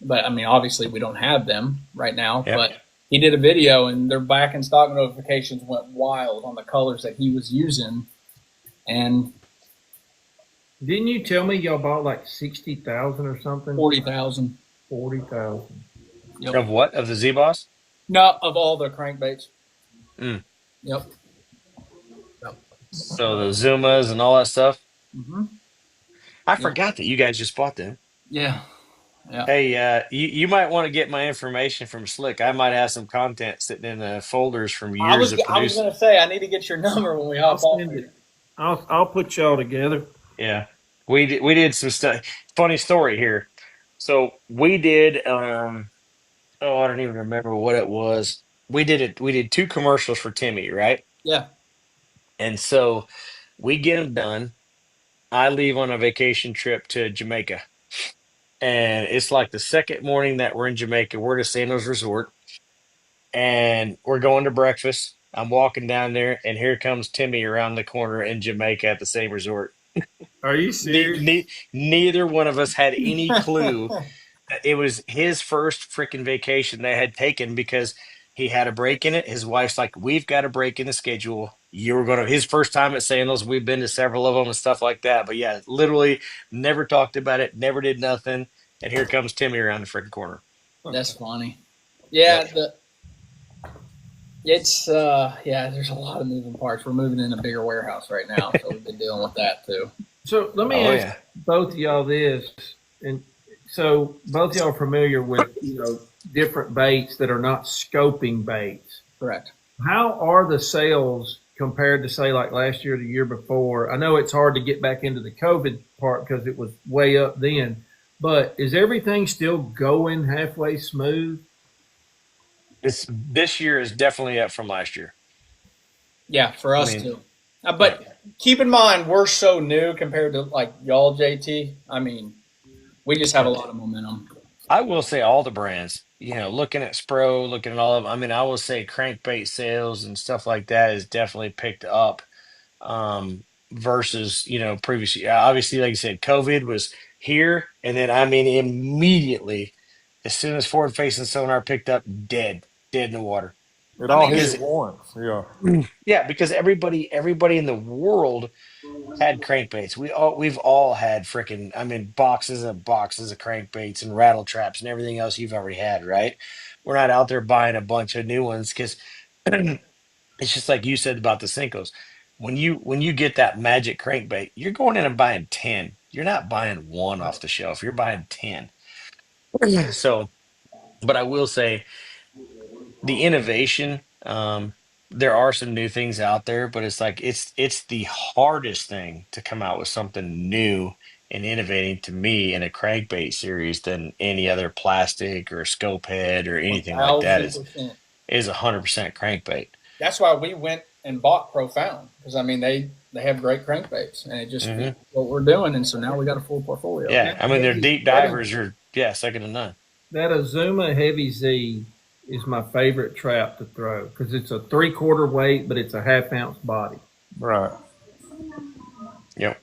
but I mean, obviously we don't have them right now." Yep. But he did a video, and their back in stock notifications went wild on the colors that he was using, and Didn't you tell me y'all bought like 60,000 or something? 40,000. 40,000. Yep. Of what? Of the Z Boss? No, of all the crankbaits. Mm. Yep. So the Zumas and all that stuff. Mm-hmm. I Yep. forgot that you guys just bought them. Yeah. Yeah. Hey, you might want to get my information from Slick. I might have some content sitting in the folders from years of I was producing. gonna say I need to get your number when we I'll hop off send here. it. I'll put y'all together. Yeah, we did some stuff. Funny story here. So we did. Oh, I don't even remember what it was. We did it. We did two commercials for Timmy, right? Yeah. And so we get them done. I leave on a vacation trip to Jamaica, and it's like the second morning that we're in Jamaica. We're at a Sandals Resort, and we're going to breakfast. I'm walking down there, and here comes Timmy around the corner in Jamaica at the same resort. Are you Ne- serious? ne- neither one of us had any clue. It was his first freaking vacation they had taken because he had a break in it. His wife's like, "We've got a break in the schedule. You're gonna." His first time at Sandals. We've been to several of them and stuff like that. But yeah, literally never talked about it. Never did nothing. And here comes Timmy around the freaking corner. That's funny. Yeah. Yep. It's yeah. There's a lot of moving parts. We're moving in a bigger warehouse right now, so we've been dealing with that too. So let me Oh ask yeah. both of y'all this, and so both of y'all are familiar with different baits that are not scoping baits. Correct. How are the sales compared to say like last year, or the year before? I know it's hard to get back into the COVID part because it was way up then, but is everything still going halfway smooth? This year is definitely up from last year. Yeah, for I us mean, too. But keep in mind, we're so new compared to like y'all, JT. I mean, we just have a lot of momentum. I will say all the brands, looking at Spro, looking at all of them. I mean, I will say crankbait sales and stuff like that is definitely picked up versus, previously. Obviously, like you said, COVID was here. And then, I mean, immediately, as soon as forward facing sonar picked up, dead in the water. It I all mean, hit Because, at once. Yeah. yeah, because everybody in the world had crankbaits. We've all had freaking, I mean, boxes and boxes of crankbaits and rattle traps and everything else you've already had, right? We're not out there buying a bunch of new ones because it's just like you said about the Cincos. When you get that magic crankbait, you're going in and buying 10. You're not buying one off the shelf. You're buying 10. So, but I will say the innovation, there are some new things out there, but it's like it's the hardest thing to come out with something new and innovating to me in a crankbait series than any other plastic or scope head or anything like that is 1,000%. is 100% crankbait. That's why we went and bought Profound because I mean they have great crankbaits and it just Hmm. fits what we're doing, and so now we got a full portfolio. Yeah, I mean their deep divers are second to none. That Azuma Heavy Z is my favorite trap to throw because it's a 3/4 weight, but it's a 1/2 ounce body. Right. Yep.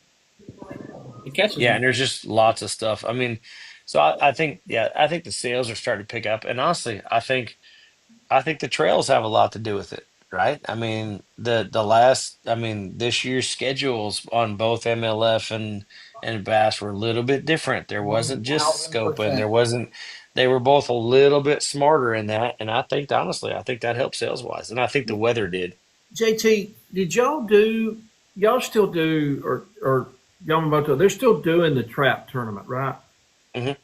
It catches Yeah, them. and there's just lots of stuff. I mean, so I think I think the sales are starting to pick up, and honestly, I think the trails have a lot to do with it, right? I mean, this year's schedules on both MLF and Bass were a little bit different. There wasn't just scoping. 1,000%. They were both a little bit smarter in that, and I think honestly, I think that helped sales wise, and I think the weather did. JT, did y'all still do or Yamamoto? They're still doing the trap tournament, right? Mhm.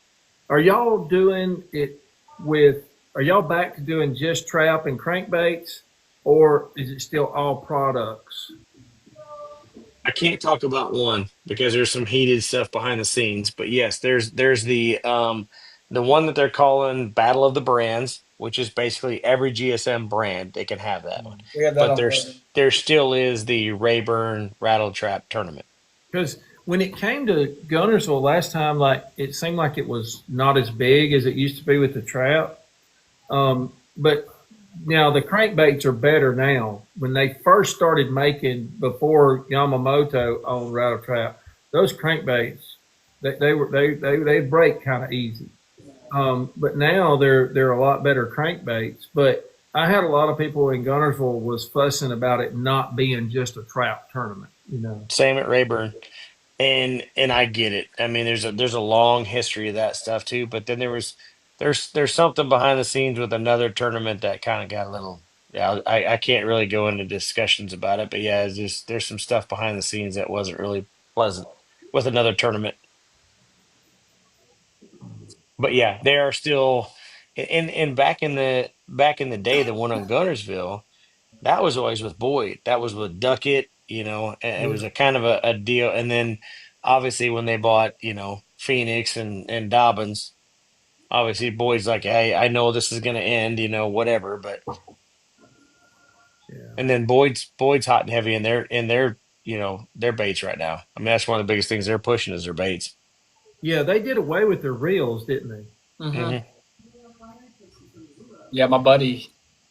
Are y'all doing it with? Are y'all back to doing just trap and crankbaits, or is it still all products? I can't talk about one because there's some heated stuff behind the scenes. But yes, there's the one that they're calling Battle of the Brands, which is basically every GSM brand they can have that one. We have that But on Rogan. there still is the Rayburn Rattle Trap tournament. Because when it came to Gunnersville last time, like it seemed like it was not as big as it used to be with the trap. But now the crankbaits are better now. When they first started making before Yamamoto on Rattle Trap, those crankbaits they break kind of easy. But now they're a lot better crankbaits. But I had a lot of people in Gunnersville was fussing about it not being just a trap tournament. Same at Rayburn. And I get it. I mean, there's a long history of that stuff too. But then there's something behind the scenes with another tournament that kind of got a little. Yeah, I can't really go into discussions about it, but yeah, it's just there's some stuff behind the scenes that wasn't really pleasant with another tournament. But yeah, they are still. And back in the day, the one on Gunnersville, that was always with Boyd. That was with Duckett. And it Yeah. was a kind of a deal. And then obviously when they bought, Phoenix and Dobbins, obviously Boyd's like, hey, I know this is going to end, whatever. But Yeah. and then Boyd's hot and heavy in their baits right now. I mean, that's one of the biggest things they're pushing is their baits. Yeah, they did away with their reels, didn't they? Hmm. Hmm. Yeah, my buddy,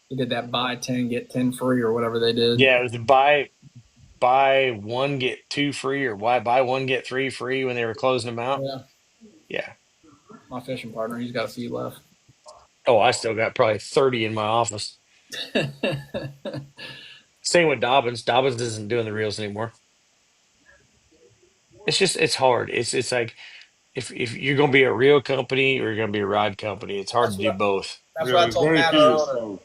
he did that buy 10, get 10 free or whatever they did. Yeah, it was the buy one get two free, or why buy one get three free when they were closing them out. Yeah, Yeah. my fishing partner, he's got a few left. Oh, I still got probably 30 in my office. Same with Dobbins. Dobbins isn't doing the reels anymore. It's hard. It's like if you're gonna be a reel company or you're gonna be a rod company, it's hard That's to do what both. that's what Yeah, I there's told very Matt few. earlier.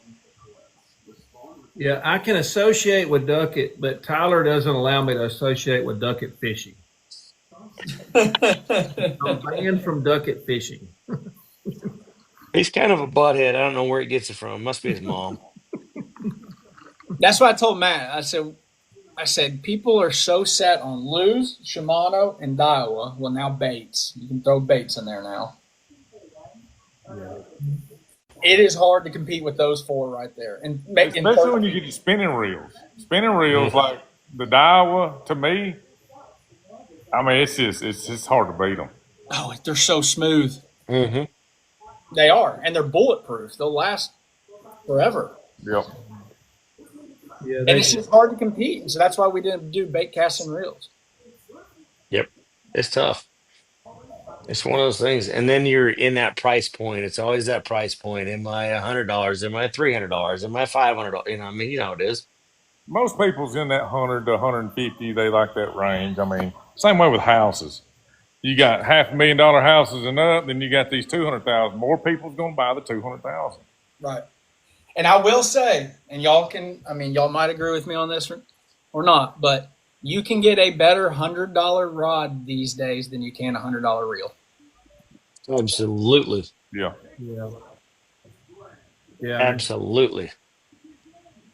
Yeah, I can associate with Duckett, but Tyler doesn't allow me to associate with Duckett fishing. I'm banned from Duckett fishing. He's kind of a butthead. I don't know where he gets it from. Must be his mom. That's what I told Matt. I said people are so set on Lew's, Shimano, and Daiwa. Well, now baits. You can throw baits in there now. It is hard to compete with those four right there, and making Especially when you get your spinning reels. Spinning reels Mhm. like the Daiwa, to me, I mean, it's just hard to beat them. oh, they're so smooth. Hmm. They are, and they're bulletproof. They'll last forever. Yep. Yeah, And it's just hard to compete. So that's why we didn't do bait casting reels. Yep. It's tough. It's one of those things. And then you're in that price point. It's always that price point. Am I $100? Am I $300? Am I $500? I mean, you know how it is. Most people's in that 100 to 150. They like that range. I mean, same way with houses. You got $500,000 houses and up, then you got these 200,000. More people's going to buy the 200,000. Right. And I will say, and y'all might agree with me on this or not, but you can get a better $100 rod these days than you can a $100 reel. Absolutely. Yeah. yeah, yeah. Absolutely.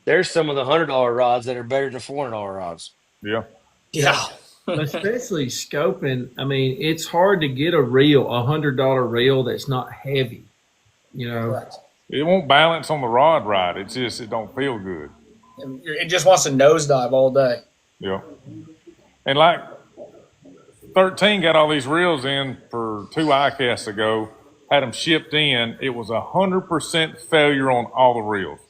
There's some of the $100 rods that are better than $400 rods. Yeah. Yeah. Especially scoping. I mean, it's hard to get a reel, $100 reel that's not heavy. Correct. It won't balance on the rod right. It's just, it don't feel good. It just wants to nosedive all day. Yeah. And like 13 got all these reels in for 2 iCasts ago, had them shipped in. It was 100% failure on all the reels.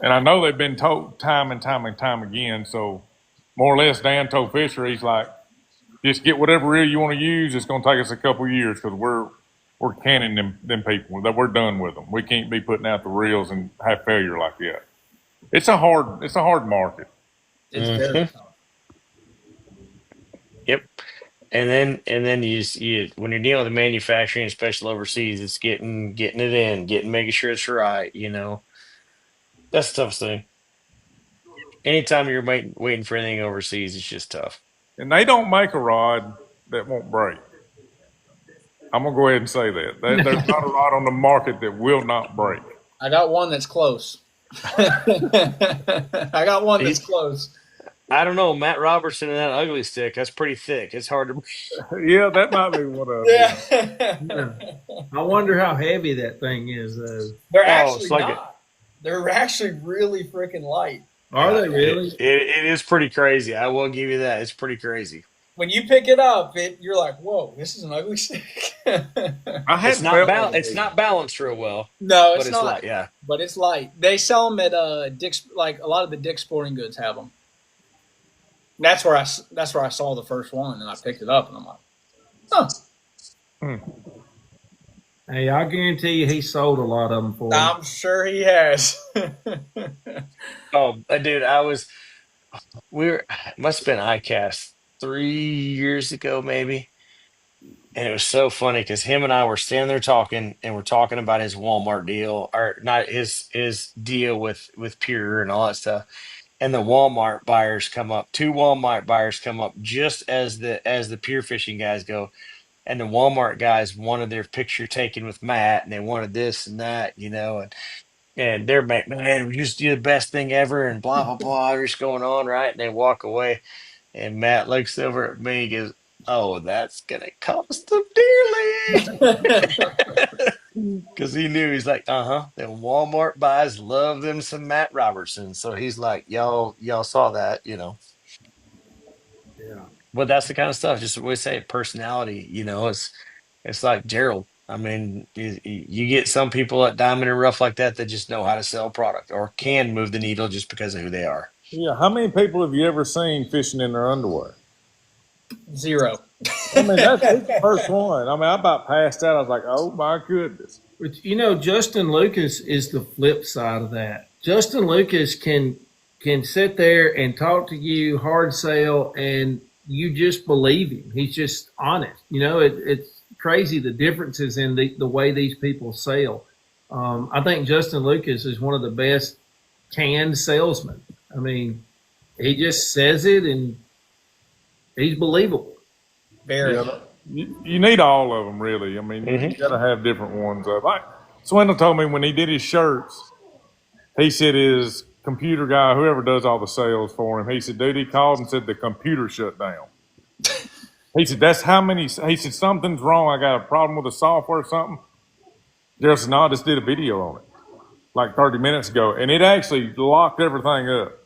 And I know they've been told time and time and time again. So more or less, Dan told Fisher, he's like, just get whatever reel you want to use. It's going to take us a couple of years because we're canning them people. That we're done with them. We can't be putting out the reels and have failure like that. It's a hard market. It's Mhm. very tough. Yep. And then you when you're dealing with manufacturing, especially overseas, it's getting it in, making sure it's right. That's the toughest thing. Anytime you're waiting for anything overseas, it's just tough. And they don't make a rod that won't break. I'm gonna go ahead and say that. There's not a rod on the market that will not break. I got one that's close. I got one that's close. I don't know, Matt Robertson and that ugly stick. That's pretty thick. It's hard to. Yeah, that might be one of them. Yeah. I wonder how heavy that thing is, though. They're Oh, actually it's like not. They're actually really freaking light. Are they really? It is pretty crazy. I will give you that. It's pretty crazy. When you pick it up, you're like, "Whoa, this is an ugly stick." I hadn't It's not felt one of It's these. not balanced real well, No, but it's it's not. light. Yeah. But it's light. They sell them at Dick's. Like a lot of the Dick's Sporting Goods have them. That's where I saw the first one, and I picked it up, and I'm like, "Huh." Hey, I guarantee you he sold a lot of them for him. I'm sure he has. Oh, dude, must have been ICAST 3 years ago, maybe. And it was so funny because him and I were standing there talking, and we're talking about his Walmart deal, or not his deal with Pure and all that stuff. And the Walmart buyers come up. Two Walmart buyers come up just as the Pure Fishing guys go, and the Walmart guys wanted their picture taken with Matt, and they wanted this and that, and they're like, man, we just do the best thing ever, and blah blah blah, just going on, right? And they walk away, and Matt looks over at me and goes, "Oh, that's gonna cost them dearly," because he knew. He's like, them Walmart buys love them some Matt Robertson, so he's like, y'all saw that. Yeah. But that's the kind of stuff. Just what we say, personality. It's like Gerald. I mean, you get some people at Diamond and Rough like that just know how to sell product or can move the needle just because of who they are. Yeah, how many people have you ever seen fishing in their underwear? 0. I mean, that's the first one. I mean, I about passed out. I was like, oh my goodness. But Justin Lucas is the flip side of that. Justin Lucas can sit there and talk to you hard sell, and you just believe him. He's just honest. It's crazy the differences in the way these people sell. I think Justin Lucas is one of the best canned salesmen. I mean, he just says it, and he's believable. Very. Yeah, you need all of them, really. I mean, you got to have different ones. Like Swindle told me when he did his shirts, he said his computer guy, whoever does all the sales for him, he said, dude, he called and said the computer shut down. He said, that's how many. He said, something's wrong. I got a problem with the software or something. Daryl said, no, I just did a video on it like 30 minutes ago, and it actually locked everything up.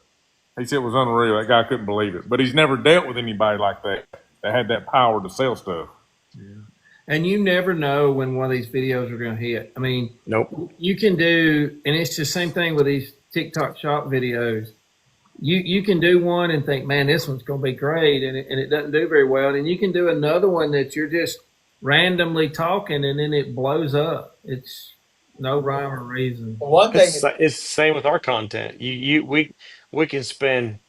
He said it was unreal. That guy couldn't believe it. But he's never dealt with anybody like that had that power to sell stuff. Yeah. And you never know when one of these videos are going to hit. I mean, Nope. you can do, and it's the same thing with these TikTok shop videos. You can do one and think, man, this one's going to be great, and it doesn't do very well. And you can do another one that you're just randomly talking, and then it blows up. It's no rhyme or reason. One thing It's the same with our content. We can spend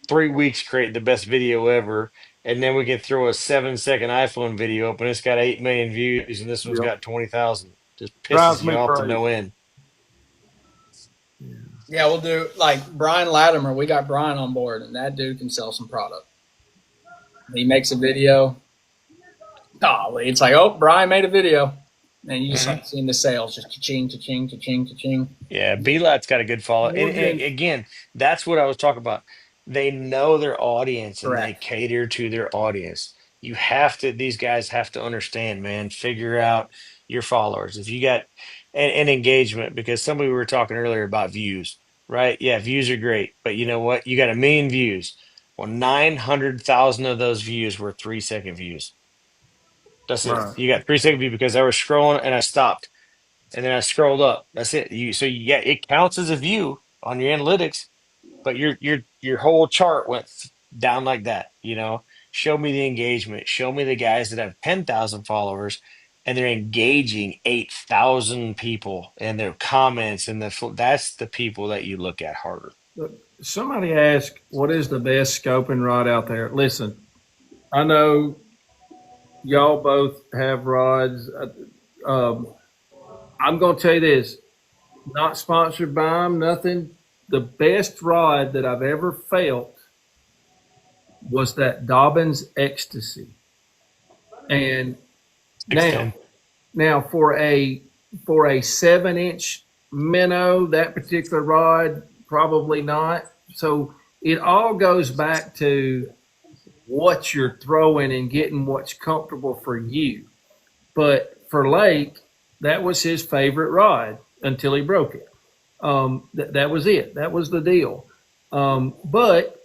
3 weeks creating the best video ever, and then we can throw a 7-second iPhone video up, and it's got 8 million views, and this one's Yep. got 20,000. Just Drives pisses me you off to crazy. no end. Yeah, we'll do like Brian Latimer. We got Brian on board, and that dude can sell some product. He makes a video. Golly, it's like, oh, Brian made a video, and you just start seeing the sales just cha-ching, cha-ching, cha-ching, cha-ching. Yeah, B-Lat's got a good follow. And again, that's what I was talking about. They know their audience and they Correct. cater to their audience. These guys have to understand, man, figure out your followers. If you got an engagement, because somebody we were talking earlier about views, right? Yeah, views are great, but you know what? You got 1 million views. Well, 900,000 of those views were 3-second views. That's it. Right. You got 3-second view because I was scrolling and I stopped and then I scrolled up. That's it. It counts as a view on your analytics, but your whole chart went down like that. Show me the engagement. Show me the guys that have 10,000 followers and they're engaging 8,000 people and their comments that's the people that you look at harder. Somebody asked, what is the best scoping rod out there? Listen, I know y'all both have rods. I'm going to tell you this, not sponsored by them, nothing. the best rod that I've ever felt was that Dobbins Ecstasy. And now, 610. now for a 7-inch minnow, that particular rod, probably not. So it all goes back to what you're throwing and getting what's comfortable for you. But for Lake, that was his favorite rod until he broke it. That was it. That was the deal. But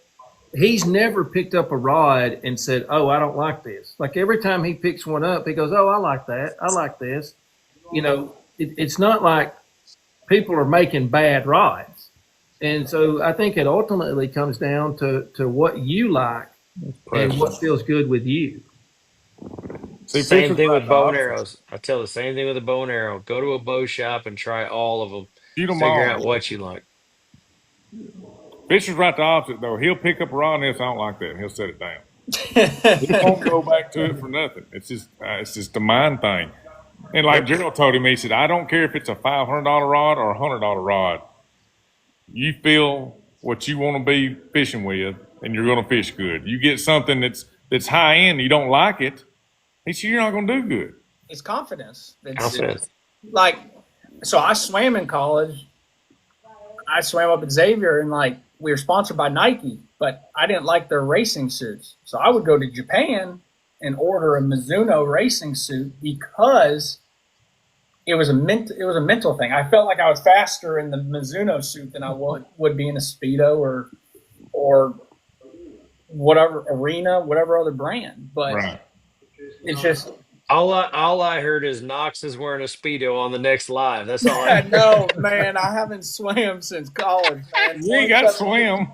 he's never picked up a rod and said, "Oh, I don't like this." Like every time he picks one up, he goes, "Oh, I like that. I like this." You know, it's not like people are making bad rides. And so I think it ultimately comes down to what you like and what feels good with you. See, Same Fisher's thing right, with bow and Dobbs. arrows. I tell the same thing with a bow and arrow. Go to a bow shop and try all of them. Shoot them Figure all. out what you like. Fisher's right the opposite though. He'll pick up a rod and he'll say, "I don't like that," and he'll set it down. He won't go back to it for nothing. It's just a mind thing. And like Gerald told him, he said, "I don't care if it's a $500 rod or $100 rod. You feel what you want to be fishing with, and you're going to fish good. You get something that's high end, and you don't like it. He said, you're not going to do good." It's confidence. It's Confidence. like, so I swam in college. I swam up at Xavier, and like we were sponsored by Nike, but I didn't like their racing suits. So I would go to Japan and order a Mizuno racing suit because it was a mental thing. I felt like I was faster in the Mizuno suit than I would be in a Speedo or whatever Arena, whatever other brand. But Right. it's just All I heard is Knox is wearing a Speedo on the next live. That's all I heard. no, man. I haven't swam since college, man. You ain't got to swim.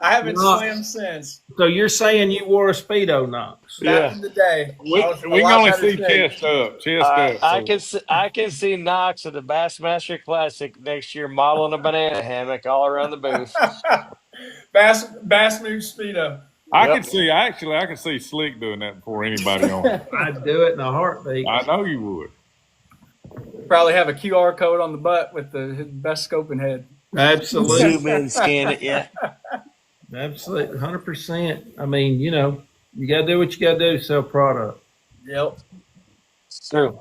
I haven't No. swam since So you're saying you wore a Speedo, Knox? back in the day. we I was a we can lot only better see shape. chest up. Chest up. I can see Knox at the Bassmaster Classic next year modeling a banana hammock all around the booth. Bass Move Speedo. I Yep. could see, actually, I could see Slick doing that before anybody on it. I'd do it in a heartbeat. I know you would. Probably have a QR code on the butt with his best scoping head. Absolutely. Zoom in, scan it. Yeah. Absolutely. 100%. I mean, you know, you got to do what you got to do to sell product. Yep. It's true.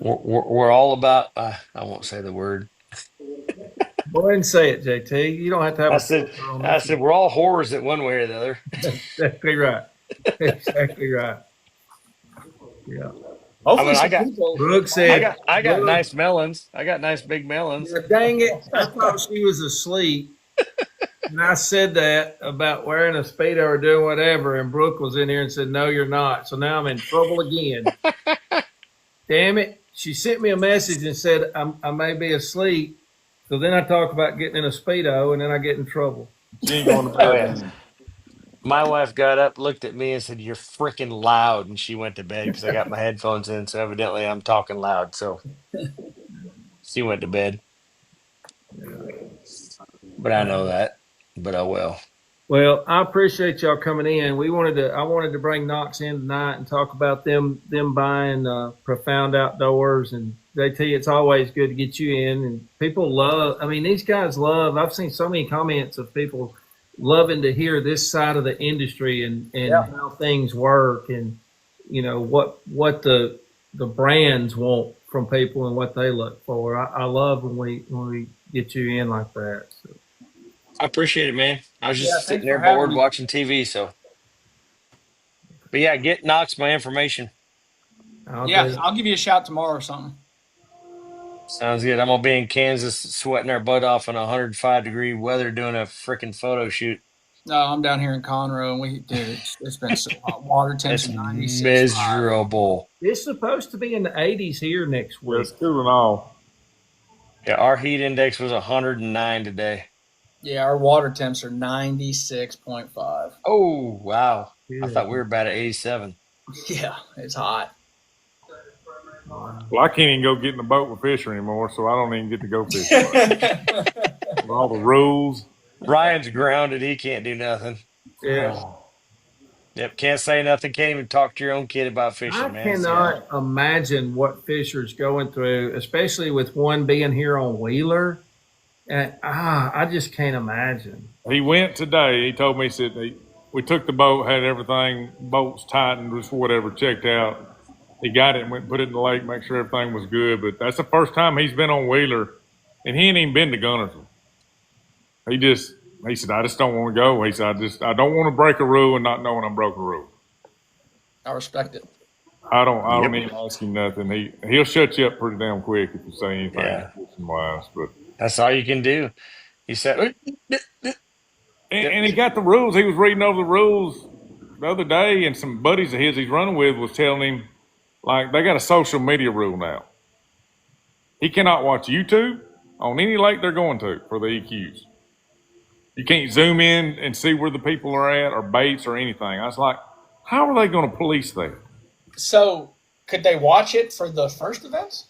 We're all about. I won't say the word. Go ahead and say it, JT. You don't have to have I said we're all whores at one way or the other. exactly right. Exactly right. Yeah. Hopefully, I got- people. Brooke said, I got Brooke, nice melons. I got nice big melons. Dang it. I thought she was asleep. And I said that about wearing a Speedo or doing whatever. And Brooke was in here and said, "No, you're not." So now I'm in trouble again. Damn it. She sent me a message and said, I may be asleep. So then I talk about getting in a Speedo and then I get in trouble. She ain't going to bed. Oh, yeah. My wife got up, looked at me, and said, "You're freaking loud," and she went to bed because I got my headphones in. So evidently, I'm talking loud. So she went to bed. But I know that. But oh well. Well, I appreciate y'all coming in. I wanted to bring Knox in tonight and talk about them buying Profound Outdoors. And JT, it's always good to get you in. And people love. I mean, these guys love. I've seen so many comments of people loving to hear this side of the industry and Yeah. how things work and you know what the brands want from people and what they look for. I love when we get you in like that. So. I appreciate it, man. I was just Yeah, sitting thanks there for having bored me. watching TV. So, but yeah, get Knox my information. I'll Yeah, do- I'll give you a shout tomorrow or something. Sounds good. I'm gonna be in Kansas sweating our butt off in 105-degree weather doing a freaking photo shoot. No, I'm down here in Conroe, and it's been so hot. Water It's temperature 96. miserable. It's supposed to be in the 80s here next week. It's cooling off. Yeah, our heat index was 109 today. Yeah, our water temps are 96.5. Oh wow! Yeah. I thought we were about at 87. Yeah, it's hot. Well, I can't even go get in the boat with Fisher anymore, so I don't even get to go fishing. With all the rules. Ryan's grounded. He can't do nothing. Yeah. Yep, can't say nothing. Can't even talk to your own kid about fishing, I man. cannot imagine what Fisher's going through, especially with one being here on Wheeler And I just can't imagine. He went today. He told me, he said, we took the boat, had everything, bolts tightened, just whatever, checked out. He got it and went and put it in the lake, make sure everything was good. But that's the first time he's been on Wheeler, and he ain't even been to Gunnersville. He said, I just don't want to go. He said, I don't want to break a rule and not knowing I'm broke a rule. I respect it. I don't even ask him nothing. He'll shut you up pretty damn quick if you say anything Yeah. wise. But That's all you can do. He said, and he got the rules. He was reading over the rules the other day, and some buddies of his he's running with was telling him, like, they got a social media rule now. He cannot watch YouTube on any lake they're going to for the EQs. You can't zoom in and see where the people are at or baits or anything. I was like, how are they going to police that? So, could they watch it for the first events?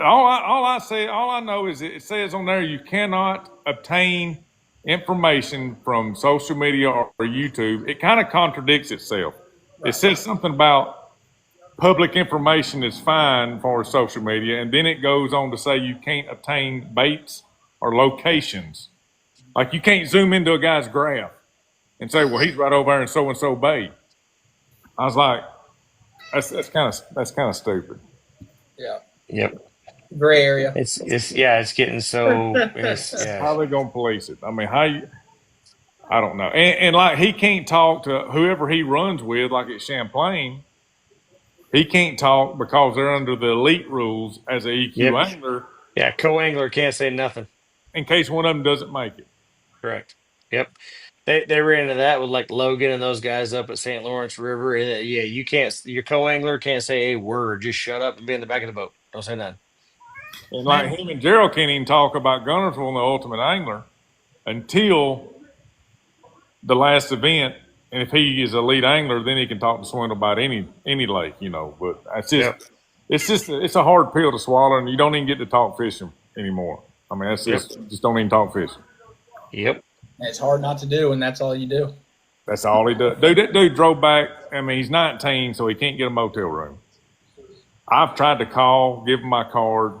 All I know is it says on there you cannot obtain information from social media or YouTube. It kind of contradicts itself. It says something about public information is fine for social media, and then it goes on to say you can't obtain baits or locations. Like you can't zoom into a guy's graph and say, well, he's right over there in so and so bait. I was like, that's kind of stupid. Yeah. yep. Gray area. It's getting so. How are they gonna police it? I mean, I don't know. And like he can't talk to whoever he runs with, like at Champlain. He can't talk because they're under the elite rules as a EQ angler. Yeah, co-angler can't say nothing. In case one of them doesn't make it. Correct. Yep. They ran into that with like Logan and those guys up at St. Lawrence River. And, yeah, you can't. Your co-angler can't say a word. Just shut up and be in the back of the boat. Don't say nothing. And like him and Gerald can't even talk about Gunnersville and the Ultimate Angler until the last event. And if he is a lead angler, then he can talk to Swindle about any lake, you know. But it's a hard pill to swallow, and you don't even get to talk fishing anymore. I mean, that's just don't even talk fishing. Yep. And it's hard not to do, and that's all you do. That's all he does. That dude drove back. I mean, he's 19, so he can't get a motel room. I've tried to call, give him my card.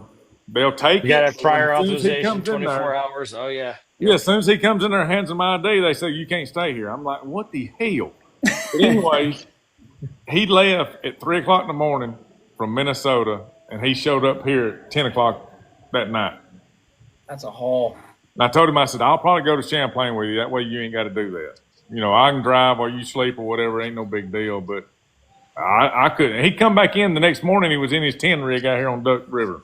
They'll take You got it. to have prior As soon as he authorization, comes in 24 there- hours. Oh, yeah. Yeah, as soon as he comes in there and hands him my ID, they say, you can't stay here. I'm like, what the hell? But anyways, he left at 3 o'clock in the morning from Minnesota, and he showed up here at 10 o'clock that night. That's a haul. And I told him, I said, I'll probably go to Champlain with you. That way you ain't got to do that. You know, I can drive while you sleep or whatever. Ain't no big deal. But I couldn't. He come back in the next morning. He was in his 10 rig out here on Duck River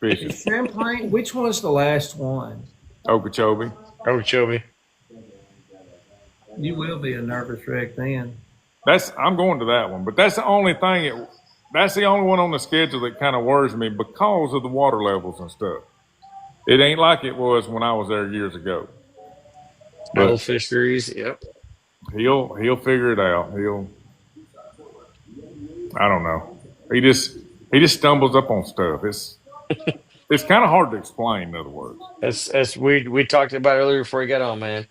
fishing. Champlain, which one's the last one? Okeechobee. Okeechobee. You will be a nervous wreck then. I'm going to that one. But that's the only thing. That's the only one on the schedule that kind of worries me because of the water levels and stuff. It ain't like it was when I was there years ago. Old fisheries. Yep. He'll figure it out. I don't know. He just stumbles up on stuff. It's kind of hard to explain. In other words, As we talked about earlier before we got on, man.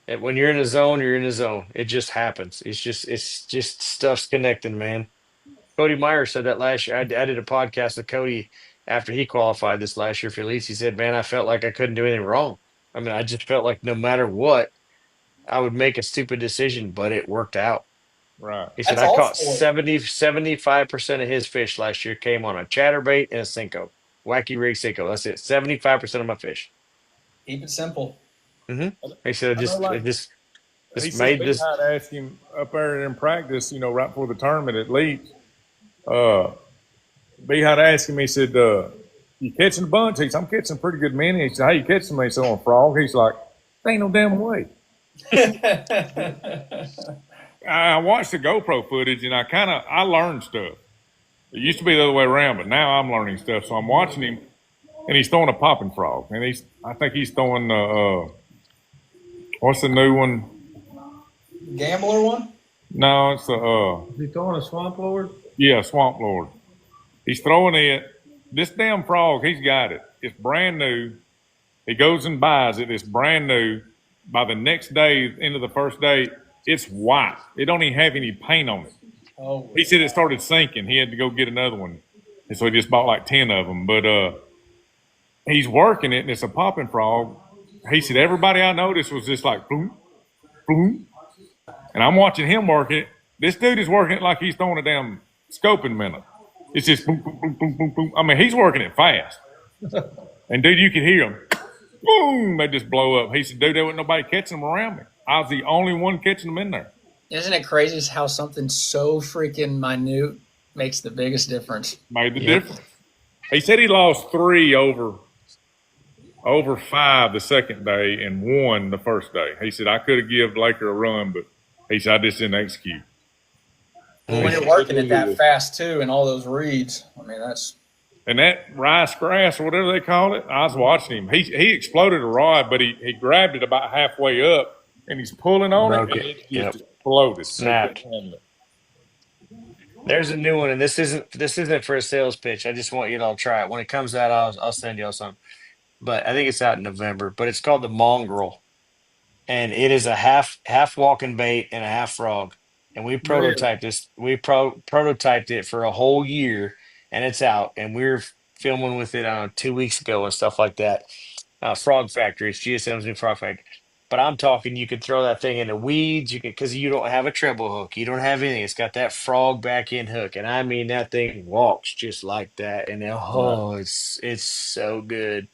And when you're in the zone, you're in the zone. It just happens. It's just stuff's connecting, man. Cody Meyer said that last year. I did a podcast with Cody after he qualified this last year for Elites. He said, man, I felt like I couldn't do anything wrong. I mean, I just felt like no matter what, I would make a stupid decision, but it worked out. right? He said, That's I caught awesome. 75% of his fish last year came on a chatterbait and a Cinco. Wacky rig Cinco. That's it. 75% of my fish. Keep it simple. He said, He just said made they this. had asked him up there in practice, you know, right before the tournament at Leeds. B had asked him. He said, "You catching a bunch?" He said, "I'm catching a pretty good many." He said, "How you catching me?" He said, "On a frog." He's like, "There ain't no damn way." I watched the GoPro footage and I learned stuff. It used to be the other way around, but now I'm learning stuff. So I'm watching him, and he's throwing a popping frog, and I think he's throwing what's the new one? Gambler one? No, it's Is he throwing a swamp lord? yeah, Swamp Lord. He's throwing it. This damn frog, he's got it. It's brand new. He goes and buys it. It's brand new. By the next day, into the first day, it's white. It don't even have any paint on it. Oh, He said it started sinking. He had to go get another one. And so he just bought like 10 of them. But he's working it and it's a popping frog. He said, everybody I noticed was just like, boom, boom. And I'm watching him work it. This dude is working it like he's throwing a damn scoping minute. It's just boom, boom, boom, boom, boom, boom. I mean, he's working it fast. And dude, you can hear him. Boom, they just blow up. He said, dude, there wasn't nobody catching them around me. I was the only one catching them in there. Isn't it crazy how something so freaking minute makes the biggest difference? Made the difference. He said he lost 3 over 5 the second day and 1 the first day. He said, I could have given Laker a run, but he said, I just didn't execute. When you're working it that fast too, and all those reads, I mean that's. And that rice grass or whatever they call it, I was watching him. He exploded a rod, but he grabbed it about halfway up and he's pulling on Broke it, it. and it Yep. just exploded. Snapped. There's a new one, and this isn't for a sales pitch. I just want you to all try it. When it comes out, I'll send y'all some. But I think it's out in November. But it's called the Mongrel, and it is a half walking bait and a half frog. And we prototyped this. We prototyped it for a whole year, and it's out. And we were filming with it 2 weeks ago and stuff like that. Frog Factory. It's GSM's new Frog Factory. But I'm talking, you could throw that thing in the weeds. You can, because you don't have a treble hook. You don't have anything. It's got that frog back end hook, and I mean that thing walks just like that. And it's so good,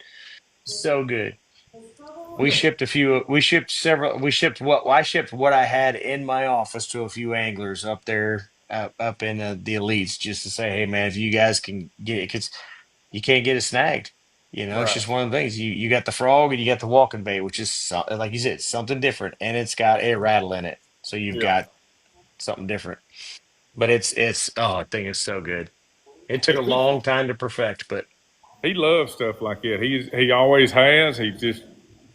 so good. We shipped a few. We shipped several. We shipped what I shipped what I had in my office to a few anglers up there, up in the elites, just to say, hey man, if you guys can get it, because you can't get it snagged. It's just one of the things. You got the frog and you got the walking bait, which is like you said, something different, and it's got a rattle in it, so you've got something different. But it's I think it's so good. It took a long time to perfect, but He loves stuff like that. He always has. He just,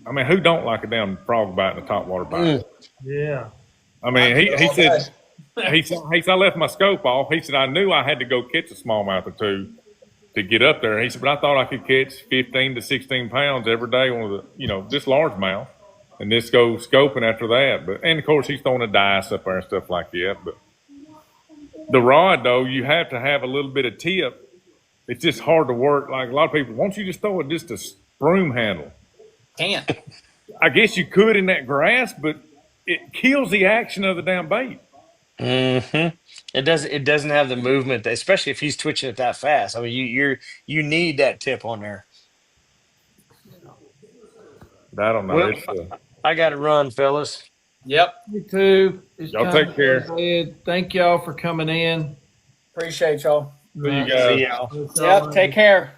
I mean, who don't like a damn frog bite and a top water bite? Yeah. I mean, he said, he said, I left my scope off. He said, I knew I had to go catch a smallmouth or two to get up there. He said, but I thought I could catch 15 to 16 pounds every day on this largemouth and just go scoping after that. And of course, he's throwing a dice up there and stuff like that. But the rod, though, you have to have a little bit of tip. It's just hard to work. Like a lot of people, why don't you just throw it just a broom handle? Can't. I guess you could in that grass, but it kills the action of the damn bait. it doesn't have the movement, especially if he's twitching it that fast. I mean, you need that tip on there. I don't know. Well, I got to run, fellas. Yep. Me too. It's Y'all time take to care. go to bed. Thank y'all for coming in. Appreciate y'all. See you guys. See y'all. Yep. Take care.